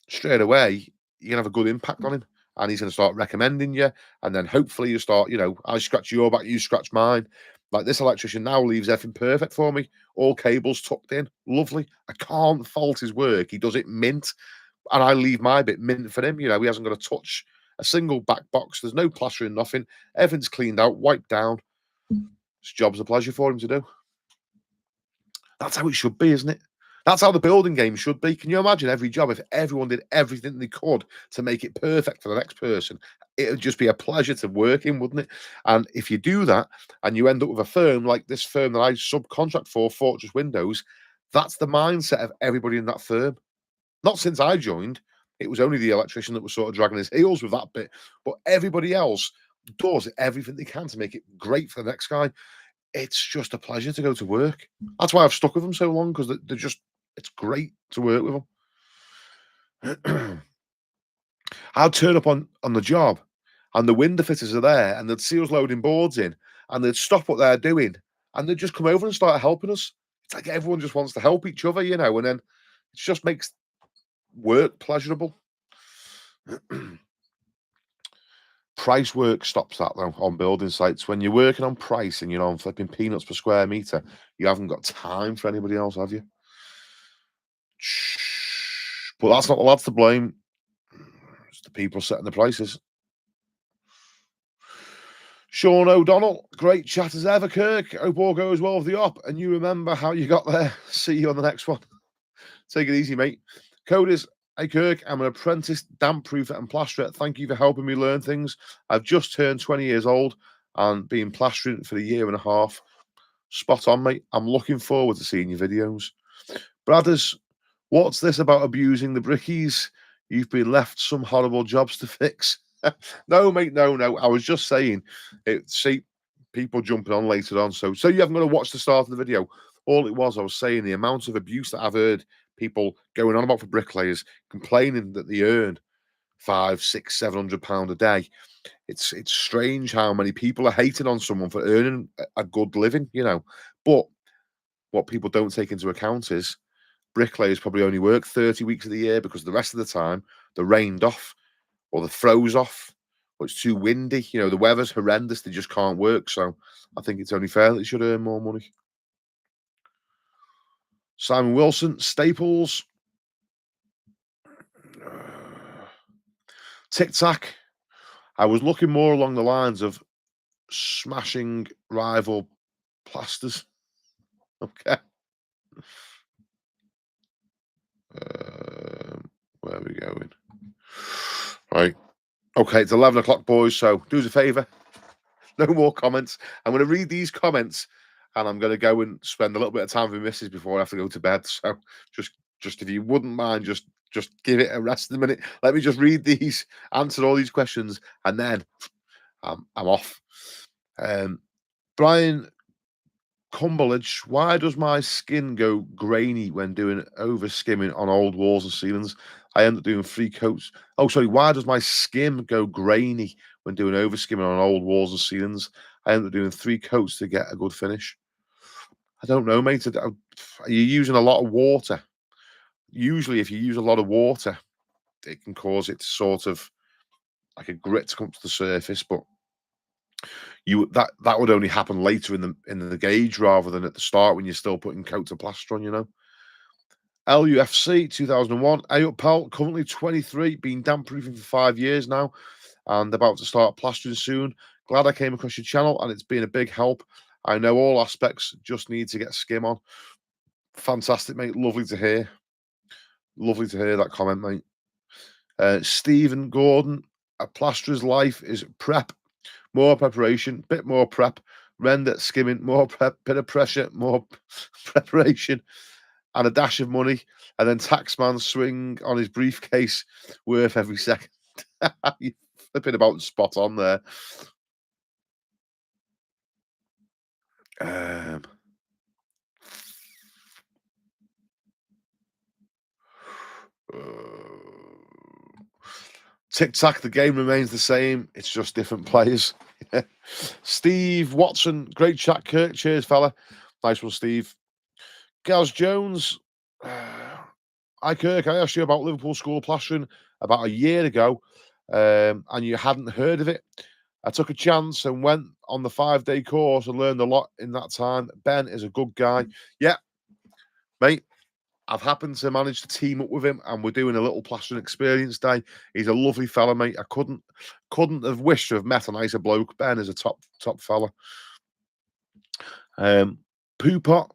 Speaker 1: straight away, you're going to have a good impact on him and he's going to start recommending you. And then hopefully you start, I scratch your back, you scratch mine. Like this electrician now leaves everything perfect for me. All cables tucked in. Lovely. I can't fault his work. He does it mint. And I leave my bit mint for him. He hasn't got to touch a single back box. There's no plastering, nothing. Everything's cleaned out, wiped down. This job's a pleasure for him to do. That's how it should be, isn't it? That's how the building game should be. Can you imagine every job if everyone did everything they could to make it perfect for the next person? It would just be a pleasure to work in, wouldn't it? And if you do that and you end up with a firm like this firm that I subcontract for, Fortress Windows, that's the mindset of everybody in that firm. Not since I joined. It was only the electrician that was sort of dragging his heels with that bit. But everybody else does everything they can to make it great for the next guy. It's just a pleasure to go to work. That's why I've stuck with them so long, because it's great to work with them. I'd turn up on the job and the window fitters are there and they'd see us loading boards in and they'd stop what they're doing and they'd just come over and start helping us. It's like everyone just wants to help each other, and then it just makes work pleasurable. Price work stops that though on building sites. When you're working on price and you're on flipping peanuts per square meter, you haven't got time for anybody else, have you? But that's not the lads to blame. It's the people setting the prices. Sean O'Donnell, great chat as ever, Kirk. Hope all goes well with the op, and you remember how you got there. See you on the next one. Take it easy, mate. Coders, hey Kirk, I'm an apprentice damp proofer and plasterer. Thank you for helping me learn things. I've just turned 20 years old and been plastering for a year and a half. Spot on, mate. I'm looking forward to seeing your videos. Brothers, what's this about abusing the brickies? You've been left some horrible jobs to fix. No, mate, no. I was just saying, see people jumping on later on. So you haven't got to watch the start of the video. All it was, I was saying the amount of abuse that I've heard people going on about for bricklayers, complaining that they earn £500, £600, £700 a day. It's strange how many people are hating on someone for earning a good living, But what people don't take into account is bricklayers probably only work 30 weeks of the year because the rest of the time they're rained off or they're froze off or it's too windy. The weather's horrendous. They just can't work. So I think it's only fair that they should earn more money. Simon Wilson, Staples. Tic Tac. I was looking more along the lines of smashing rival plasters. Okay. Where are we going? Right. Okay, it's 11 o'clock, boys. So do us a favour. No more comments. I'm going to read these comments and I'm going to go and spend a little bit of time with missus before I have to go to bed. So just if you wouldn't mind, just give it a rest in a minute. Let me just read these, answer all these questions, and then I'm off. Brian Cumberledge, why does my skin go grainy when doing over skimming on old walls and ceilings? I end up doing 3 coats. Oh, sorry. Why does my skin go grainy when doing overskimming on old walls and ceilings. I ended up doing 3 coats to get a good finish. I don't know, mate. Are you using a lot of water? Usually, if you use a lot of water, it can cause it to sort of like a grit to come to the surface, but that would only happen later in the gauge rather than at the start when you're still putting coats of plaster on, you know. LUFC 2001, A up pal, currently 23, been damp proofing for 5 years now, and about to start plastering soon. Glad I came across your channel, and it's been a big help. I know all aspects, just need to get skim on. Fantastic, mate. Lovely to hear. Lovely to hear that comment, mate. Stephen Gordon, a plasterer's life is prep, more preparation, bit more prep, render, skimming, more prep, bit of pressure, more preparation, and a dash of money, and then taxman swing on his briefcase worth every second. You're flipping about spot on there. Um, Tic Tac, the game remains the same. It's just different players. Steve Watson, great chat, Kirk. Cheers, fella. Nice one, Steve. Gaz Jones. Hi, Kirk. I asked you about Liverpool School Plastering about a year ago, and you hadn't heard of it. I took a chance and went on the 5-day course and learned a lot in that time. Ben is a good guy. Yeah, mate. I've happened to manage to team up with him, and we're doing a little plastering experience day. He's a lovely fella, mate. I couldn't have wished to have met a nicer bloke. Ben is a top fella. Poo pot.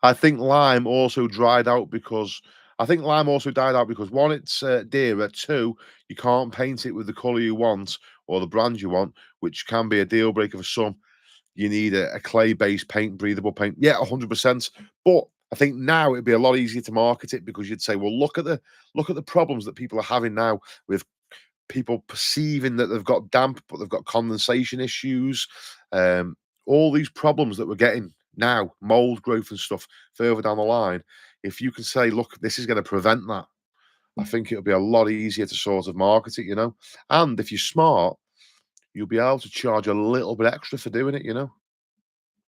Speaker 1: I think lime also died out because one, it's dearer. Two, you can't paint it with the colour you want or the brand you want, which can be a deal breaker for some. You need a clay-based paint, breathable paint. Yeah, 100%. But I think now it'd be a lot easier to market it because you'd say, well, look at the problems that people are having now with people perceiving that they've got damp, but they've got condensation issues. All these problems that we're getting now, mold growth and stuff further down the line. If you can say, look, this is going to prevent that, I think it'll be a lot easier to sort of market it, you know. And if you're smart, you'll be able to charge a little bit extra for doing it, you know.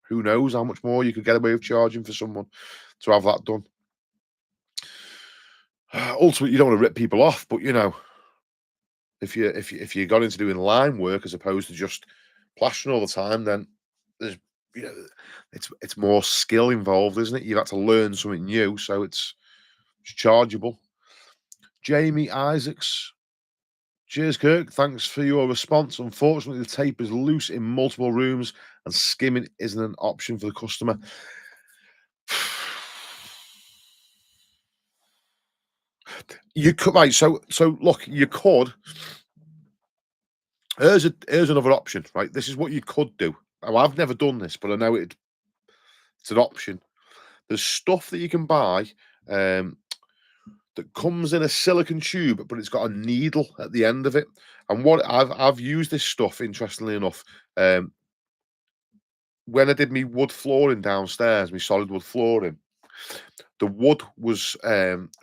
Speaker 1: Who knows how much more you could get away with charging for someone to have that done. Ultimately, you don't want to rip people off, but you know, if you got into doing line work as opposed to just plastering all the time, then there's it's more skill involved, isn't it? You've had to learn something new, so it's chargeable. Jamie Isaacs. Cheers, Kirk. Thanks for your response. Unfortunately, the tape is loose in multiple rooms and skimming isn't an option for the customer. You could, right? So look, you could. Here's another option, right? This is what you could do. Well, I've never done this, but I know it's an option. There's stuff that you can buy that comes in a silicone tube, but it's got a needle at the end of it. And what I've used this stuff, interestingly enough, when I did my wood flooring downstairs, my solid wood flooring, the wood was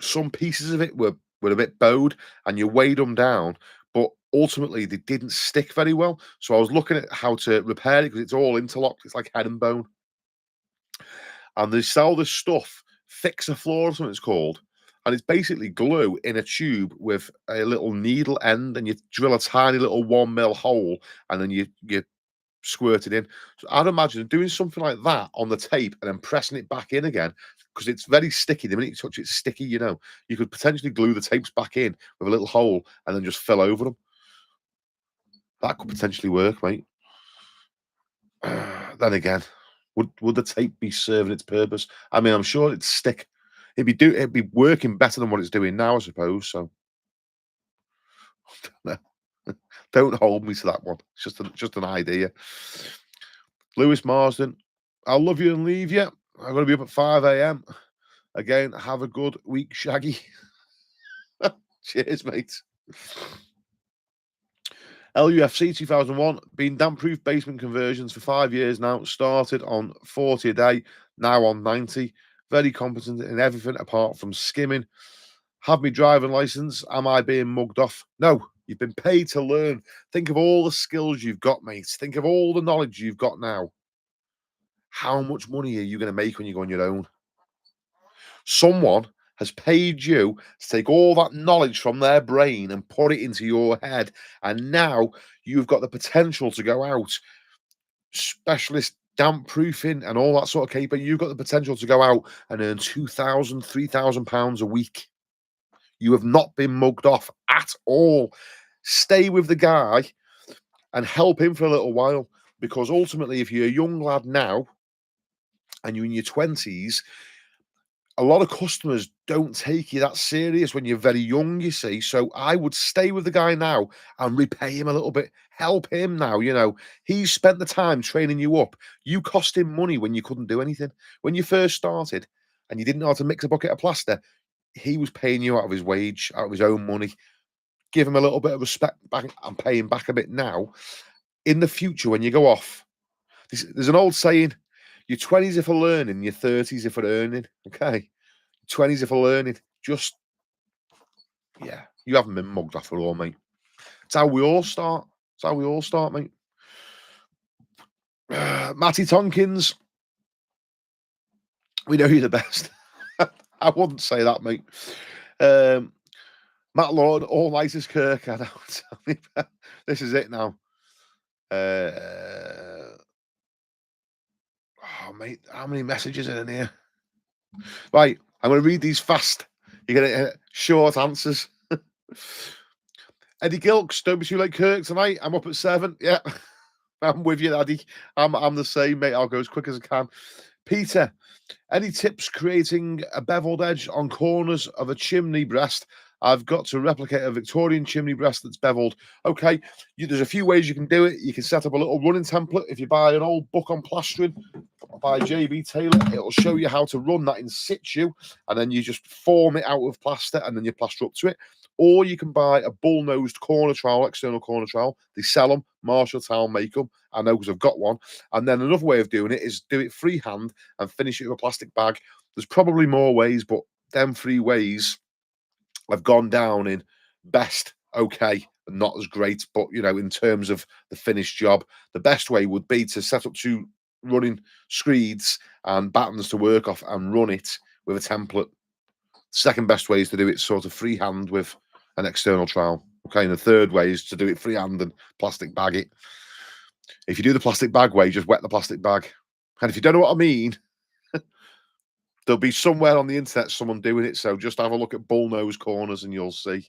Speaker 1: some pieces of it were a bit bowed, and you weighed them down, but ultimately they didn't stick very well. So I was looking at how to repair it because it's all interlocked. It's like head and bone, and they sell this stuff, fixer floor or something it's called, and it's basically glue in a tube with a little needle end, and you drill a tiny little 1 mil hole, and then you squirt it in. So I'd imagine doing something like that on the tape and then pressing it back in again, because it's very sticky. The minute you touch it, it's sticky, you know. You could potentially glue the tapes back in with a little hole and then just fill over them. That could potentially work, mate. Then again, would the tape be serving its purpose? I mean, I'm sure it'd stick. It'd be working better than what it's doing now, I suppose. So don't hold me to that one. It's just an idea. Lewis Marsden, I'll love you and leave you. I'm going to be up at 5 a.m. Again, have a good week, Shaggy. Cheers, mate. LUFC 2001, been damp-proof basement conversions for 5 years now. Started on 40 a day, now on 90. Very competent in everything apart from skimming. Have me driving license. Am I being mugged off? No, You've been paid to learn. Think of all the skills you've got, mate. Think of all the knowledge you've got now. How much money are you going to make when you go on your own? Someone has paid you to take all that knowledge from their brain and put it into your head. And now you've got the potential to go out, specialist damp proofing and all that sort of caper. You've got the potential to go out and earn £2,000, £3,000 a week. You have not been mugged off at all. Stay with the guy and help him for a little while, because ultimately, if you're a young lad now and you're in your 20s, a lot of customers don't take you that serious when you're very young, you see. So I would stay with the guy now and repay him a little bit. Help him now, He's spent the time training you up. You cost him money when you couldn't do anything. When you first started and you didn't know how to mix a bucket of plaster, he was paying you out of his wage, out of his own money. Give him a little bit of respect back and pay him back a bit now. In the future, when you go off, there's an old saying, your 20s are for learning, your 30s are for earning. Okay. 20s are for learning. You haven't been mugged off at all, mate. It's how we all start. Mate. Matty Tonkins, we know you're the best. I wouldn't say that, mate. Matt Lord, all night as Kirk. I know. This is it now. Mate, how many messages are in here? Right, I'm going to read these fast. You're going to short answers. Eddie Gilks, don't be too late, Kirk, tonight. I'm up at 7. Yeah, I'm with you, Eddie. I'm the same, mate. I'll go as quick as I can. Peter, any tips creating a beveled edge on corners of a chimney breast? I've got to replicate a Victorian chimney breast that's beveled. Okay, there's a few ways you can do it. You can set up a little running template. If you buy an old book on plastering by JB Taylor, it'll show you how to run that in situ, and then you just form it out of plaster, and then you plaster up to it. Or you can buy a bull-nosed corner trowel, external corner trowel. They sell them. Marshalltown make them. I know because I've got one. And then another way of doing it is do it freehand and finish it with a plastic bag. There's probably more ways, but them 3 ways have gone down in best, okay, not as great. But, in terms of the finished job, the best way would be to set up 2 running screeds and battens to work off and run it with a template. Second best way is to do it sort of freehand with an external trowel. Okay, and the third way is to do it freehand and plastic bag it. If you do the plastic bag way, just wet the plastic bag. And if you don't know what I mean, there'll be somewhere on the internet someone doing it. So just have a look at bull-nose corners and you'll see.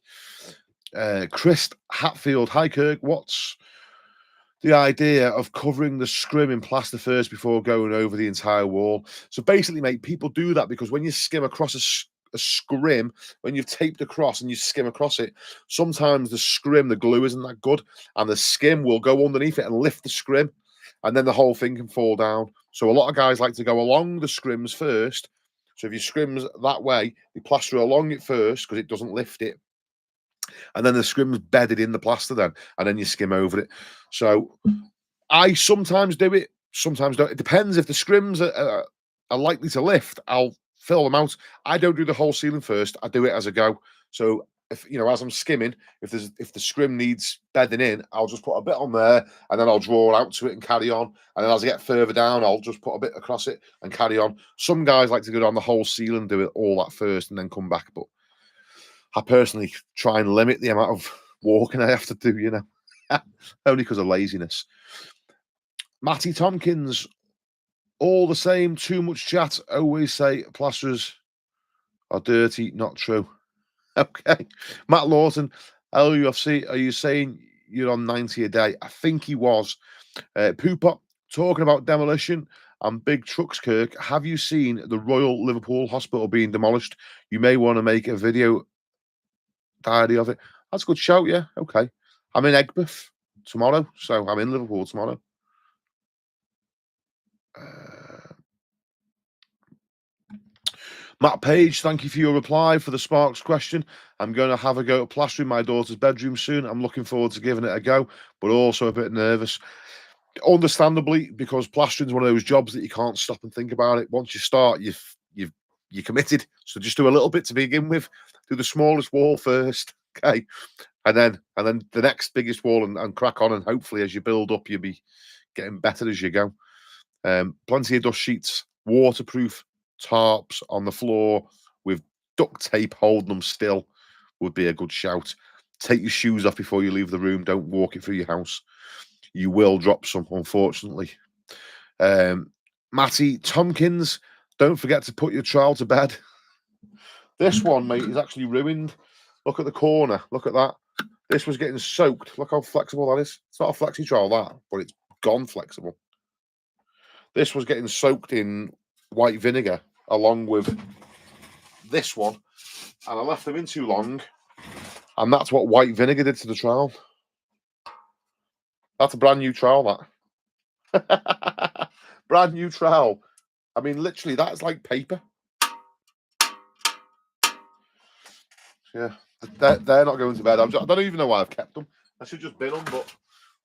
Speaker 1: Chris Hatfield, hi Kirk, what's the idea of covering the scrim in plaster first before going over the entire wall? So basically, mate, people do that because when you skim across a scrim, when you've taped across and you skim across it, sometimes the scrim, the glue isn't that good, and the skim will go underneath it and lift the scrim, and then the whole thing can fall down. So a lot of guys like to go along the scrims first. So if your scrim's that way, you plaster along it first because it doesn't lift it. And then the scrim's bedded in the plaster then, and then you skim over it. So I sometimes do it, sometimes don't. It depends. If the scrims are likely to lift, I'll fill them out. I don't do the whole ceiling first. I do it as I go. So if as I'm skimming, if the scrim needs bedding in, I'll just put a bit on there, and then I'll draw out to it and carry on. And then as I get further down, I'll just put a bit across it and carry on. Some guys like to go down the whole ceiling, do it all that first, and then come back. But I personally try and limit the amount of walking I have to do, only because of laziness. Matty Tompkins, all the same, too much chat. Always say plasterers are dirty, not true. Okay. Matt Lawton, LUFC, are you saying you're on 90 a day? I think he was. Poopot, talking about demolition and big trucks, Kirk. Have you seen the Royal Liverpool Hospital being demolished? You may want to make a video diary of it. That's a good shout, yeah. Okay. I'm in Egbert tomorrow, so I'm in Liverpool tomorrow. Matt Page, thank you for your reply for the Sparks question. I'm going to have a go at plastering my daughter's bedroom soon. I'm looking forward to giving it a go, but also a bit nervous. Understandably, because plastering is one of those jobs that you can't stop and think about it. Once you start, you're committed. So just do a little bit to begin with. Do the smallest wall first, okay? And then the next biggest wall and crack on, and hopefully as you build up, you'll be getting better as you go. Plenty of dust sheets, waterproof tarps on the floor with duct tape holding them still would be a good shout. Take your shoes off before you leave the room. Don't walk it through your house. You will drop some, unfortunately. Matty Tompkins, don't forget to put your trowel to bed. This one, mate, is actually ruined. Look at the corner. Look at that. This was getting soaked. Look how flexible that is. It's not a flexi trowel, that, but it's gone flexible. This was getting soaked in white vinegar along with this one, and I left them in too long, and that's what white vinegar did to the trowel. That's a brand new trowel, that. Brand new trowel. I mean, literally, that's like paper. Yeah, they're not going to bed. I don't even know why I've kept them. I should just bin them, but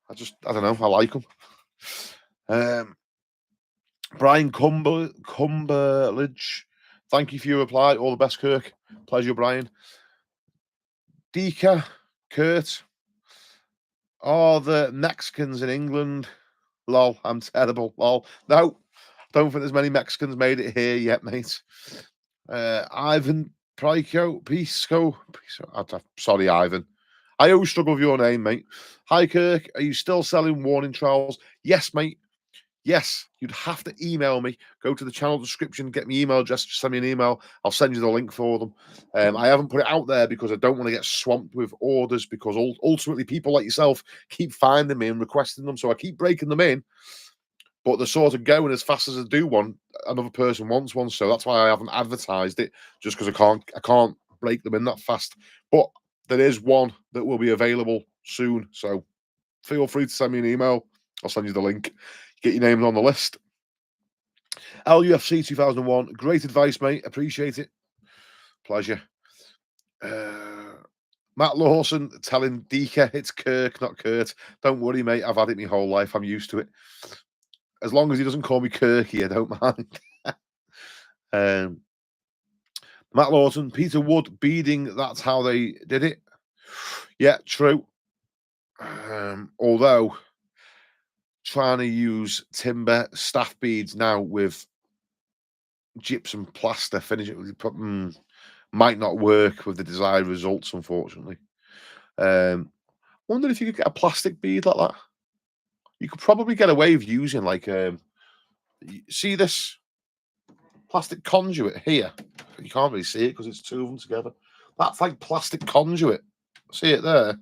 Speaker 1: I don't know. I like them. Brian Cumberledge, thank you for your reply. All the best, Kirk. Pleasure, Brian. Dika, Kurt. Oh, the Mexicans in England. Lol, I'm terrible. Lol. No, don't think there's many Mexicans made it here yet, mate. Ivan Pisco. Sorry, Ivan. I always struggle with your name, mate. Hi, Kirk. Are you still selling warning trowels? Yes, mate. Yes, you'd have to email me. Go to the channel description, get me email address, just send me an email. I'll send you the link for them. I haven't put it out there because I don't want to get swamped with orders, because ultimately people like yourself keep finding me and requesting them. So I keep breaking them in, but they're sort of going as fast as I do one. Another person wants one. So that's why I haven't advertised it, just because I can't break them in that fast. But there is one that will be available soon. So feel free to send me an email. I'll send you the link. Get your name on the list. LUFC 2001. Great advice, mate. Appreciate it. Pleasure. Matt Lawson telling Dika it's Kirk, not Kurt. Don't worry, mate. I've had it my whole life. I'm used to it. As long as he doesn't call me Kirky, I don't mind. Matt Lawson, Peter Wood beading. That's how they did it. Yeah, true. Although trying to use timber staff beads now with gypsum plaster finish it might not work with the desired results, unfortunately. Wonder if you could get a plastic bead like that. You could probably get away with using like see this plastic conduit here. You can't really see it because it's two of them together. That's like plastic conduit. See it there?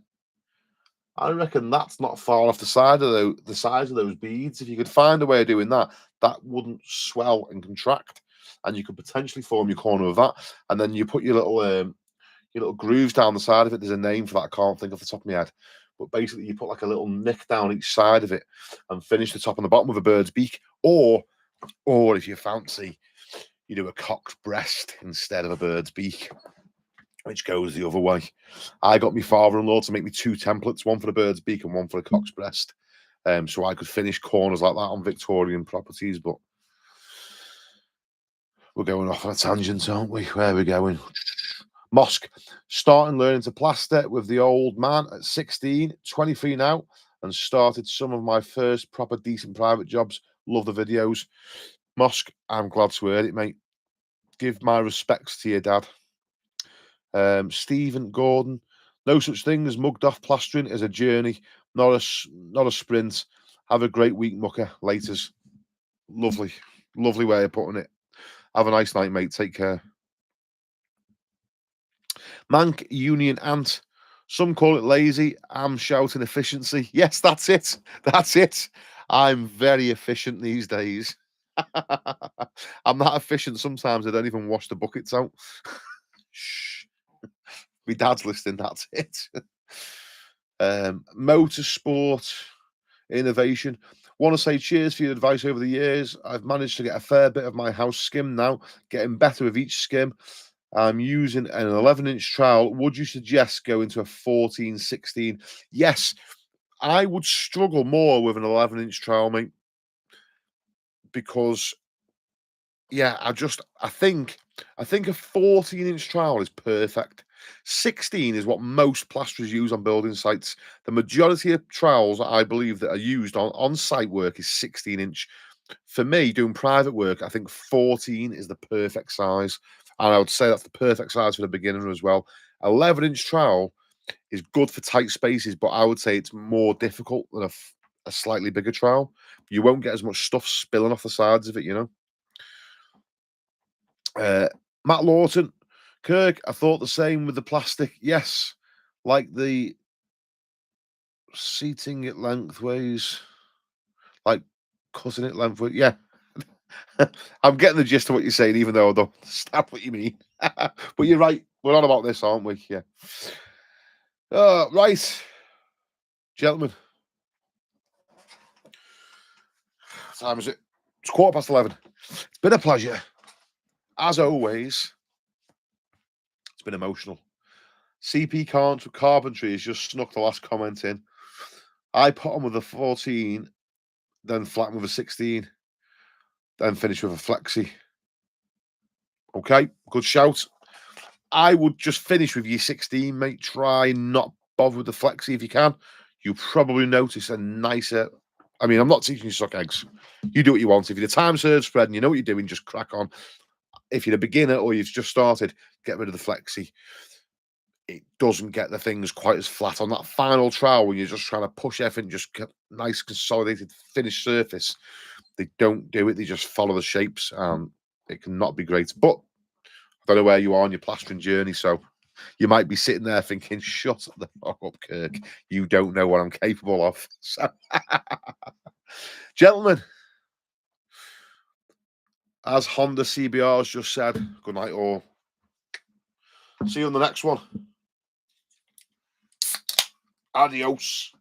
Speaker 1: I reckon that's not far off the side of the size of those beads. If you could find a way of doing that, that wouldn't swell and contract, and you could potentially form your corner of that. And then you put your little grooves down the side of it. There's a name for that. I can't think off the top of my head, but basically you put like a little nick down each side of it and finish the top and the bottom with a bird's beak, or if you fancy, you do a cock's breast instead of a bird's beak, which goes the other way. I got my father-in-law to make me two templates, one for the bird's beak and one for the cock's breast, so I could finish corners like that on Victorian properties. But we're going off on a tangent, aren't we? Where are we going? Mosque, starting learning to plaster with the old man at 16, 23 now, and started some of my first proper decent private jobs. Love the videos. Mosque, I'm glad to hear it, mate. Give my respects to your dad. Stephen Gordon, no such thing as mugged off plastering as a journey, not a sprint. Have a great week, mucker. Laters. Lovely way of putting it. Have a nice night, mate. Take care. Mank Union Ant. Some call it lazy. I'm shouting efficiency. Yes, that's it. That's it. I'm very efficient these days. I'm that efficient sometimes I don't even wash the buckets out. Shh. My dad's listening, that's it. Motorsport innovation. Want to say cheers for your advice over the years. I've managed to get a fair bit of my house skimmed now, getting better with each skim. I'm using an 11-inch trowel. Would you suggest going to a 14, 16? Yes, I would struggle more with an 11-inch trowel, mate, because Yeah, I think a 14-inch trowel is perfect. 16 is what most plasterers use on building sites. The majority of trowels I believe that are used on site work is 16-inch. For me, doing private work, I think 14 is the perfect size. And I would say that's the perfect size for the beginner as well. 11-inch trowel is good for tight spaces, but I would say it's more difficult than a slightly bigger trowel. You won't get as much stuff spilling off the sides of it, you know. Uh, Matt Lawton, Kirk, I thought the same with the plastic. Yes, like the seating it lengthways, like cutting it lengthways. Yeah, I'm getting the gist of what you're saying, even though I don't understand what you mean. But you're right. We're on about this, aren't we? Yeah. Right, gentlemen. What time is it? It's 11:15. It's been a pleasure, as always. It's been emotional. CP Carpentry has just snuck the last comment in. I put on with a 14, then flatten with a 16, then finish with a flexi. Okay, good shout. I would just finish with your 16, mate. Try not bother with the flexi if you can. You probably notice a nicer. I mean, I'm not teaching you to suck eggs. You do what you want. If you're the time served spread and you know what you're doing, just crack on. If you're a beginner or you've just started, get rid of the flexi. It doesn't get the things quite as flat on that final trowel when you're just trying to push everything, just get nice consolidated finished surface. They don't do it. They just follow the shapes. It can not be great. But I don't know where you are on your plastering journey, so you might be sitting there thinking, "Shut the fuck up, Kirk. You don't know what I'm capable of." So, gentlemen, as Honda CBRs just said, good night all. See you on the next one. Adios.